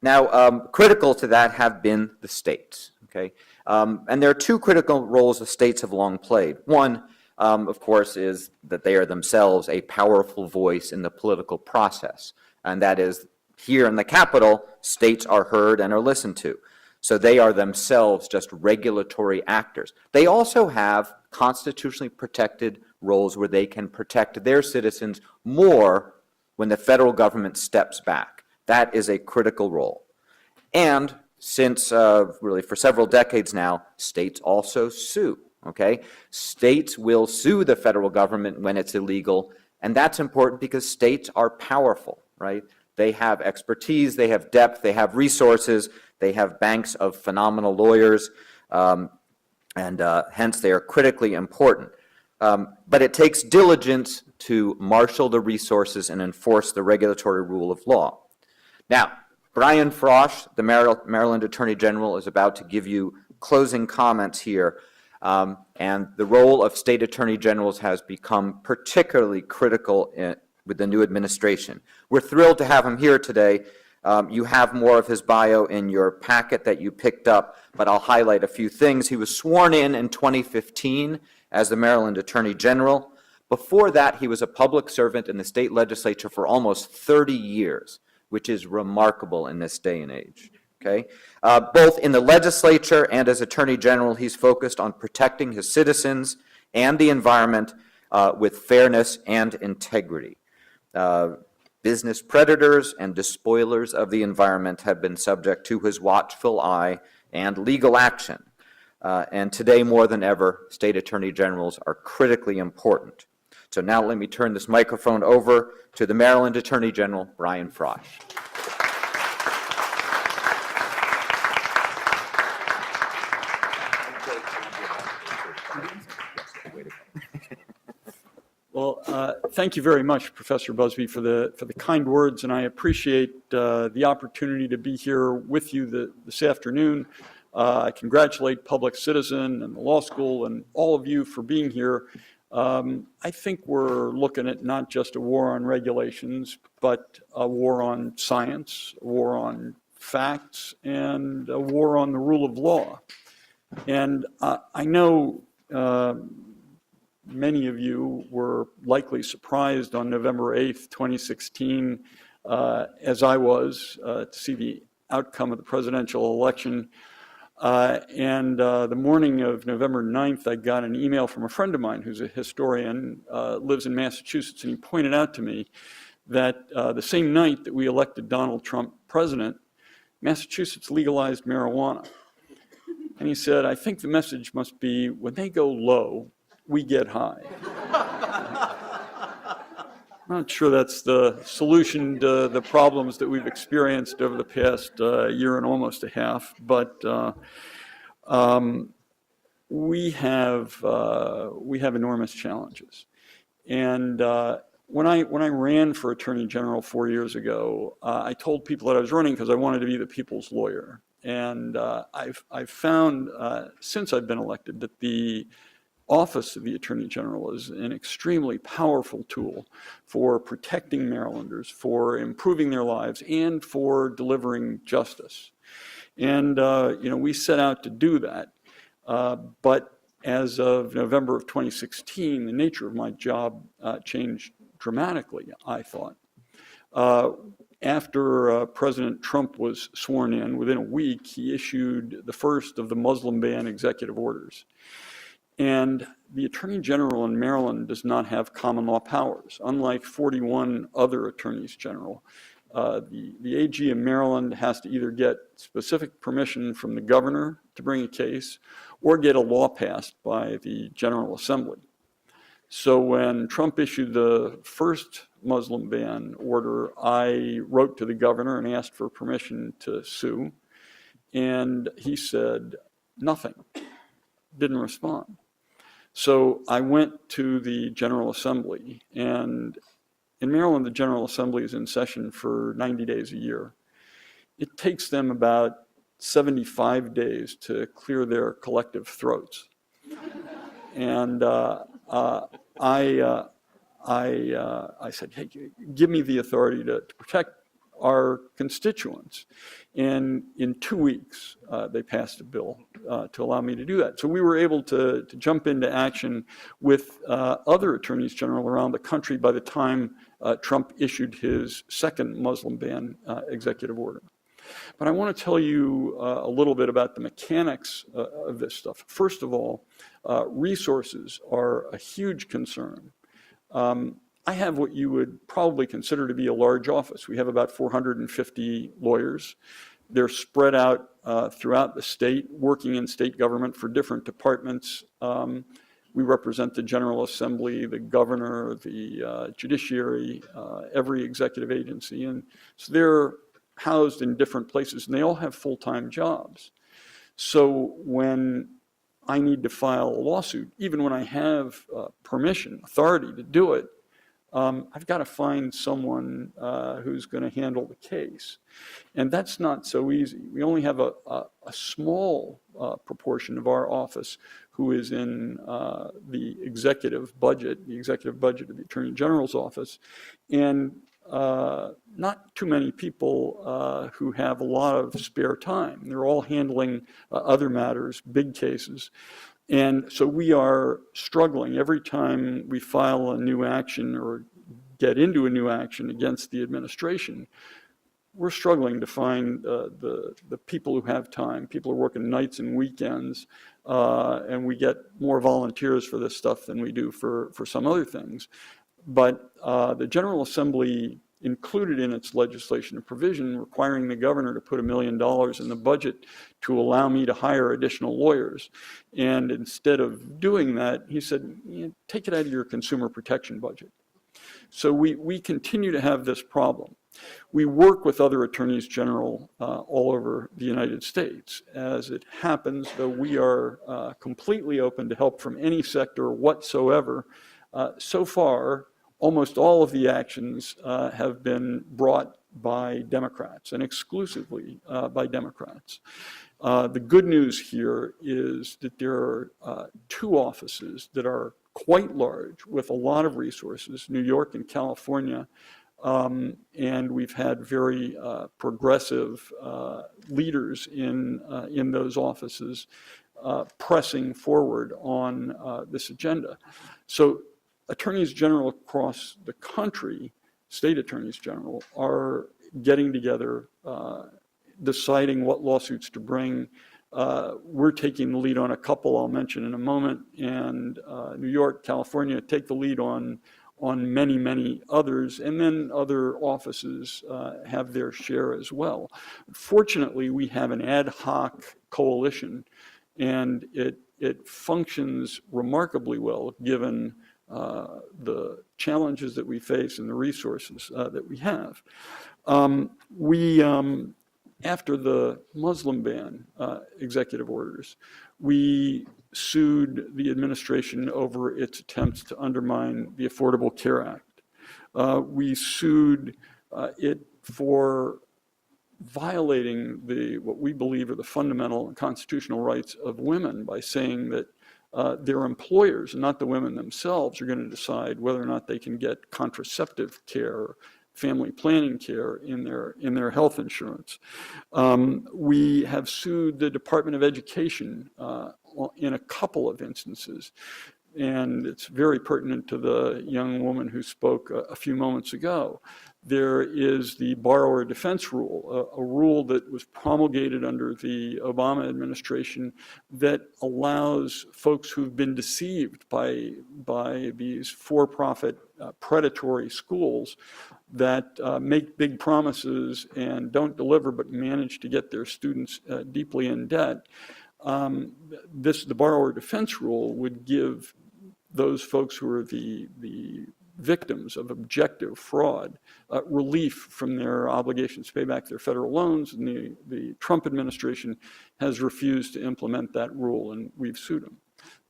Now, critical to that have been the states, okay? And there are 2 critical roles the states have long played. One, of course, is that they are themselves a powerful voice in the political process, and that is here in the Capitol, states are heard and are listened to. So they are themselves just regulatory actors. They also have constitutionally protected roles where they can protect their citizens more when the federal government steps back. That is a critical role. And since really for several decades now, states also sue, okay? States will sue the federal government when it's illegal, and that's important because states are powerful, right? They have expertise, they have depth, they have resources, they have banks of phenomenal lawyers, and hence they are critically important. But it takes diligence to marshal the resources and enforce the regulatory rule of law. Now, Brian Frosh, the Maryland Attorney General, is about to give you closing comments here. And the role of state attorney generals has become particularly critical with the new administration. We're thrilled to have him here today. You have more of his bio in your packet that you picked up, but I'll highlight a few things. He was sworn in 2015 as the Maryland Attorney General. Before that, he was a public servant in the state legislature for almost 30 years, which is remarkable in this day and age. Okay? Both in the legislature and as Attorney General, he's focused on protecting his citizens and the environment with fairness and integrity. Business predators and despoilers of the environment have been subject to his watchful eye and legal action. And today, more than ever, state attorney generals are critically important. So now let me turn this microphone over to the Maryland Attorney General, Brian Frosh. Well, thank you very much, Professor Busby, for the kind words, and I appreciate the opportunity to be here with you this afternoon. I congratulate Public Citizen and the law school and all of you for being here. I think we're looking at not just a war on regulations, but a war on science, a war on facts, and a war on the rule of law. And I know many of you were likely surprised on November 8th, 2016, as I was, to see the outcome of the presidential election. And the morning of November 9th, I got an email from a friend of mine who's a historian, lives in Massachusetts, and he pointed out to me that the same night that we elected Donald Trump president, Massachusetts legalized marijuana. And he said, I think the message must be, when they go low, we get high. I'm not sure that's the solution to the problems that we've experienced over the past year and almost a half, but we have enormous challenges. And when I ran for Attorney General 4 years ago, I told people that I was running because I wanted to be the people's lawyer. And I've found since I've been elected that the Office of the Attorney General is an extremely powerful tool for protecting Marylanders, for improving their lives, and for delivering justice. And, we set out to do that. But as of November of 2016, the nature of my job changed dramatically, I thought. After President Trump was sworn in, within a week, he issued the first of the Muslim ban executive orders. And the Attorney General in Maryland does not have common law powers. Unlike 41 other attorneys general, the AG in Maryland has to either get specific permission from the governor to bring a case or get a law passed by the General Assembly. So when Trump issued the first Muslim ban order, I wrote to the governor and asked for permission to sue. And he said nothing, didn't respond. So I went to the General Assembly, and in Maryland, the General Assembly is in session for 90 days a year. It takes them about 75 days to clear their collective throats. And I said, hey, give me the authority to protect our constituents. And in 2 weeks, they passed a bill to allow me to do that. So we were able to jump into action with other attorneys general around the country by the time Trump issued his second Muslim ban executive order. But I want to tell you a little bit about the mechanics of this stuff. First of all, resources are a huge concern. I have what you would probably consider to be a large office. We have about 450 lawyers. They're spread out throughout the state, working in state government for different departments. We represent the General Assembly, the governor, the judiciary, every executive agency. And so they're housed in different places, and they all have full-time jobs. So when I need to file a lawsuit, even when I have permission, authority to do it, I've got to find someone who's going to handle the case. And that's not so easy. We only have a small proportion of our office who is in the executive budget of the Attorney General's office, and not too many people who have a lot of spare time. They're all handling other matters, big cases. And so we are struggling every time we file a new action or get into a new action against the administration. We're struggling to find the people who have time. People are working nights and weekends, and we get more volunteers for this stuff than we do for some other things. But the General Assembly included in its legislation a provision requiring the governor to put $1 million in the budget to allow me to hire additional lawyers. And instead of doing that, he said, take it out of your consumer protection budget. So we continue to have this problem. We work with other attorneys general all over the United States. As it happens, though we are completely open to help from any sector whatsoever, so far, almost all of the actions have been brought by Democrats, and exclusively by Democrats. The good news here is that there are 2 offices that are quite large with a lot of resources, New York and California, and we've had very progressive leaders in those offices pressing forward on this agenda. So attorneys general across the country, state attorneys general, are getting together, deciding what lawsuits to bring. We're taking the lead on a couple I'll mention in a moment, and New York, California take the lead on many, many others, and then other offices have their share as well. Fortunately, we have an ad hoc coalition, and it functions remarkably well given the challenges that we face and the resources that we have. After the Muslim ban executive orders, we sued the administration over its attempts to undermine the Affordable Care Act. We sued it for violating what we believe are the fundamental and constitutional rights of women by saying that their employers, and not the women themselves, are going to decide whether or not they can get contraceptive care, family planning care in their health insurance. We have sued the Department of Education in a couple of instances, and it's very pertinent to the young woman who spoke a few moments ago. There is the borrower defense rule, a rule that was promulgated under the Obama administration that allows folks who've been deceived by these for-profit predatory schools that make big promises and don't deliver but manage to get their students deeply in debt. The borrower defense rule would give those folks who are the victims of objective fraud relief from their obligations to pay back their federal loans, and the Trump administration has refused to implement that rule, and we've sued them.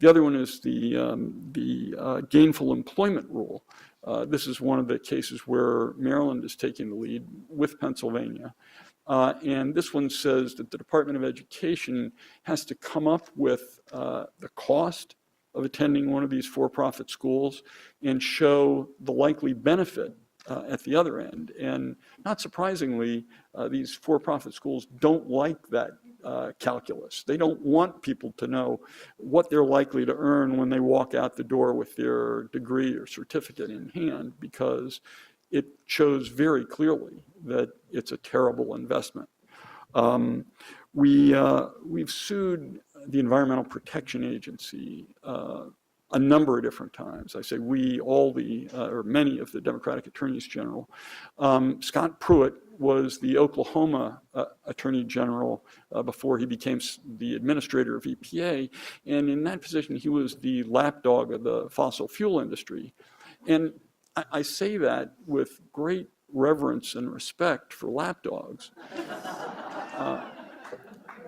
The other one is the gainful employment rule. This is one of the cases where Maryland is taking the lead with Pennsylvania. And this one says that the Department of Education has to come up with the cost of attending one of these for-profit schools and show the likely benefit at the other end. And not surprisingly, these for-profit schools don't like that calculus. They don't want people to know what they're likely to earn when they walk out the door with their degree or certificate in hand, because it shows very clearly that it's a terrible investment. We've sued the Environmental Protection Agency a number of different times. I say we, or many of the Democratic attorneys general. Scott Pruitt was the Oklahoma Attorney General before he became the administrator of EPA, and in that position he was the lapdog of the fossil fuel industry. And I say that with great reverence and respect for lapdogs.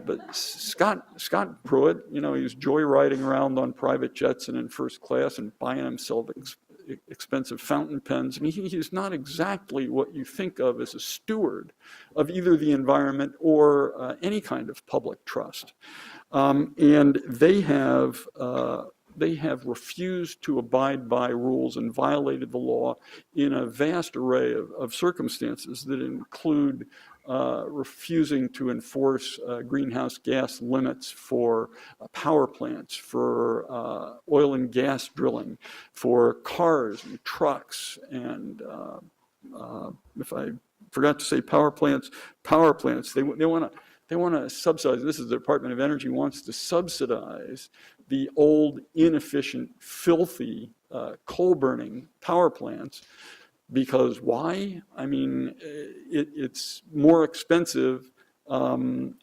But Scott Pruitt, he was joyriding around on private jets and in first class and buying himself expensive fountain pens. I mean, he's not exactly what you think of as a steward of either the environment or any kind of public trust. And they have refused to abide by rules and violated the law in a vast array of circumstances that include refusing to enforce greenhouse gas limits for power plants, for oil and gas drilling, for cars and trucks, and if I forgot to say power plants, they want to subsidize. This is the Department of Energy wants to subsidize the old, inefficient, filthy coal-burning power plants. Because why? I mean, it's more expensive, and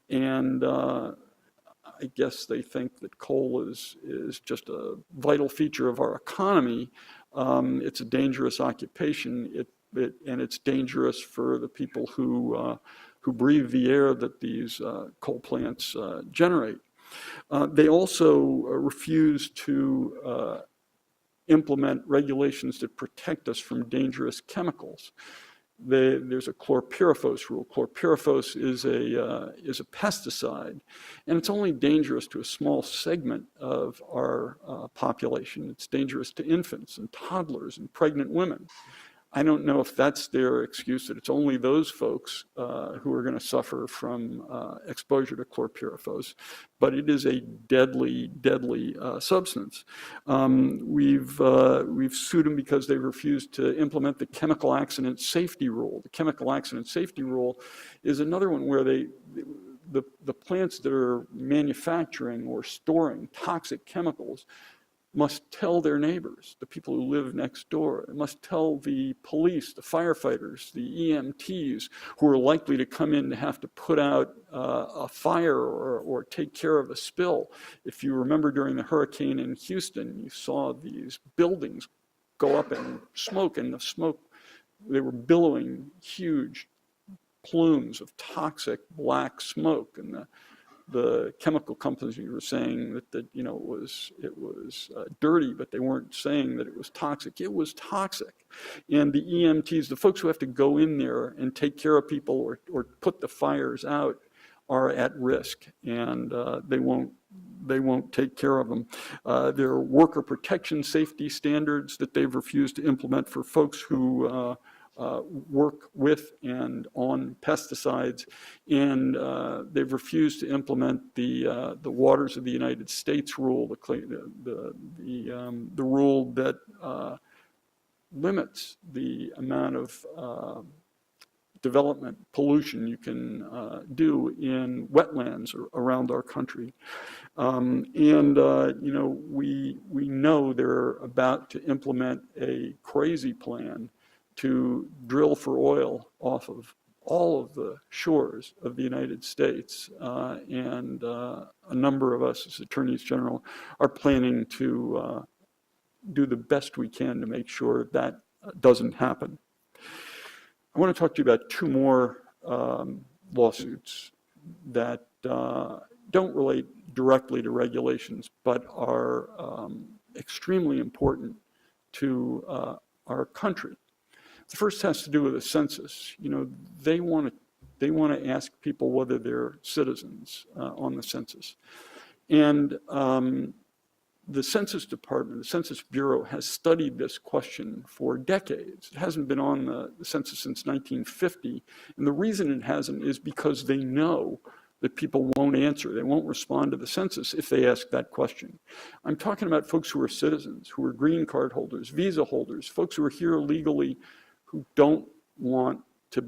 I guess they think that coal is just a vital feature of our economy. It's a dangerous occupation, and it's dangerous for the people who breathe the air that these coal plants generate. They also refuse to implement regulations that protect us from dangerous chemicals. There's a chlorpyrifos rule. Chlorpyrifos is a pesticide, and it's only dangerous to a small segment of our population. It's dangerous to infants and toddlers and pregnant women. I don't know if that's their excuse, that it's only those folks who are going to suffer from exposure to chlorpyrifos, but it is a deadly, deadly substance. We've sued them because they refused to implement the chemical accident safety rule. The chemical accident safety rule is another one where the plants that are manufacturing or storing toxic chemicals must tell their neighbors, the people who live next door. It must tell the police, the firefighters, the EMTs who are likely to come in to have to put out a fire or take care of a spill. If you remember during the hurricane in Houston, you saw these buildings go up in smoke, and the smoke, they were billowing huge plumes of toxic black smoke, and the chemical companies were saying that it was dirty, but they weren't saying that it was toxic. It was toxic, and the EMTs, the folks who have to go in there and take care of people or put the fires out, are at risk, and they won't take care of them. There are worker protection safety standards that they've refused to implement for folks who work with and on pesticides, and they've refused to implement the Waters of the United States rule, the rule that limits the amount of development pollution you can do in wetlands around our country. We know they're about to implement a crazy plan to drill for oil off of all of the shores of the United States. And a number of us as attorneys general are planning to do the best we can to make sure that doesn't happen. I want to talk to you about two more lawsuits that don't relate directly to regulations, but are extremely important to our country. The first has to do with the census. They want to ask people whether they're citizens on the census. And the Census Department, the Census Bureau, has studied this question for decades. It hasn't been on the census since 1950. And the reason it hasn't is because they know that people won't answer. They won't respond to the census if they ask that question. I'm talking about folks who are citizens, who are green card holders, visa holders, folks who are here legally, who don't want to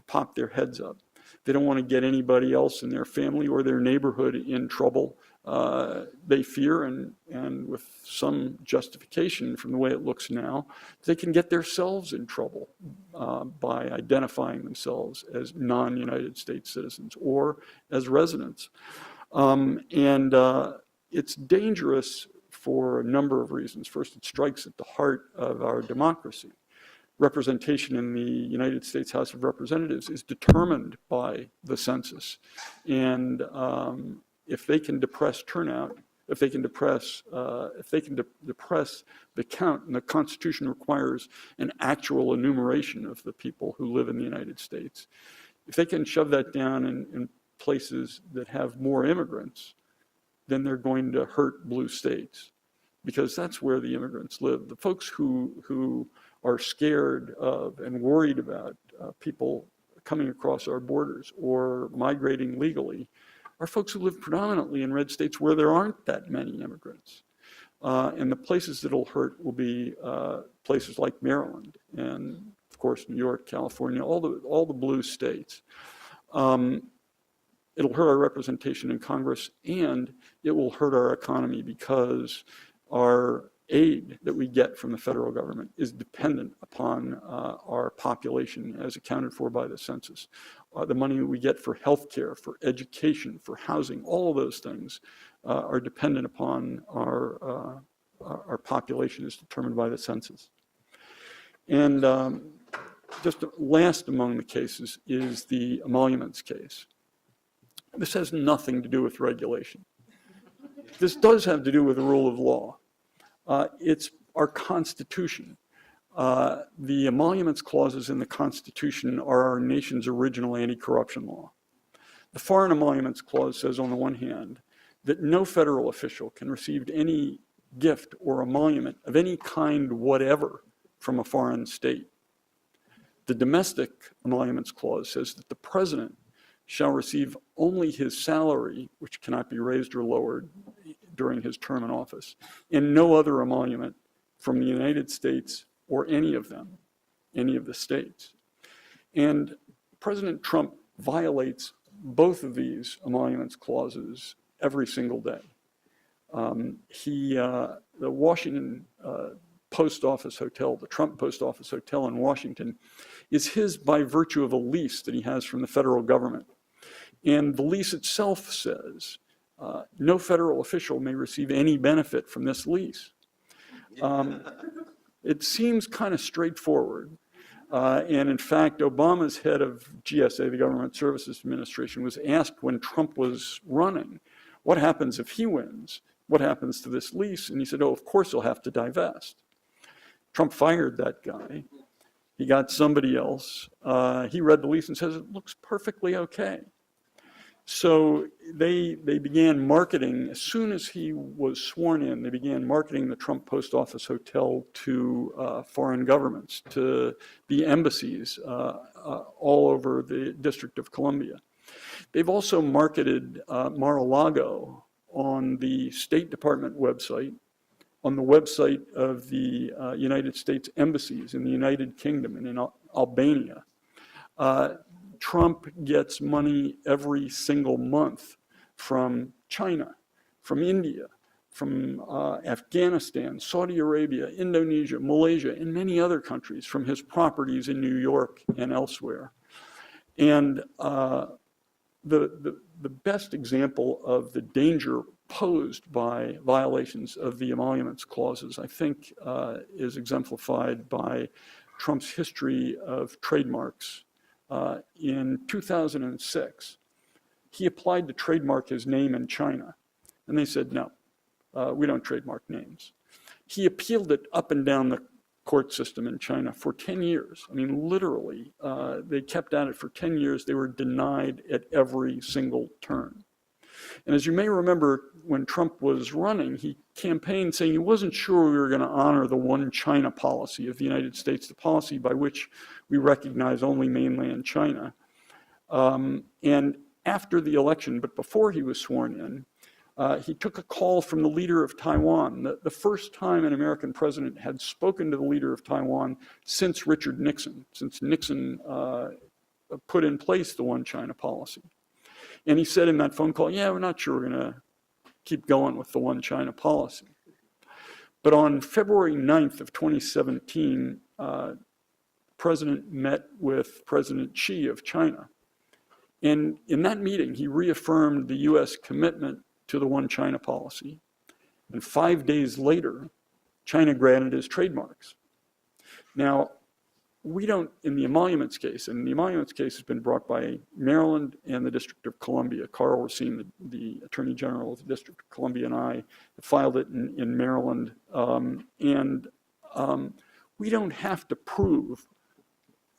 pop their heads up. They don't want to get anybody else in their family or their neighborhood in trouble. They fear, and with some justification from the way it looks now, they can get themselves in trouble by identifying themselves as non-United States citizens or as residents. It's dangerous for a number of reasons. First, it strikes at the heart of our democracy. Representation in the United States House of Representatives is determined by the census. And if they can depress turnout, if they can depress the count, and the Constitution requires an actual enumeration of the people who live in the United States. If they can shove that down in places that have more immigrants, then they're going to hurt blue states, because that's where the immigrants live. The folks who are scared of and worried about people coming across our borders or migrating legally are folks who live predominantly in red states where there aren't that many immigrants. And the places that'll hurt will be places like Maryland and, of course, New York, California, all the blue states. It'll hurt our representation in Congress, and it will hurt our economy, because our aid that we get from the federal government is dependent upon our population as accounted for by the census. The money we get for healthcare, for education, for housing, all of those things are dependent upon our population as determined by the census. And just last among the cases is the emoluments case. This has nothing to do with regulation. This does have to do with the rule of law. It's our Constitution. The emoluments clauses in the Constitution are our nation's original anti-corruption law. The Foreign Emoluments Clause says, on the one hand, that no federal official can receive any gift or emolument of any kind whatever from a foreign state. The Domestic Emoluments Clause says that the president shall receive only his salary, which cannot be raised or lowered during his term in office, and no other emolument from the United States or any of them, any of the states. And President Trump violates both of these emoluments clauses every single day. The Washington Post Office Hotel, the Trump Post Office Hotel in Washington, is his by virtue of a lease that he has from the federal government. And the lease itself says no federal official may receive any benefit from this lease. It seems kind of straightforward. And in fact, Obama's head of GSA, the Government Services Administration, was asked when Trump was running, what happens if he wins? What happens to this lease? And he said, oh, of course he'll have to divest. Trump fired that guy. He got somebody else. He read the lease and says, it looks perfectly okay. So they began marketing, as soon as he was sworn in, they began marketing the Trump Post Office Hotel to foreign governments, to the embassies all over the District of Columbia. They've also marketed Mar-a-Lago on the State Department website, on the website of the United States embassies in the United Kingdom and in Albania. Trump gets money every single month from China, from India, from Afghanistan, Saudi Arabia, Indonesia, Malaysia, and many other countries from his properties in New York and elsewhere. And the best example of the danger posed by violations of the emoluments clauses, I think, is exemplified by Trump's history of trademarks. In 2006, he applied to trademark his name in China, and they said, no, we don't trademark names. He appealed it up and down the court system in China for 10 years. I mean, literally, they kept at it for 10 years. They were denied at every single turn. And as you may remember, when Trump was running, he campaigned saying he wasn't sure we were going to honor the one China policy of the United States, the policy by which we recognize only mainland China. And after the election, but before he was sworn in, he took a call from the leader of Taiwan, the first time an American president had spoken to the leader of Taiwan since Richard Nixon, since Nixon put in place the one China policy. And he said in that phone call, yeah, we're not sure we're going to keep going with the one China policy. But on February 9th of 2017, President met with President Xi of China. And in that meeting, he reaffirmed the U.S. commitment to the one China policy. And 5 days later, China granted his trademarks. Now, we don't, in the emoluments case, and the emoluments case has been brought by Maryland and the District of Columbia. Carl Racine, the Attorney General of the District of Columbia, and I filed it in Maryland. We don't have to prove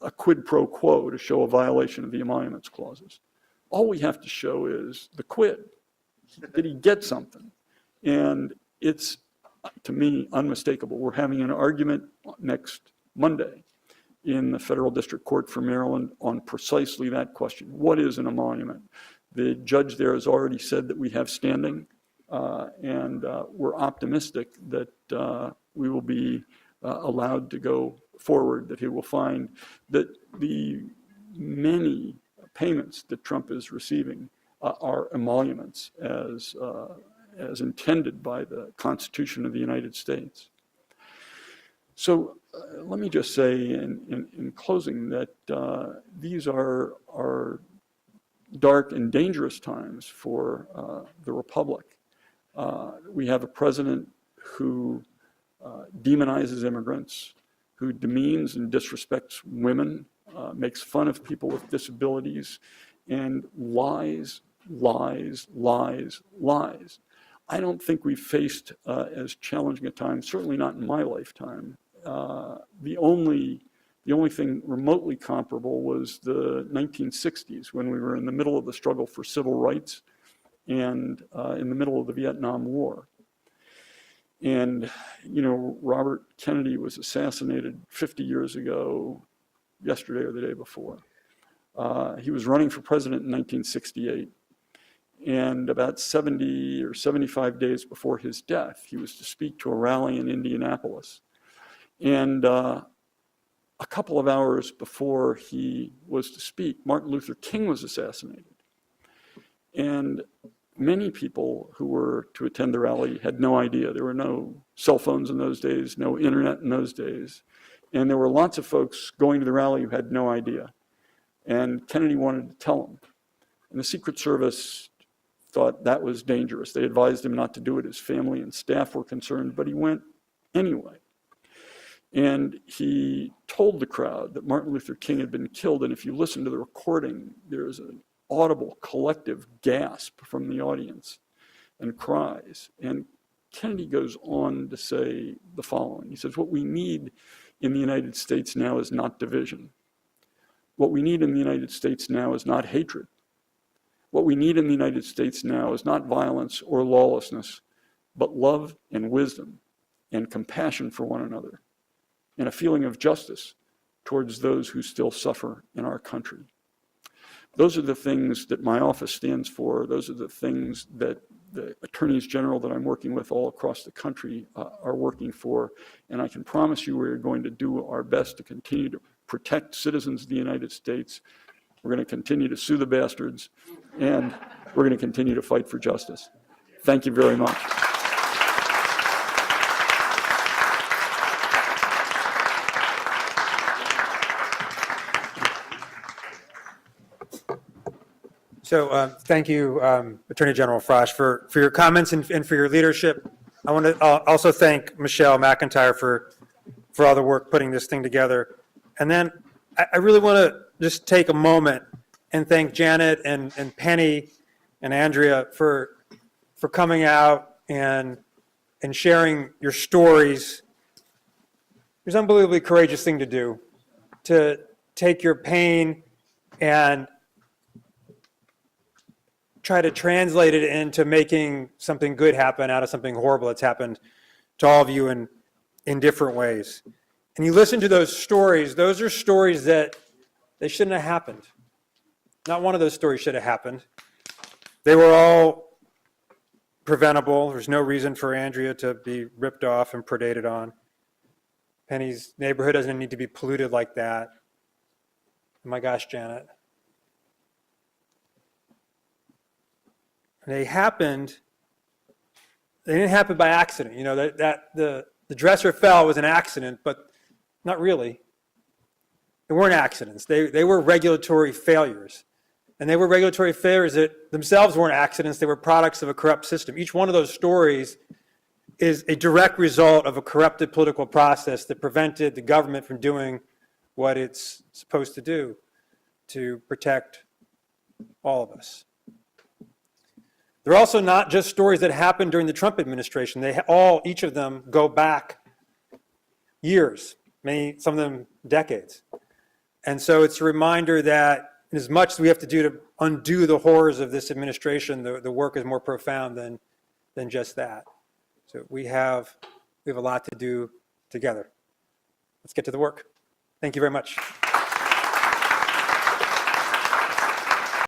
a quid pro quo to show a violation of the emoluments clauses. All we have to show is the quid. Did he get something? And it's, to me, unmistakable. We're having an argument next Monday in the Federal District Court for Maryland on precisely that question. What is an emolument? The judge there has already said that we have standing, and we're optimistic that we will be allowed to go forward, that he will find that the many payments that Trump is receiving are emoluments as intended by the Constitution of the United States. So let me just say in closing that these are dark and dangerous times for the Republic. We have a president who demonizes immigrants, who demeans and disrespects women, makes fun of people with disabilities, and lies. I don't think we've faced as challenging a time, certainly not in my lifetime. The only thing remotely comparable was the 1960s, when we were in the middle of the struggle for civil rights and in the middle of the Vietnam War. And, you know, Robert Kennedy was assassinated 50 years ago, yesterday or the day before. He was running for president in 1968. And about 70 or 75 days before his death, he was to speak to a rally in Indianapolis. And a couple of hours before he was to speak, Martin Luther King was assassinated. And many people who were to attend the rally had no idea. There were no cell phones in those days, no internet in those days. And there were lots of folks going to the rally who had no idea. And Kennedy wanted to tell them. And the Secret Service thought that was dangerous. They advised him not to do it. His family and staff were concerned, but he went anyway. And he told the crowd that Martin Luther King had been killed. And if you listen to the recording, there's an audible collective gasp from the audience and cries. And Kennedy goes on to say the following. He says, what we need in the United States now is not division. What we need in the United States now is not hatred. What we need in the United States now is not violence or lawlessness, but love and wisdom and compassion for one another and a feeling of justice towards those who still suffer in our country. Those are the things that my office stands for. Those are the things that the attorneys general that I'm working with all across the country are working for. And I can promise you we're going to do our best to continue to protect citizens of the United States. We're going to continue to sue the bastards, and we're going to continue to fight for justice. Thank you very much. So thank you, Attorney General Frosch, for your comments and for your leadership. I want to also thank Michelle McIntyre for all the work putting this thing together. And then I really want to just take a moment and thank Janet and Penny and Andrea for coming out and sharing your stories. It's an unbelievably courageous thing to do, to take your pain and try to translate it into making something good happen out of something horrible that's happened to all of you in different ways. And you listen to those stories, those are stories that they shouldn't have happened. Not one of those stories should have happened. They were all preventable. There's no reason for Andrea to be ripped off and predated on. Penny's neighborhood doesn't need to be polluted like that. Oh my gosh, Janet. They didn't happen by accident. You know, that the dresser fell was an accident, but not really. They weren't accidents. They were regulatory failures. And they were regulatory failures that themselves weren't accidents. They were products of a corrupt system. Each one of those stories is a direct result of a corrupted political process that prevented the government from doing what it's supposed to do to protect all of us. They're also not just stories that happened during the Trump administration. Each of them go back years, some of them decades. And so it's a reminder that as much as we have to do to undo the horrors of this administration, the work is more profound than just that. So we have a lot to do together. Let's get to the work. Thank you very much.